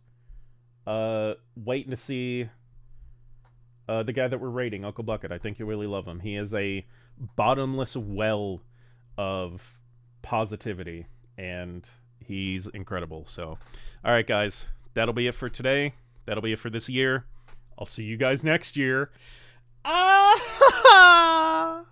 Speaker 1: waiting to see the guy that we're raiding, Uncle Bucket. I think you'll really love him. He is a bottomless well of positivity, and he's incredible. So, all right, guys, that'll be it for today. That'll be it for this year. I'll see you guys next year. Ah!